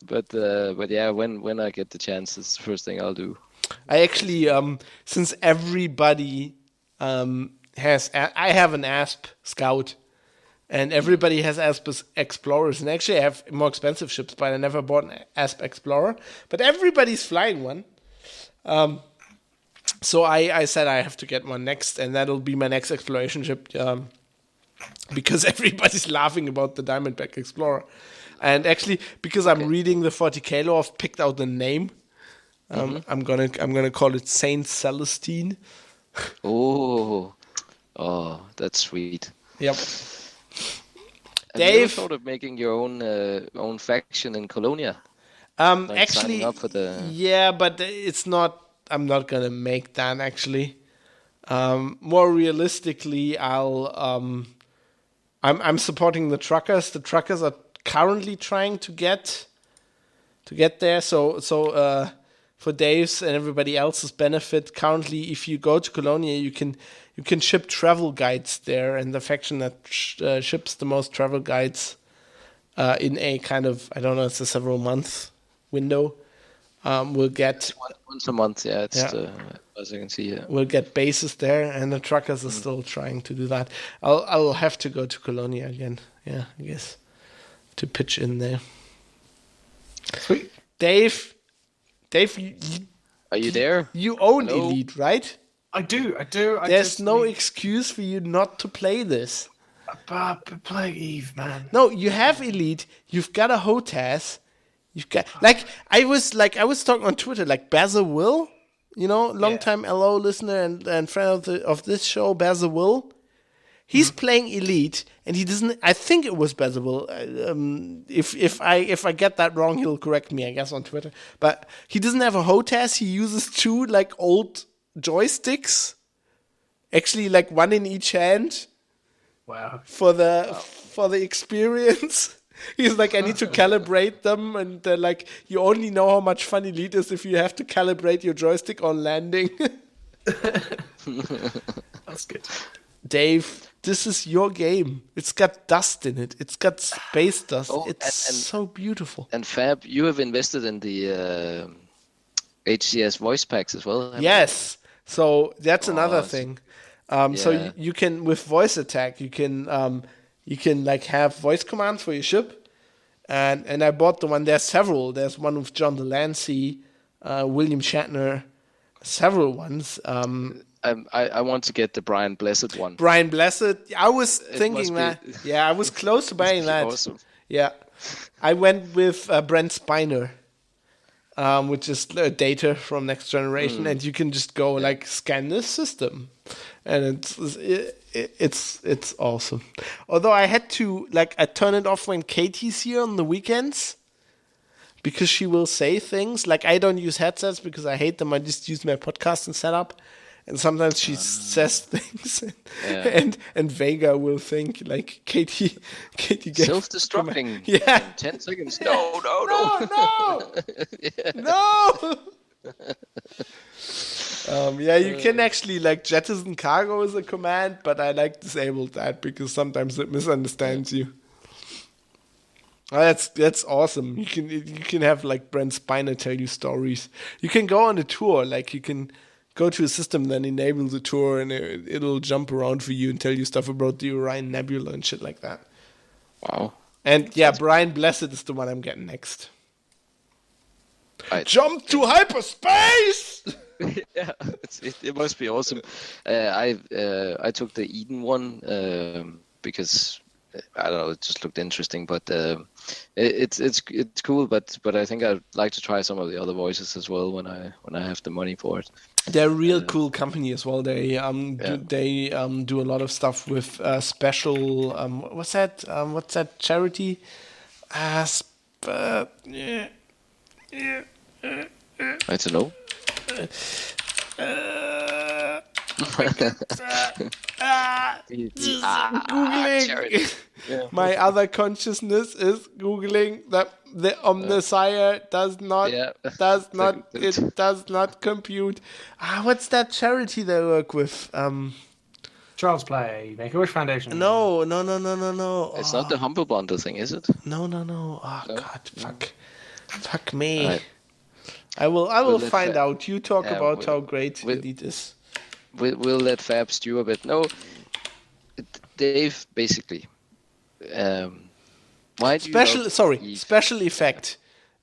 but yeah, when I get the chance, it's the first thing I'll do. I actually, since everybody I have an Asp Scout, and everybody has Asp Explorers, and actually I have more expensive ships, but I never bought an Asp Explorer. But everybody's flying one. So I said I have to get one next, and that'll be my next exploration ship, because everybody's laughing about the Diamondback Explorer. And actually, because I'm reading the 40k lore, I've picked out the name. I'm gonna call it Saint Celestine. Oh, that's sweet. Yep. Have you ever thought of making your own faction in Colonia? Like actually, up for the... yeah, but it's not. I'm not gonna make that actually. More realistically, I'm supporting the truckers. The truckers are currently trying to get there. So for Dave's and everybody else's benefit, currently, if you go to Colonia, you can ship travel guides there, and the faction that ships the most travel guides in a kind of, I don't know, it's a several month window. We'll get Once a month, yeah. It's Yeah. as I can see. Yeah. we'll get bases there, and the truckers are still trying to do that. I'll have to go to Colonia again. Yeah, I guess to pitch in there. Sweet. Dave, Are you there? you own Hello? Elite, right? I do. There's no excuse for you not to play this. But play Eve, man. No, you have Elite. You've got a HOTAS. You've got I was talking on Twitter, like Basil Will, long-time LO listener and friend of this show, Basil Will. He's playing Elite, and he doesn't. I think it was Basil Will. If I get that wrong, he'll correct me, I guess, on Twitter. But he doesn't have a HOTAS. He uses two old joysticks, actually one in each hand. Wow. For the experience. He's like, I need to calibrate them, and you only know how much fun Elite is if you have to calibrate your joystick on landing. That's good. Dave, this is your game. It's got dust in it. It's got space dust. Oh, It's and- so beautiful. And Fab, you have invested in the HCS voice packs as well. haven't you? Yes. So that's another it's- thing. So yeah. you can, with voice attack, you can have voice commands for your ship, and I bought the one. There's several. There's one with John Delancey, William Shatner, several ones. I want to get the Brian Blessed one. Brian Blessed. I was must thinking be- that. Yeah, I was close to buying that. Awesome. Yeah, I went with Brent Spiner, which is data from Next Generation, and you can just go scan this system, and it's awesome. Although I had to I turn it off when Katie's here on the weekends, because she will say things I don't use headsets because I hate them. I just use my podcasting setup. And sometimes she says things, and Vega will think Katie gave Self-destructing. Yeah. In 10 seconds. No. No. You can actually jettison cargo as a command, but I disabled that because sometimes it misunderstands you. Oh, that's awesome. You can have Brent Spiner tell you stories. You can go on a tour, you can go to a system, then enable the tour, and it'll jump around for you and tell you stuff about the Orion Nebula and shit like that. Wow. And Brian Blessed is the one I'm getting next. Right. Jump to hyperspace! Yeah, it must be awesome. I took the Eden one because I don't know, it just looked interesting, but it's cool. But I think I'd like to try some of the other voices as well when I have the money for it. They're a real cool company as well. They do a lot of stuff with special what's that charity? I don't know. Googling. My other consciousness is googling that the Omnisire does not compute. What's that charity they work with? Child's Play, Make-A-Wish Foundation. No. It's not the Humble Bundle thing, is it? No. Oh God, fuck me. Right. I will let find Fab- out. You talk Yeah, about we'll- how great we'll- Elite is. We'll let Fab stew a bit. No, Dave, basically. Why do you love Eve? Special Effect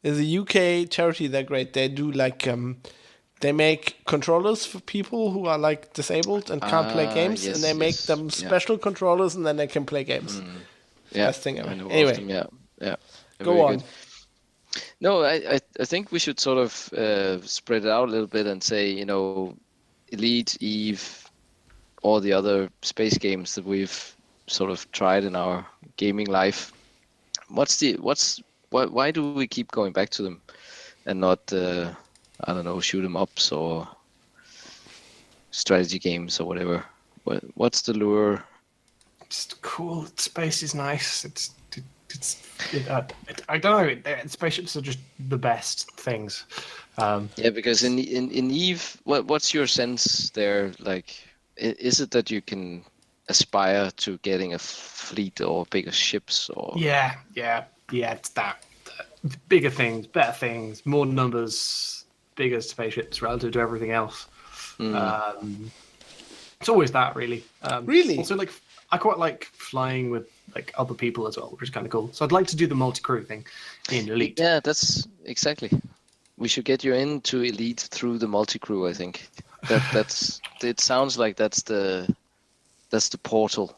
is a UK charity. They're great. They do they make controllers for people who are disabled and can't play games, yes, and they make yes, them special controllers, and then they can play games. Yeah, Best thing ever. I know of Anyway, them, yeah. go Very on. good. No, I think we should sort of spread it out a little bit and say, Elite, Eve, all the other space games that we've sort of tried in our gaming life. Why do we keep going back to them and not I don't know, shoot 'em ups or strategy games or whatever? What's the lure? Just cool. Space is nice. I don't know. Spaceships are just the best things. Yeah, because in Eve, what's your sense there? Is it that you can aspire to getting a fleet or bigger ships? Or Yeah. It's that. bigger things, better things, more numbers, bigger spaceships relative to everything else. It's always that, really. Really? Also, like, I quite like flying with like other people as well, which is kind of cool. So I'd like to do the multi-crew thing in Elite. Yeah, that's exactly. We should get you into Elite through the multi-crew, I think. That's it sounds like that's the portal.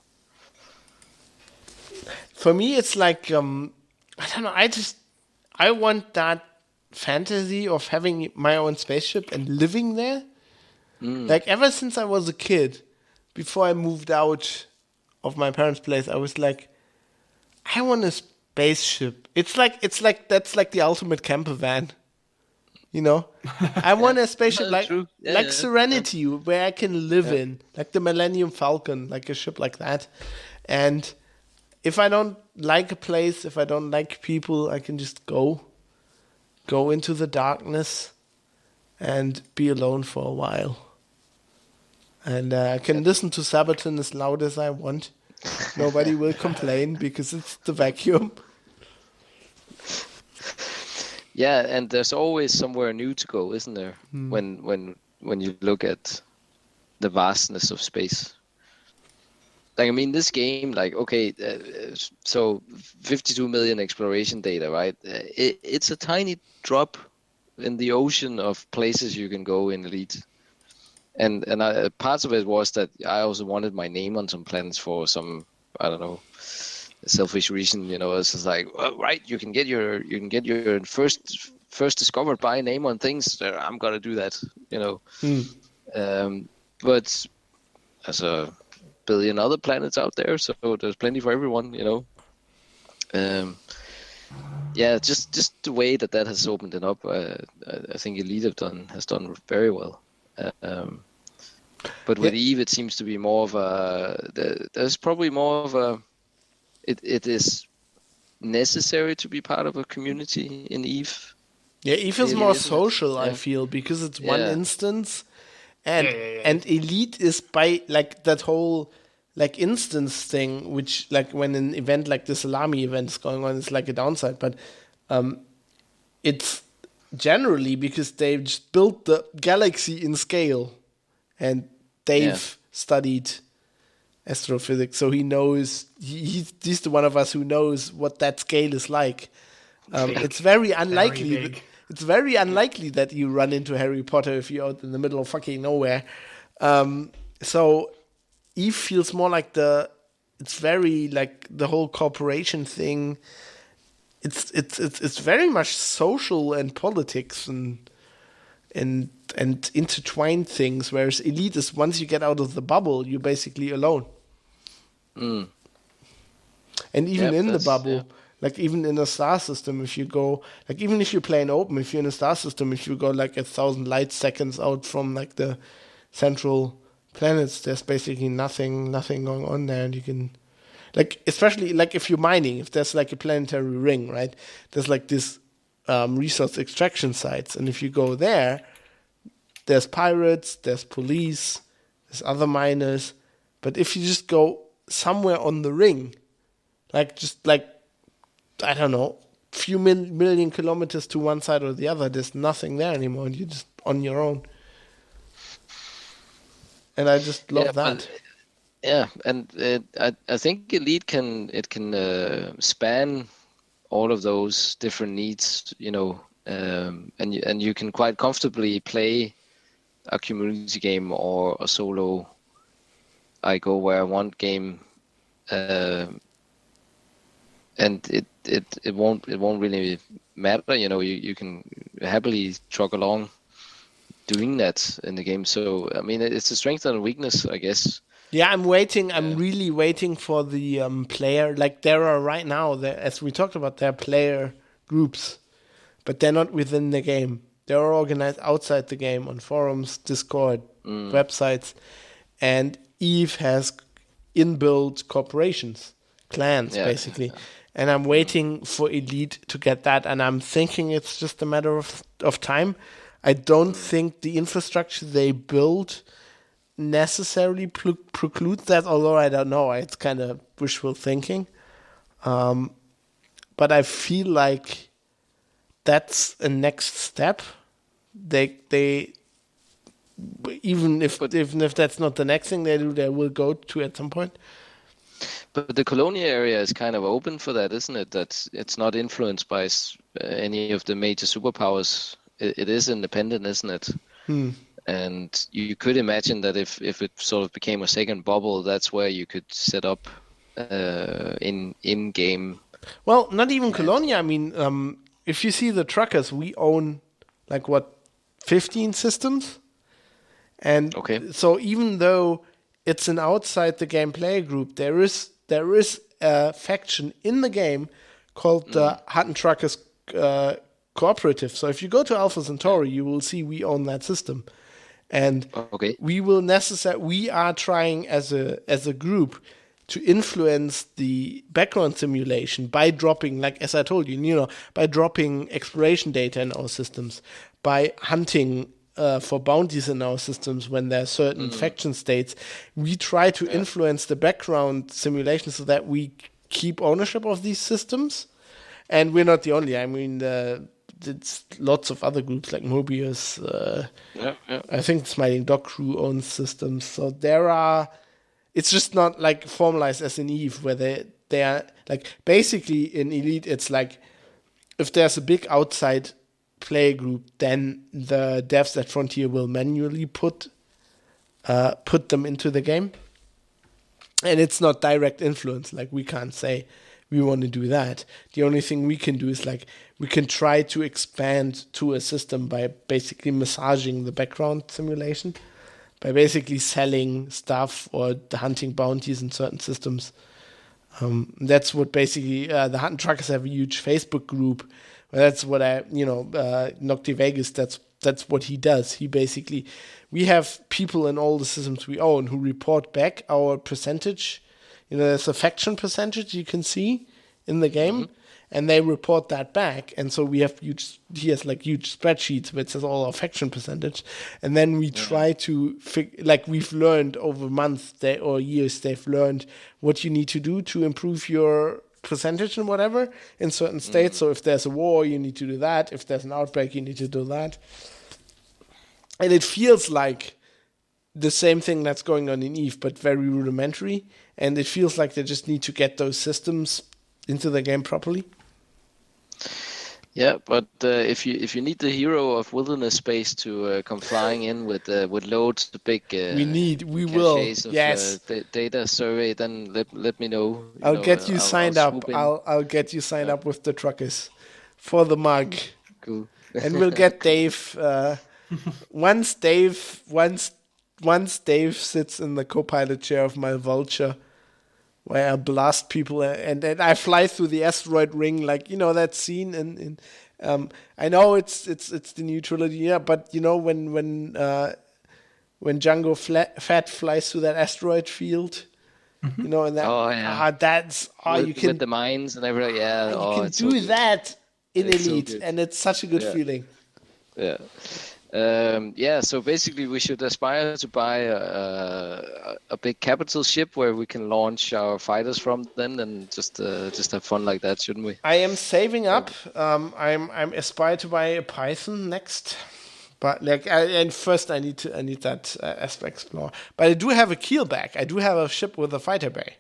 For me, it's like I don't know. I want that fantasy of having my own spaceship and living there. Like ever since I was a kid, before I moved out of my parents' place, I was like, I want a spaceship. It's like that's like the ultimate camper van. You know, I want a spaceship like Serenity, where I can live in, like the Millennium Falcon, like a ship like that. And if I don't like a place, if I don't like people, I can just go into the darkness and be alone for a while. And I can listen to Sabaton as loud as I want. Nobody will complain because it's the vacuum. Yeah, and there's always somewhere new to go, isn't there? When you look at the vastness of space. Like, I mean, this game, like, okay, so 52 million exploration data, right? It's a tiny drop in the ocean of places you can go in Elite. And parts of it was that I also wanted my name on some planets for some, I don't know, selfish reason. You know, it's just like, well, right, you can get your first discovered by name on things. I'm gonna do that. You know, but there's a billion other planets out there, so there's plenty for everyone. You know, yeah, just the way that has opened it up. I think Elite has done very well. But with Eve, it seems to be more of there's probably more of a. It is necessary to be part of a community in Eve. Yeah, Eve is more social, I feel, because it's one instance, and Elite is by like that whole like instance thing, which like when an event like the Salomé event is going on, it's like a downside, but it's generally because they've just built the galaxy in scale, and they've studied astrophysics, so he knows. He's the one of us who knows what that scale is like. It's very unlikely. It's very unlikely that you run into Harry Potter if you're out in the middle of fucking nowhere. So Eve feels more like it's very like the whole corporation thing. It's very much social and politics and intertwined things, whereas Elite is, once you get out of the bubble, you're basically alone. And even in the bubble, like even in a star system, if you go, like even if you play an open, if you're in a star system, if you go like 1,000 light seconds out from like the central planets, there's basically nothing going on there, and you can, like, especially like if you're mining, if there's like a planetary ring, right? There's like this resource extraction sites, and if you go there, there's pirates, there's police, there's other miners. But if you just go somewhere on the ring, like just like, I don't know, few million kilometers to one side or the other, there's nothing there anymore, and you're just on your own. And I just love that. And I think Elite can span all of those different needs, you know, and you can quite comfortably play a community game or a solo I go where I want game, and it won't really matter, you know. You can happily truck along doing that in the game. So I mean, it's a strength and a weakness, I guess. Yeah, I'm waiting. I'm really waiting for the player. Like there are right now, as we talked about, there are player groups, but they're not within the game. They're organized outside the game on forums, Discord, websites, and Eve has inbuilt corporations, clans, basically. Yeah. And I'm waiting for Elite to get that, and I'm thinking it's just a matter of time. I don't think the infrastructure they build necessarily precludes that, although I don't know. It's kind of wishful thinking. But I feel like that's a next step. They even if that's not the next thing they do, they will go to at some point. But the Colonia area is kind of open for that, isn't it? That it's not influenced by any of the major superpowers. It is independent, isn't it? And you could imagine that if it sort of became a second bubble, that's where you could set up in-game. Well, not even Colonia. I mean, if you see the truckers, we own 15 systems, and so even though it's an outside the game player group, there is a faction in the game called the Hutton Truckers Cooperative. So if you go to Alpha Centauri, you will see we own that system. And we are trying as a group to influence the background simulation by dropping, as I told you, by dropping exploration data in our systems, by hunting for bounties in our systems when there are certain faction states. We try to influence the background simulation so that we keep ownership of these systems. And we're not the only. I mean, it's lots of other groups like Mobius. I think the Smiling Dog Crew owns systems. So there are. It's just not formalized as in Eve, where they are basically in Elite. It's if there's a big outside player group, then the devs at Frontier will manually put them into the game, and it's not direct influence. We can't say we want to do that. The only thing we can do is we can try to expand to a system by basically massaging the background simulation, by basically selling stuff or hunting bounties in certain systems. That's what basically the Hunting Truckers have a huge Facebook group. That's what Nocti Vegas, that's what he does. We have people in all the systems we own who report back our percentage. There's a faction percentage you can see in the game, and they report that back. And so he has huge spreadsheets which says all our faction percentage. And then we try to we've learned over months or years, they've learned what you need to do to improve your percentage and whatever in certain states. So if there's a war, you need to do that. If there's an outbreak, you need to do that. And it feels like the same thing that's going on in Eve, but very rudimentary. And it feels like they just need to get those systems into the game properly. Yeah, but if you need the hero of wilderness space to come flying in with loads of big data survey, then let me know. I'll get you signed up. I'll get you signed up with the truckers for the mug. Cool. And we'll get Dave. Once Dave sits in the co-pilot chair of my Vulture, where I blast people and I fly through the asteroid ring, that scene in I know it's the new trilogy, but when Django Fett flies through that asteroid field, and that that's you can with the mines and everything, you can do that in Elite, and it's such a good feeling. Yeah. So basically we should aspire to buy a big capital ship where we can launch our fighters from then, and just have fun like that, shouldn't we? I am saving up. I'm aspire to buy a Python next, but and first I need that Aspect Explorer. But I do have a keelback. I do have a ship with a fighter bay.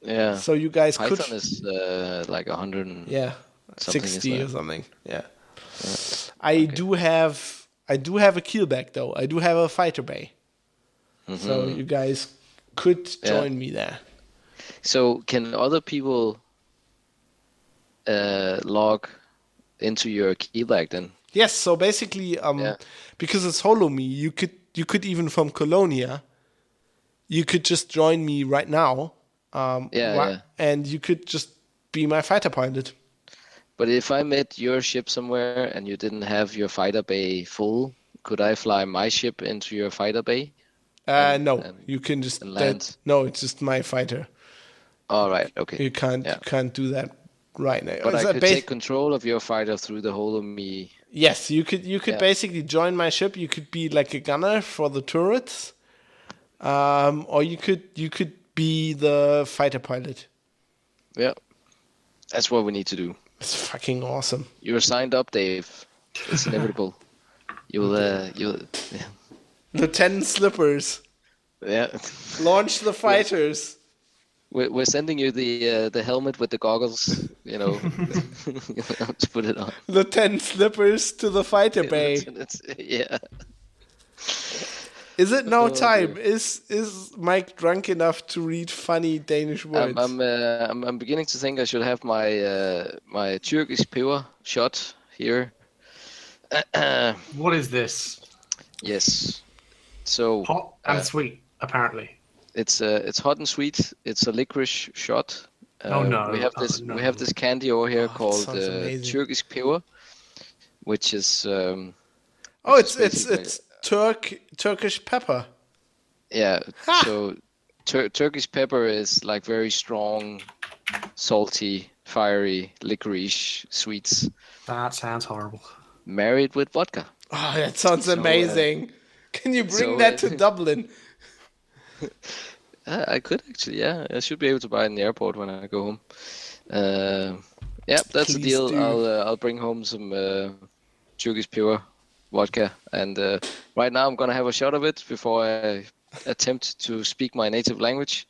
Yeah. So you guys Python is 100 60 or something. Yeah. I do have a keelback though. I do have a fighter bay. So you guys could join me there. So can other people log into your keelback then? Yes. So basically, because it's Salomé, you could even from Colonia, you could just join me right now. And you could just be my fighter pilot. But if I met your ship somewhere and you didn't have your fighter bay full, could I fly my ship into your fighter bay? No, you can just land. No, it's just my fighter. All right, okay. You can't do that right now. But I could take control of your fighter through the whole of me. Yes, you could basically join my ship. You could be like a gunner for the turrets, or you could be the fighter pilot. Yeah, that's what we need to do. It's fucking awesome. You're signed up, Dave. It's inevitable. You'll. Yeah. The 10 slippers. Yeah. Launch the fighters. We're sending you the helmet with the goggles. You know, to put it on. The 10 slippers to the fighter bay. Yeah. Is it now time? Is Mike drunk enough to read funny Danish words? I'm beginning to think I should have my Turkish pure shot here. What is this? Yes. So Hot and sweet, apparently. it's hot and sweet. It's a licorice shot. Oh no! We have this. no. We have this candy over here called sounds amazing. Turkish pure, which is. It's Turkish pepper. Yeah. Ha! So Turkish pepper is like very strong, salty, fiery licorice sweets That sounds horrible. married with vodka. Oh, that sounds So, amazing. Can you bring so, that to Dublin? I could actually, yeah. I should be able to buy it in the airport when I go home. Yeah, that's the Please deal. do. I'll bring home some Turkish pure vodka, and right now I'm gonna have a shot of it before I attempt to speak my native language.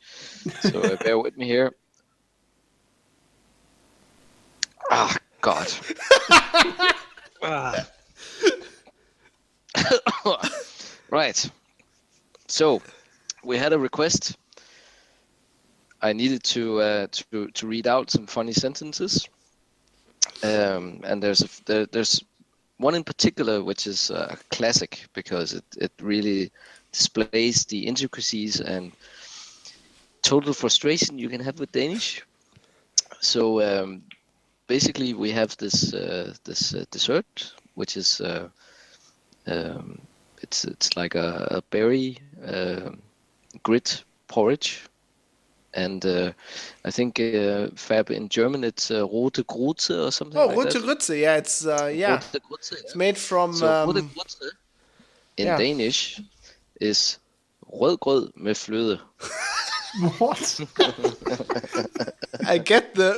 So bear with me here. Ah, God. Right. So we had a request. I needed to read out some funny sentences, and there's one in particular which is a classic because it really displays the intricacies and total frustration you can have with Danish. So basically, we have this dessert which is it's like a berry grit porridge. And I think Fab in German it's rote Grütze or something Oh, like rote that. Grütze. Yeah, it's yeah. Rote Grütze, It's made from. So rote Grütze in yeah. Danish is rødgrød med fløde. What? I get the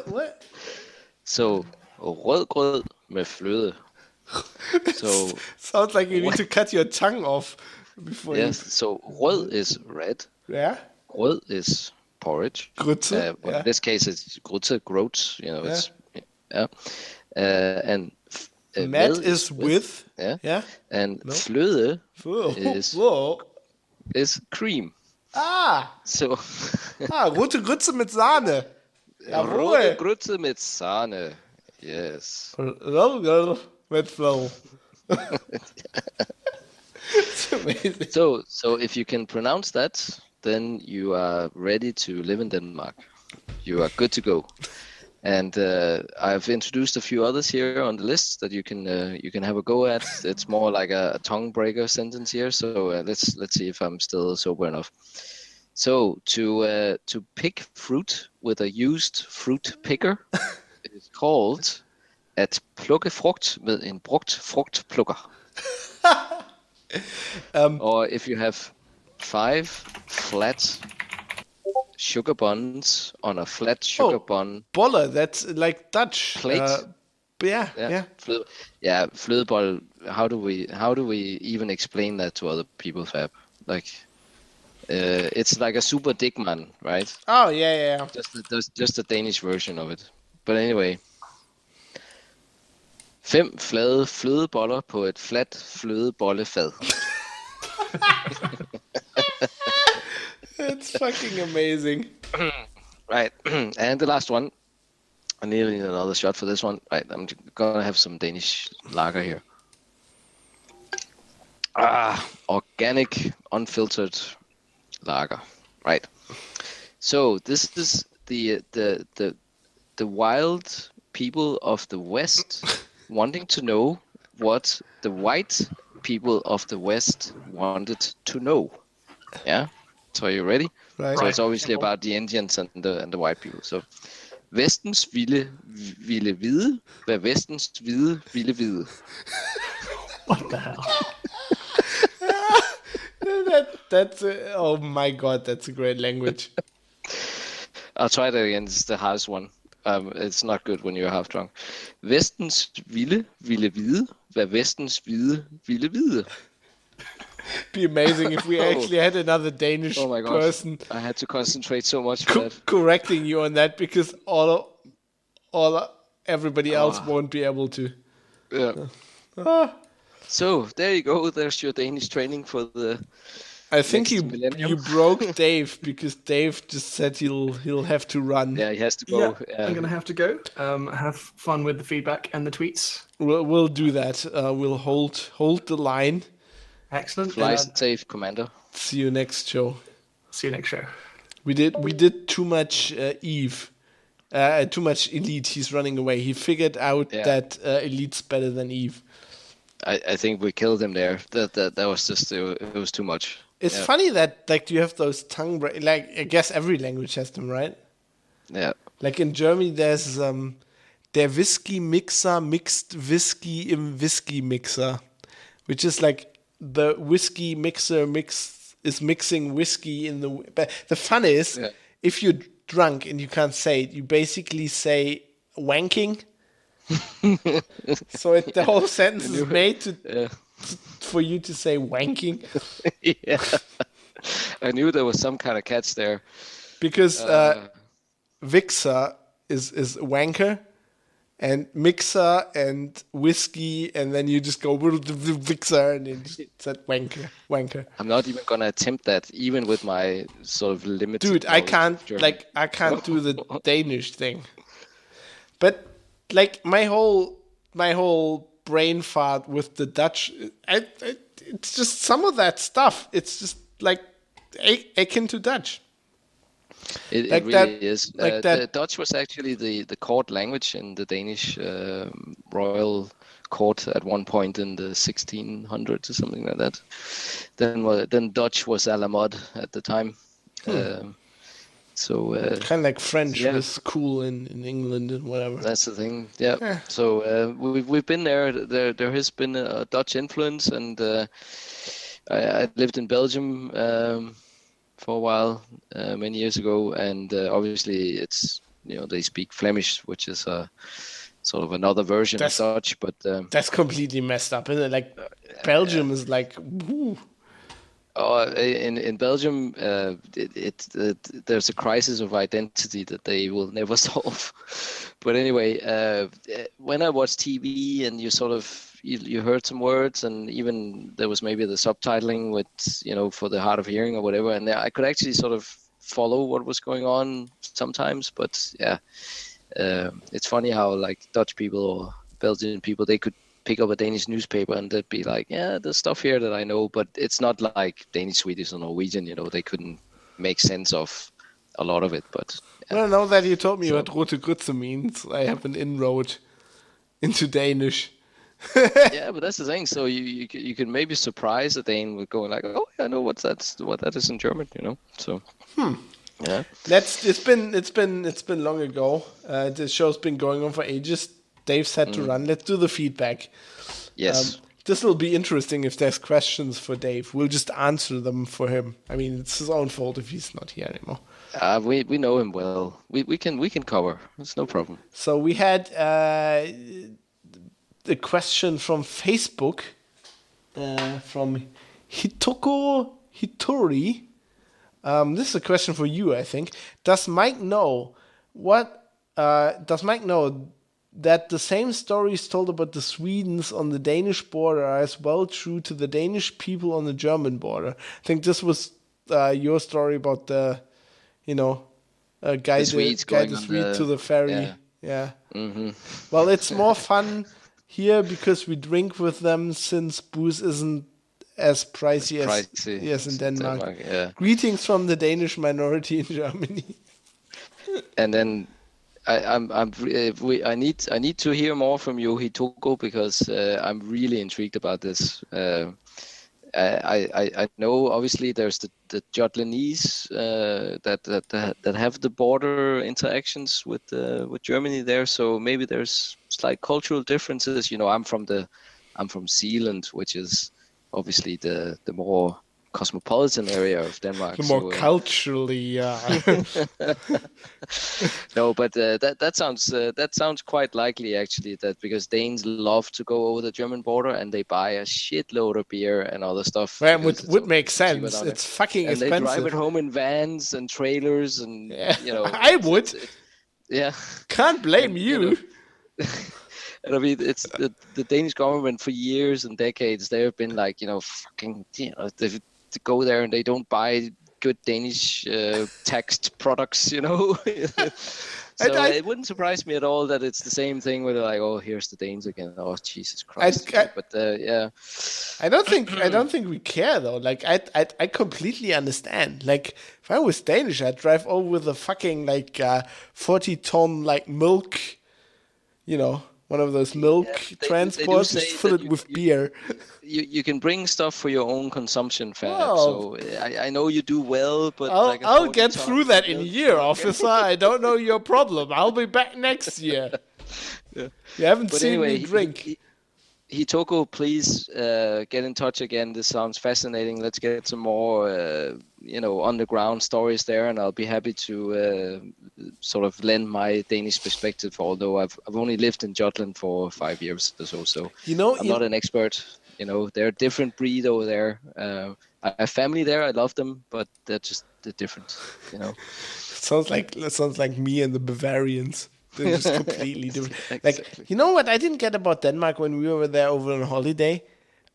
what? So rødgrød med fløde. So Sounds like you need to cut your tongue off before yes, so rød is red, you. Yeah. rød is porridge. Grütze. Well, yeah. in this case it's grütze, groats, you know, it's yeah. And Matt med is with. yeah. Yeah. And No. fløde Whoa. is Whoa. cream. Ah. So Rote Grütze mit Sahne. rote Jawohl. Grütze mit Sahne. Yes. Rødgrød med flow. It's amazing. So if you can pronounce that, then you are ready to live in Denmark. You are good to go. And I've introduced a few others here on the list that you can have a go at. It's more like a tongue breaker sentence here. So let's see if I'm still sober enough. So to pick fruit with a used fruit picker is called at plukke frugt med en brugt frugtplukker. Or if you have 5 flat sugar buns on a flat sugar bun Bolle, that's like Dutch. plate. Yeah. Flødebolle. How do we even explain that to other people, Fab? Like, it's like a super digman, right? Oh, yeah. Just a Danish version of it. But anyway. 5 flade flødeboller på et fladt flødebollefad. It's fucking amazing. Right. And the last one. I need another shot for this one. Right. I'm gonna have some Danish lager here. Organic, unfiltered lager. Right. So this is the wild people of the West wanting to know what the white people of the West wanted to know. Yeah. So are you ready? Right. So it's obviously about the Indians and the white people. So Vestens ville vide, hvad Vestens hvide ville vide. What the hell? That's oh my god, that's a great language. I'll try that again. This is the hardest one. It's not good when you're half drunk. Vestens ville vide, hvad Vestens hvide ville vide. Be amazing if we actually had another Danish Oh my gosh. person I had to concentrate so much for that. correcting you on that, because everybody else won't be able to. Yeah. So there you go. There's your Danish training for the. I think next you millennium. broke Dave, because Dave just said he'll have to run. Yeah, he has to go. Yeah, I'm gonna have to go. Have fun with the feedback and the tweets. We'll do that. We'll hold the line. Excellent. Fly safe, Commander. See you next show. See you next show. We did too much Eve, too much Elite. He's running away. He figured out that Elite's better than Eve. I think we killed him there. That was just it was too much. It's funny that like you have those tongue like I guess every language has them, right? Yeah. Like in Germany, there's der Whisky Mixer mixed whiskey im Whisky Mixer, which is like the whiskey mixer is mixing whiskey in the. But the fun is, if you're drunk and you can't say it, you basically say wanking. So the whole sentence is made for you to say wanking. Yeah. I knew there was some kind of catch there. Because Vixer is wanker, and mixer and whiskey, and then you just go Vixer, and you just said wanker. I'm not even gonna attempt that, even with my sort of limited. Dude, I can't German. I can't do the Danish thing. But like my whole brain fart with the Dutch, it's just some of that stuff. It's just like akin to Dutch. It like really that, is. like The that. Dutch was actually the court language in the Danish royal court at one point in the 1600s or something like that. Then Dutch was à la mode at the time. So Kind of like French yeah. was cool in England and whatever. that's the thing. Yeah. So we've been there. There has been a Dutch influence, and I lived in Belgium for a while many years ago, and obviously it's they speak Flemish, which is sort of another version of Dutch, but That's completely messed up, isn't it? Like Belgium is like, woo. In Belgium, there's a crisis of identity that they will never solve. But anyway, when I watched TV and you heard some words, and even there was maybe the subtitling with for the hard of hearing or whatever, and I could actually sort of follow what was going on sometimes. But yeah, it's funny how like Dutch people or Belgian people, they could pick up a Danish newspaper and they'd be like, yeah, there's stuff here that I know, but it's not like Danish, Swedish, or Norwegian. They couldn't make sense of a lot of it. But yeah. Well, now that you told me what Rote Grütze means, I have an inroad into Danish. Yeah, but that's the thing. So you can maybe surprise a Dane with going like, oh, I know what that is in German. So yeah. It's been long ago. The show's been going on for ages. Dave's had to run. Let's do the feedback. Yes. This will be interesting if there's questions for Dave. We'll just answer them for him. I mean, it's his own fault if he's not here anymore. We know him well. We can cover. It's no problem. So we had the question from Facebook from Hitoko Hitori. This is a question for you, I think. Does Mike know that the same stories told about the Swedes on the Danish border are as well true to the Danish people on the German border? I think this was your story about the, guide the Swede to the ferry. Yeah. Mm-hmm. Well, it's more fun here because we drink with them since booze isn't as pricey as in Denmark. Yeah. Greetings from the Danish minority in Germany. And then I need to hear more from you, Hitoko, because I'm really intrigued about this. I know obviously there's the Jutlandese that have the border interactions with Germany there, so maybe there's slight cultural differences. I'm from Zealand, which is obviously the more cosmopolitan area of Denmark. The more culturally. No, but that sounds quite likely actually. That because Danes love to go over the German border and they buy a shitload of beer and other stuff. Well, would make sense. down It's there. fucking And expensive. they drive it home in vans and trailers and you know. I would. Yeah. Can't blame you. And I mean, it's the Danish government for years and decades. They have been like, fucking, they go there and they don't buy good Danish taxed products, So it wouldn't surprise me at all that it's the same thing where they're like, oh, here's the Danes again. Oh, Jesus Christ! Yeah, I don't think we care though. Like I completely understand. Like if I was Danish, I'd drive over with a fucking 40-ton milk, one of those milk transports, just fill it with beer. You can bring stuff for your own consumption, Fab. Well, so I know you do well, but I'll get through that in a year, officer. I don't know your problem. I'll be back next year. Yeah. You haven't seen me drink. Hitoko, please get in touch again. This sounds fascinating. Let's get some more, underground stories there, and I'll be happy to sort of lend my Danish perspective. Although I've only lived in Jutland for 5 years or so, I'm not an expert. They're a different breed over there. I have family there. I love them, but they're different. Sounds like me and the Bavarians. They're just completely different. Exactly. You know what I didn't get about Denmark when we were there over on holiday?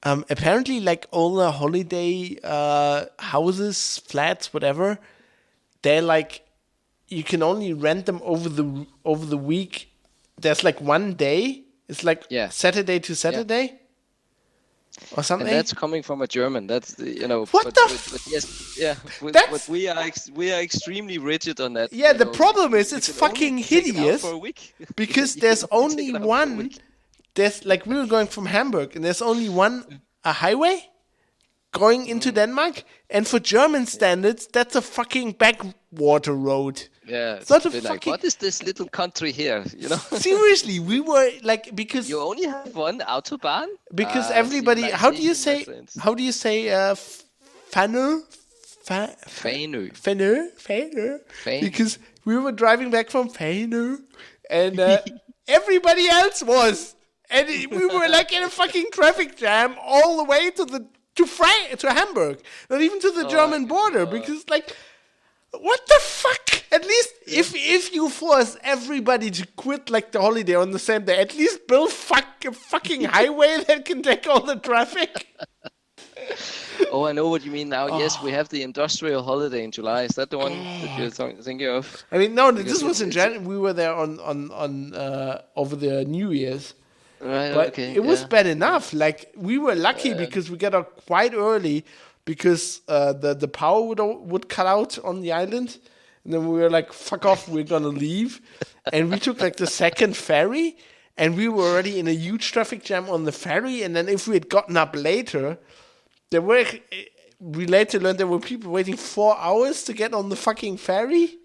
Apparently, all the holiday houses, flats, whatever, they're you can only rent them over the week. There's one day. It's Saturday to Saturday. Or something. And that's coming from a German. That's What yes, yeah. But we are extremely rigid on that. Yeah, the problem is it's fucking hideous for a week. because there's only one. There's we were going from Hamburg and there's only a highway going into Denmark, and for German standards, that's a fucking backwater road. Yeah, it's not a fucking... what is this little country here? Seriously, we were because you only have one autobahn. Because everybody, how do you say Fanø? Fanø. Because we were driving back from Fanø, and everybody else was, and we were in a fucking traffic jam all the way to Hamburg, not even to the German border, because what the fuck? At least if you force everybody to quit the holiday on the same day, at least build a fucking highway that can take all the traffic. Oh, I know what you mean now. Oh. Yes, we have the industrial holiday in July. Is that the one that you're thinking of? I mean, no, this was in January. We were there on over the New Year's. Right. But okay. It was bad enough. We were lucky because we got out quite early because the power would cut out on the island. And then we were like, fuck off, we're going to leave. And we took the second ferry. And we were already in a huge traffic jam on the ferry. And then if we had gotten up later, we later learned there were people waiting 4 hours to get on the fucking ferry.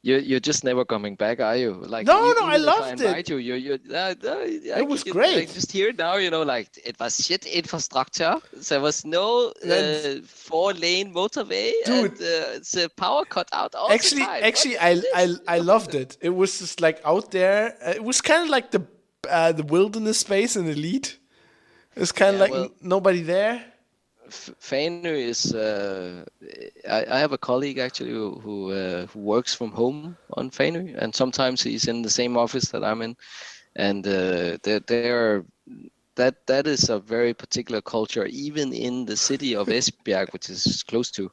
You're just never coming back, are you? No, I loved it. It was great. I just hear it now, it was shit infrastructure. There was no 4-lane motorway, dude, and the power cut out all the time. Actually, I loved it. It was just out there. It was kind of like the wilderness space in Elite. It's kind of nobody there. Fanø is. I have a colleague actually who works from home on Fanø, and sometimes he's in the same office that I'm in, and that is a very particular culture, even in the city of Esbjerg, which is close to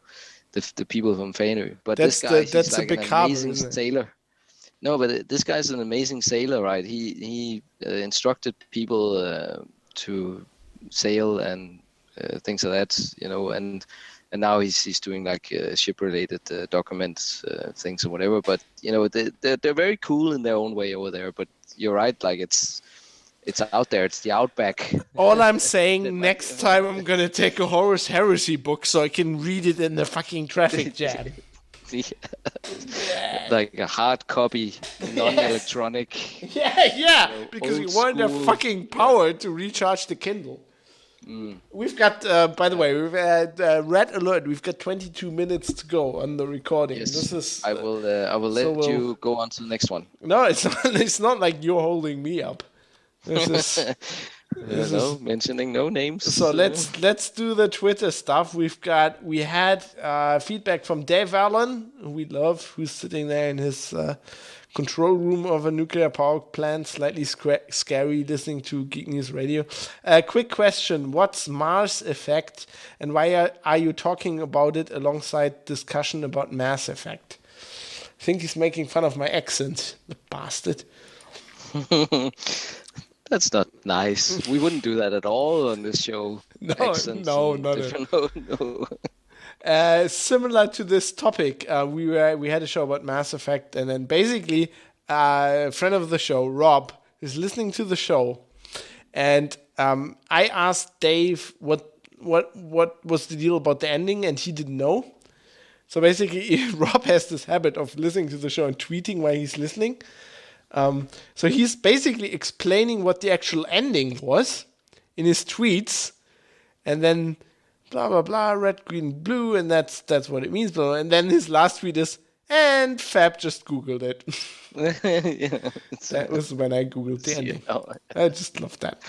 the people from Fanø. But this guy, he's like an amazing sailor. No, but this guy's an amazing sailor, right? He instructed people to sail and things like that, and now he's doing ship-related documents, things or whatever. But they're very cool in their own way over there. But you're right, it's out there. It's the outback. All I'm saying, next time I'm gonna take a Horus Heresy book so I can read it in the fucking traffic jam. Like a hard copy, non-electronic. Yeah, because you want the fucking power to recharge the Kindle. We've got, by the way, we've had red alert. We've got 22 minutes to go on the recording. Yes, This is. I will let you go on to the next one. No, it's not. It's not like you're holding me up. This is. Mentioning no names. So let's do the Twitter stuff. We had feedback from Dave Allen, who we love, who's sitting there in his control room of a nuclear power plant, slightly scary, listening to Geek News Radio. Quick question: what's Mars Effect, and why are you talking about it alongside discussion about Mass Effect? I think he's making fun of my accent, the bastard. That's not nice. We wouldn't do that at all on this show. No, not at all. No. Similar to this topic, we had a show about Mass Effect, and then basically a friend of the show, Rob, is listening to the show, and I asked Dave what was the deal about the ending, and he didn't know. So basically, Rob has this habit of listening to the show and tweeting while he's listening. So he's basically explaining what the actual ending was in his tweets, and then blah blah blah, red, green, blue, and that's what it means. And then his last tweet is, and Fab just Googled it. Yeah, that was when I Googled the ending. I just love that.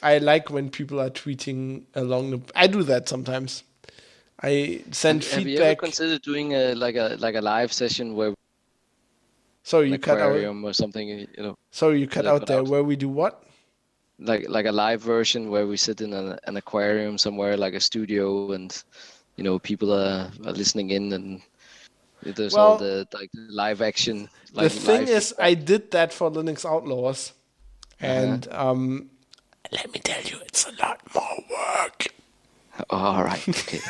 I like when people are tweeting along. I do that sometimes. I send feedback. Have you ever considered doing a live session where? Sorry, you cut out. Or something, Sorry, you cut out there. Where we do what? Like a live version where we sit in an aquarium somewhere, like a studio, and people are listening in, and there's all the live action. The thing is, I did that for Linux Outlaws, and let me tell you, it's a lot more work. All right, okay,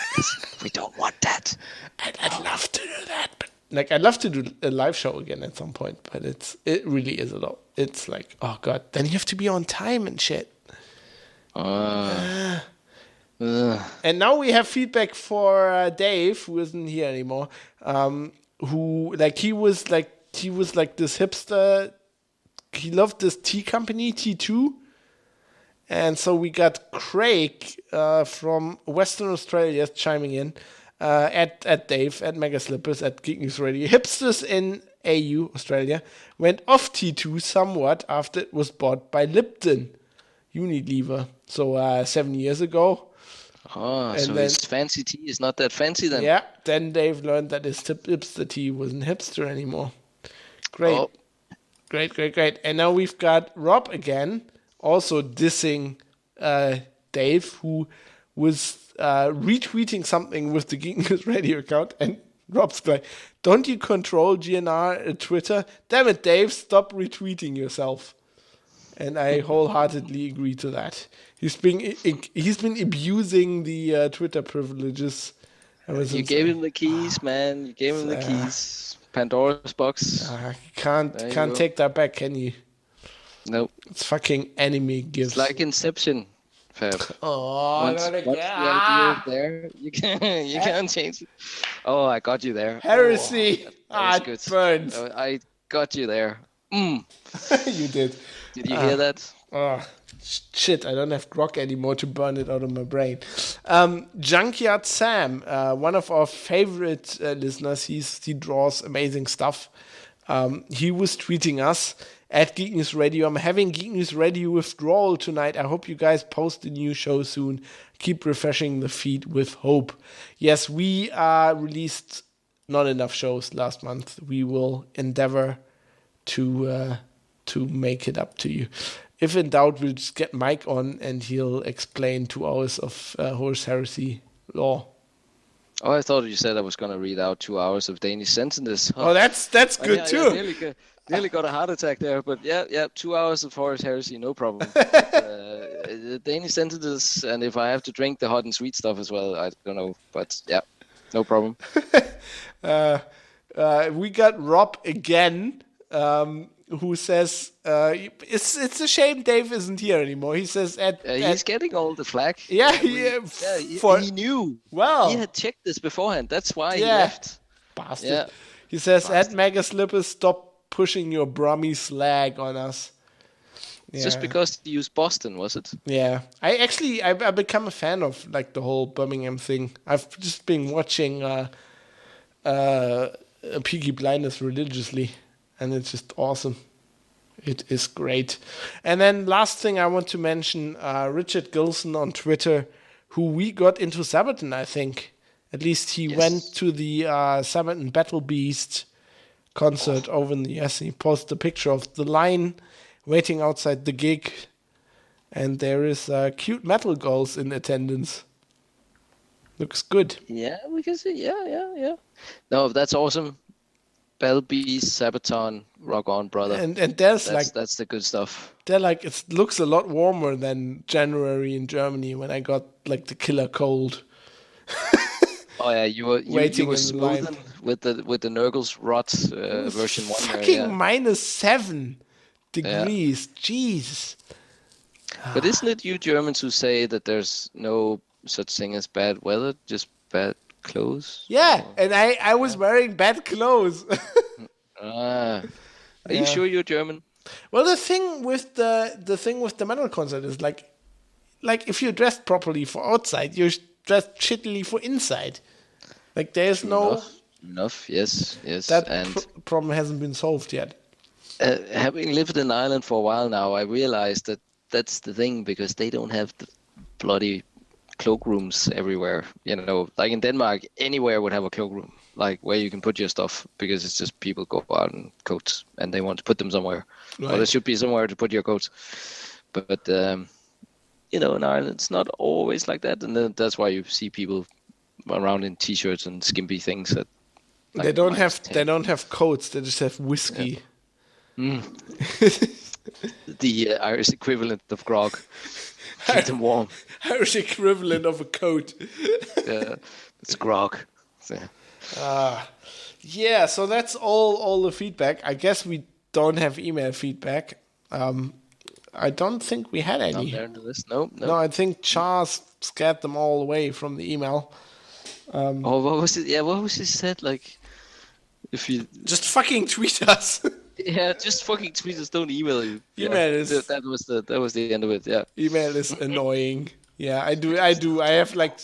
we don't want that. I'd love to do that, but. I'd love to do a live show again at some point, but it really is a lot. It's like, oh god, then you have to be on time and shit. And now we have feedback for Dave, who isn't here anymore. Who he was like this hipster. He loved this tea company, T2. And so we got Craig from Western Australia chiming in. At Dave, at Mega Slippers, at Geek News Radio. Hipsters in AU, Australia, went off T2 somewhat after it was bought by Lipton, Unilever. So 7 years ago. Oh, and so his fancy tea is not that fancy then? Yeah, then Dave learned that his hipster tea wasn't hipster anymore. Great. Oh. Great. And now we've got Rob again, also dissing Dave, who was retweeting something with the Geek News Radio account, and Rob's like, don't you control GNR at Twitter? Damn it, Dave, stop retweeting yourself. And I wholeheartedly agree to that. He's been abusing the Twitter privileges. You gave him the keys, man. You gave him the keys. Pandora's box. Can't take that back, can you? Nope. It's fucking enemy gifts. It's like Inception. Fab. Oh, once the idea is there, you can't change it. Oh, I got you there. Heresy. That was good. Burns. I got you there. You did. Did you hear that? Shit, I don't have grog anymore to burn it out of my brain. Junkyard Sam, one of our favorite listeners, he draws amazing stuff. He was tweeting us at Geek News Radio. I'm having Geek News Radio withdrawal tonight. I hope you guys post a new show soon. Keep refreshing the feed with hope. Yes, we released not enough shows last month. We will endeavor to make it up to you. If in doubt, we'll just get Mike on and he'll explain 2 hours of horse heresy law. Oh, I thought you said I was going to read out 2 hours of Danish sentences. Oh, that's good too. Nearly got a heart attack there, but yeah, 2 hours of horse heresy, no problem. Danish sentences, and if I have to drink the hot and sweet stuff as well, I don't know, but yeah, no problem. We got Rob again, who says it's a shame Dave isn't here anymore. He says he's getting all the flack. Yeah, he knew. Well, he had checked this beforehand. That's why he left. Bastard. Yeah. He says at Mega Slippers, stop pushing your Brummy slag on us. Just Yeah. because you used Boston, was it? Yeah, I become a fan of like the whole Birmingham thing. I've just been watching Peaky Blinders religiously, and it's just awesome. It is great. And then last thing I want to mention, Richard Gilson on Twitter, who we got into Sabaton, I think. At least he went to the Sabaton Battle Beast concert over in the US. He posted a picture of the line waiting outside the gig, and there is cute metal girls in attendance. Looks good. Yeah, we can see. Yeah. No, that's awesome. Battle Beast, Sabaton, rock on, brother. And there's that's the good stuff. it looks a lot warmer than January in Germany when I got like the killer cold. Oh yeah, you were Waiting in smoothing with the Nurgle's Rot version 1 there, Fucking yeah. -7 degrees. Jesus. But isn't it you Germans who say that there's no such thing as bad weather, just bad clothes? Yeah, and I was wearing bad clothes. Are you sure you're German? Well, the thing with the metal concert is like if you're dressed properly for outside, you're dressed shittily for inside. Like there's no enough. Yes. That And problem hasn't been solved yet. having lived in Ireland for a while now, I realized that that's the thing, because they don't have the bloody cloakrooms everywhere. You know, like in Denmark, anywhere would have a cloakroom, like where you can put your stuff, because it's just people go out in coats and they want to put them somewhere. Right. Or there should be somewhere to put your coats. But you know, in Ireland, it's not always like that, and then that's why you see people around in t-shirts and skimpy things that. Like they don't have coats. They just have whiskey. Yeah. The Irish equivalent of grog. Keep them warm. Irish equivalent of a coat. It's grog. So. Yeah, so that's all the feedback. I guess we don't have email feedback. I don't think we had any. Not there in the list. No. No, I think Charles scared them all away from the email. What was it? Yeah, what was it said? Like, if you just fucking tweet us. Yeah, just fucking tweet us. Don't email you. Email is that was the end of it. Yeah. Email is annoying. Yeah, I do. I have like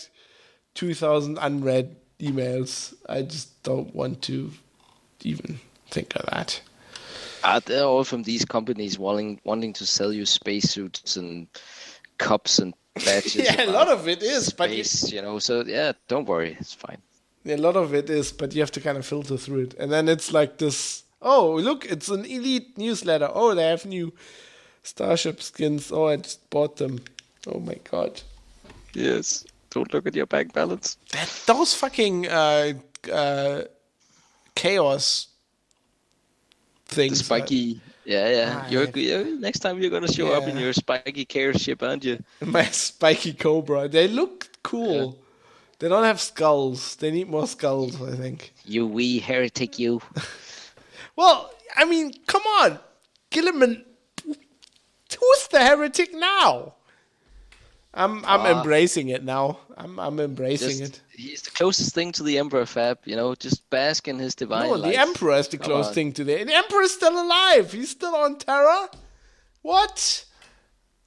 2,000 unread emails. I just don't want to even think of that. They're all from these companies wanting to sell you spacesuits and cups and badges. Yeah, a lot of it is, space, but you know. So yeah, don't worry, it's fine. A lot of it is, but you have to kind of filter through it, and then it's like this. Oh, look, it's an elite newsletter. Oh, they have new Starship skins. Oh, I just bought them. Oh my god. Yes. Don't look at your bank balance. Those fucking chaos things. The spiky. Next time you're gonna show up in your spiky chaos ship, aren't you? My spiky cobra. They look cool. Yeah. They don't have skulls. They need more skulls, I think. You wee heretic, you. Well, I mean, come on, Gilliman. Who's the heretic now? I'm embracing it now. I'm embracing it. He's the closest thing to the Emperor, Fab. You know, just bask in his divine light. No, the Emperor is the closest thing to the Emperor's still alive. He's still on Terra. What?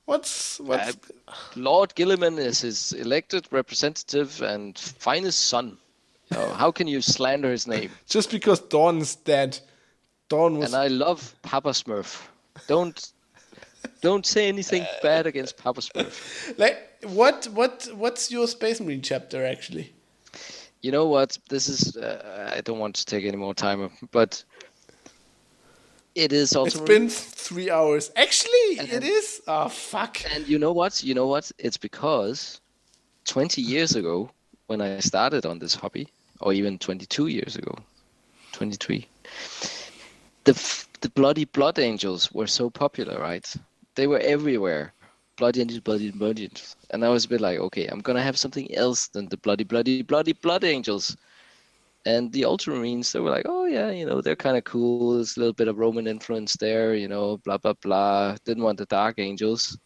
What's Lord Gilliman is his elected representative and finest son. How can you slander his name? Just because Dawn is dead. And I love Papa Smurf. Don't say anything bad against Papa Smurf. Like what's your Space Marine chapter actually? You know what? This is I don't want to take any more time, but it is also. It's been 3 hours. Actually, it is. Oh fuck! And you know what? It's because 20 years ago, when I started on this hobby, or even 22 years ago, 23. The bloody blood angels were so popular, right? They were everywhere. Bloody angels. And I was a bit like, okay, I'm going to have something else than the bloody blood angels. And the Ultramarines, they were like, oh yeah, they're kind of cool. There's a little bit of Roman influence there, blah, blah, blah. Didn't want the dark angels.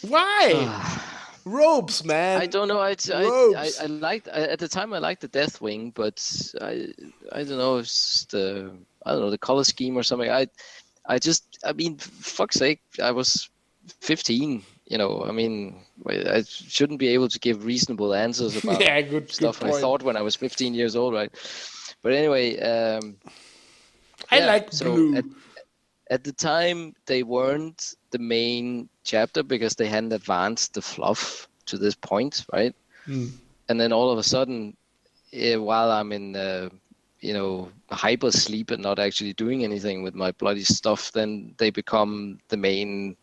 Why? Robes, man. I don't know. I liked at the time. I liked the Deathwing, but I don't know. It's the color scheme or something. I I mean, fuck's sake, I was 15. You know, I mean, I shouldn't be able to give reasonable answers about good stuff point. I thought when I was 15 years old, right? But anyway, I like so blue. at the time, they weren't the main chapter because they hadn't advanced the fluff to this point, right? And then all of a sudden, while I'm in, hyper sleep and not actually doing anything with my bloody stuff, then they become the main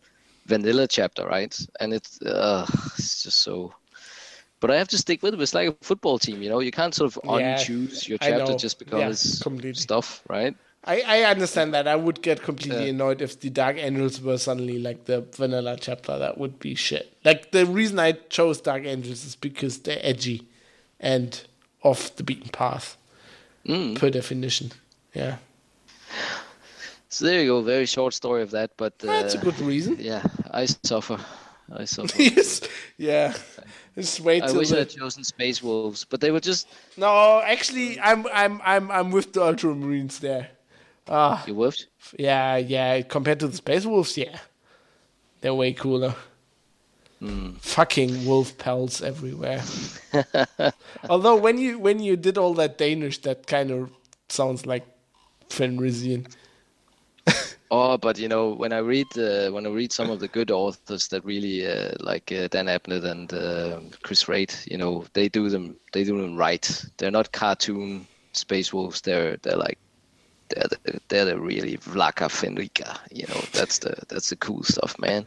vanilla chapter, right? And it's just so. But I have to stick with it. It's like a football team, you know. You can't sort of unchoose your I chapter know. just because completely. stuff, right? I understand that. I would get completely annoyed if the Dark Angels were suddenly like the vanilla chapter. That would be shit. Like, the reason I chose Dark Angels is because they're edgy and off the beaten path, per definition. Yeah. So there you go. Very short story of that, but That's a good reason. Yeah, I suffer. Yes. Yeah. Just wait I till wish I had chosen Space Wolves, but they were just. No, actually, I'm with the Ultramarines there. You with? Yeah. Compared to the Space Wolves, yeah, they're way cooler. Fucking wolf pelts everywhere. Although when you did all that Danish, that kind of sounds like Fenrisian. Oh, but you know, when I read some of the good authors that really like Dan Abnett and Chris Wright, you know, they do them right. They're not cartoon Space Wolves. They're the really Vlaka Fenrika. You know, that's the cool stuff, man.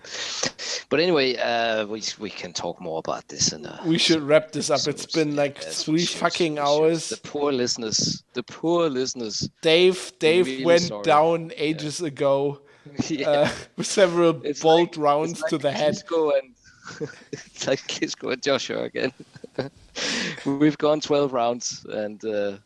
But anyway, we can talk more about this. We should wrap this up. It's been like 3 fucking hours. The poor listeners. Dave really went sorry. down ages ago with several bolt rounds to the head. It's like Kisco and Joshua again. We've gone 12 rounds and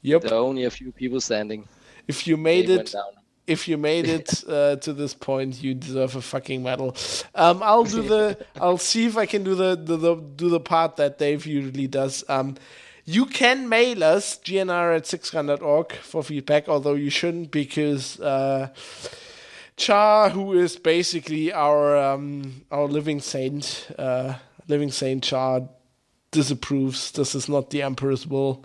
Yep. there are only a few people standing. If you made They it, went down. if you made it to this point, you deserve a fucking medal. I'll see if I can do the part that Dave usually does. You can mail us gnr@6gun.org for feedback, although you shouldn't, because Char, who is basically our living saint Char, disapproves. This is not the Emperor's will.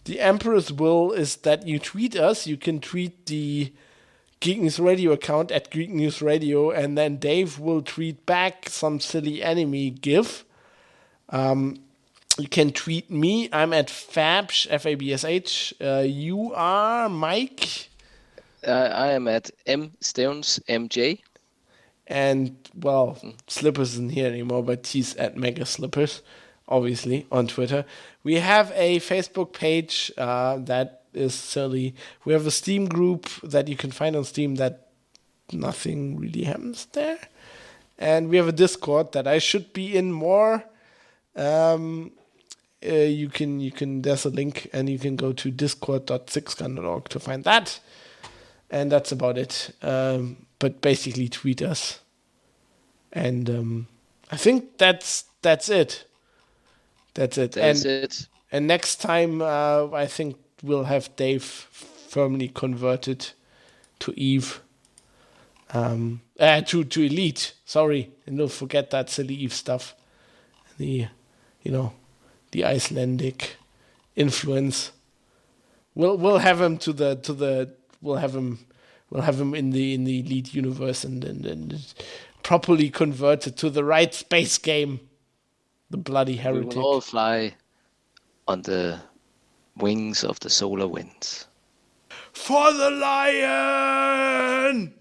The Emperor's will is that you tweet us. You can tweet the Geek News Radio account at Geek News Radio, and then Dave will tweet back some silly enemy gif. You can tweet me. I'm at Fabsh, Fabsh. You are Mike. I am at M Stones MJ. And, well, Slippers isn't here anymore, but he's at Mega Slippers, obviously, on Twitter. We have a Facebook page that is silly. We have a Steam group that you can find on Steam that nothing really happens there. And we have a Discord that I should be in more. You can. There's a link, and you can go to discord.6gun.org to find that. And that's about it. But basically, tweet us. And I think that's it. That's it. And next time, I think we'll have Dave firmly converted to Eve. To Elite. Sorry, and don't forget that silly Eve stuff. The Icelandic influence. We'll have him we'll have him in the Elite universe and properly converted to the right space game. The bloody heretic. We will all fly on the wings of the solar winds. For the lion!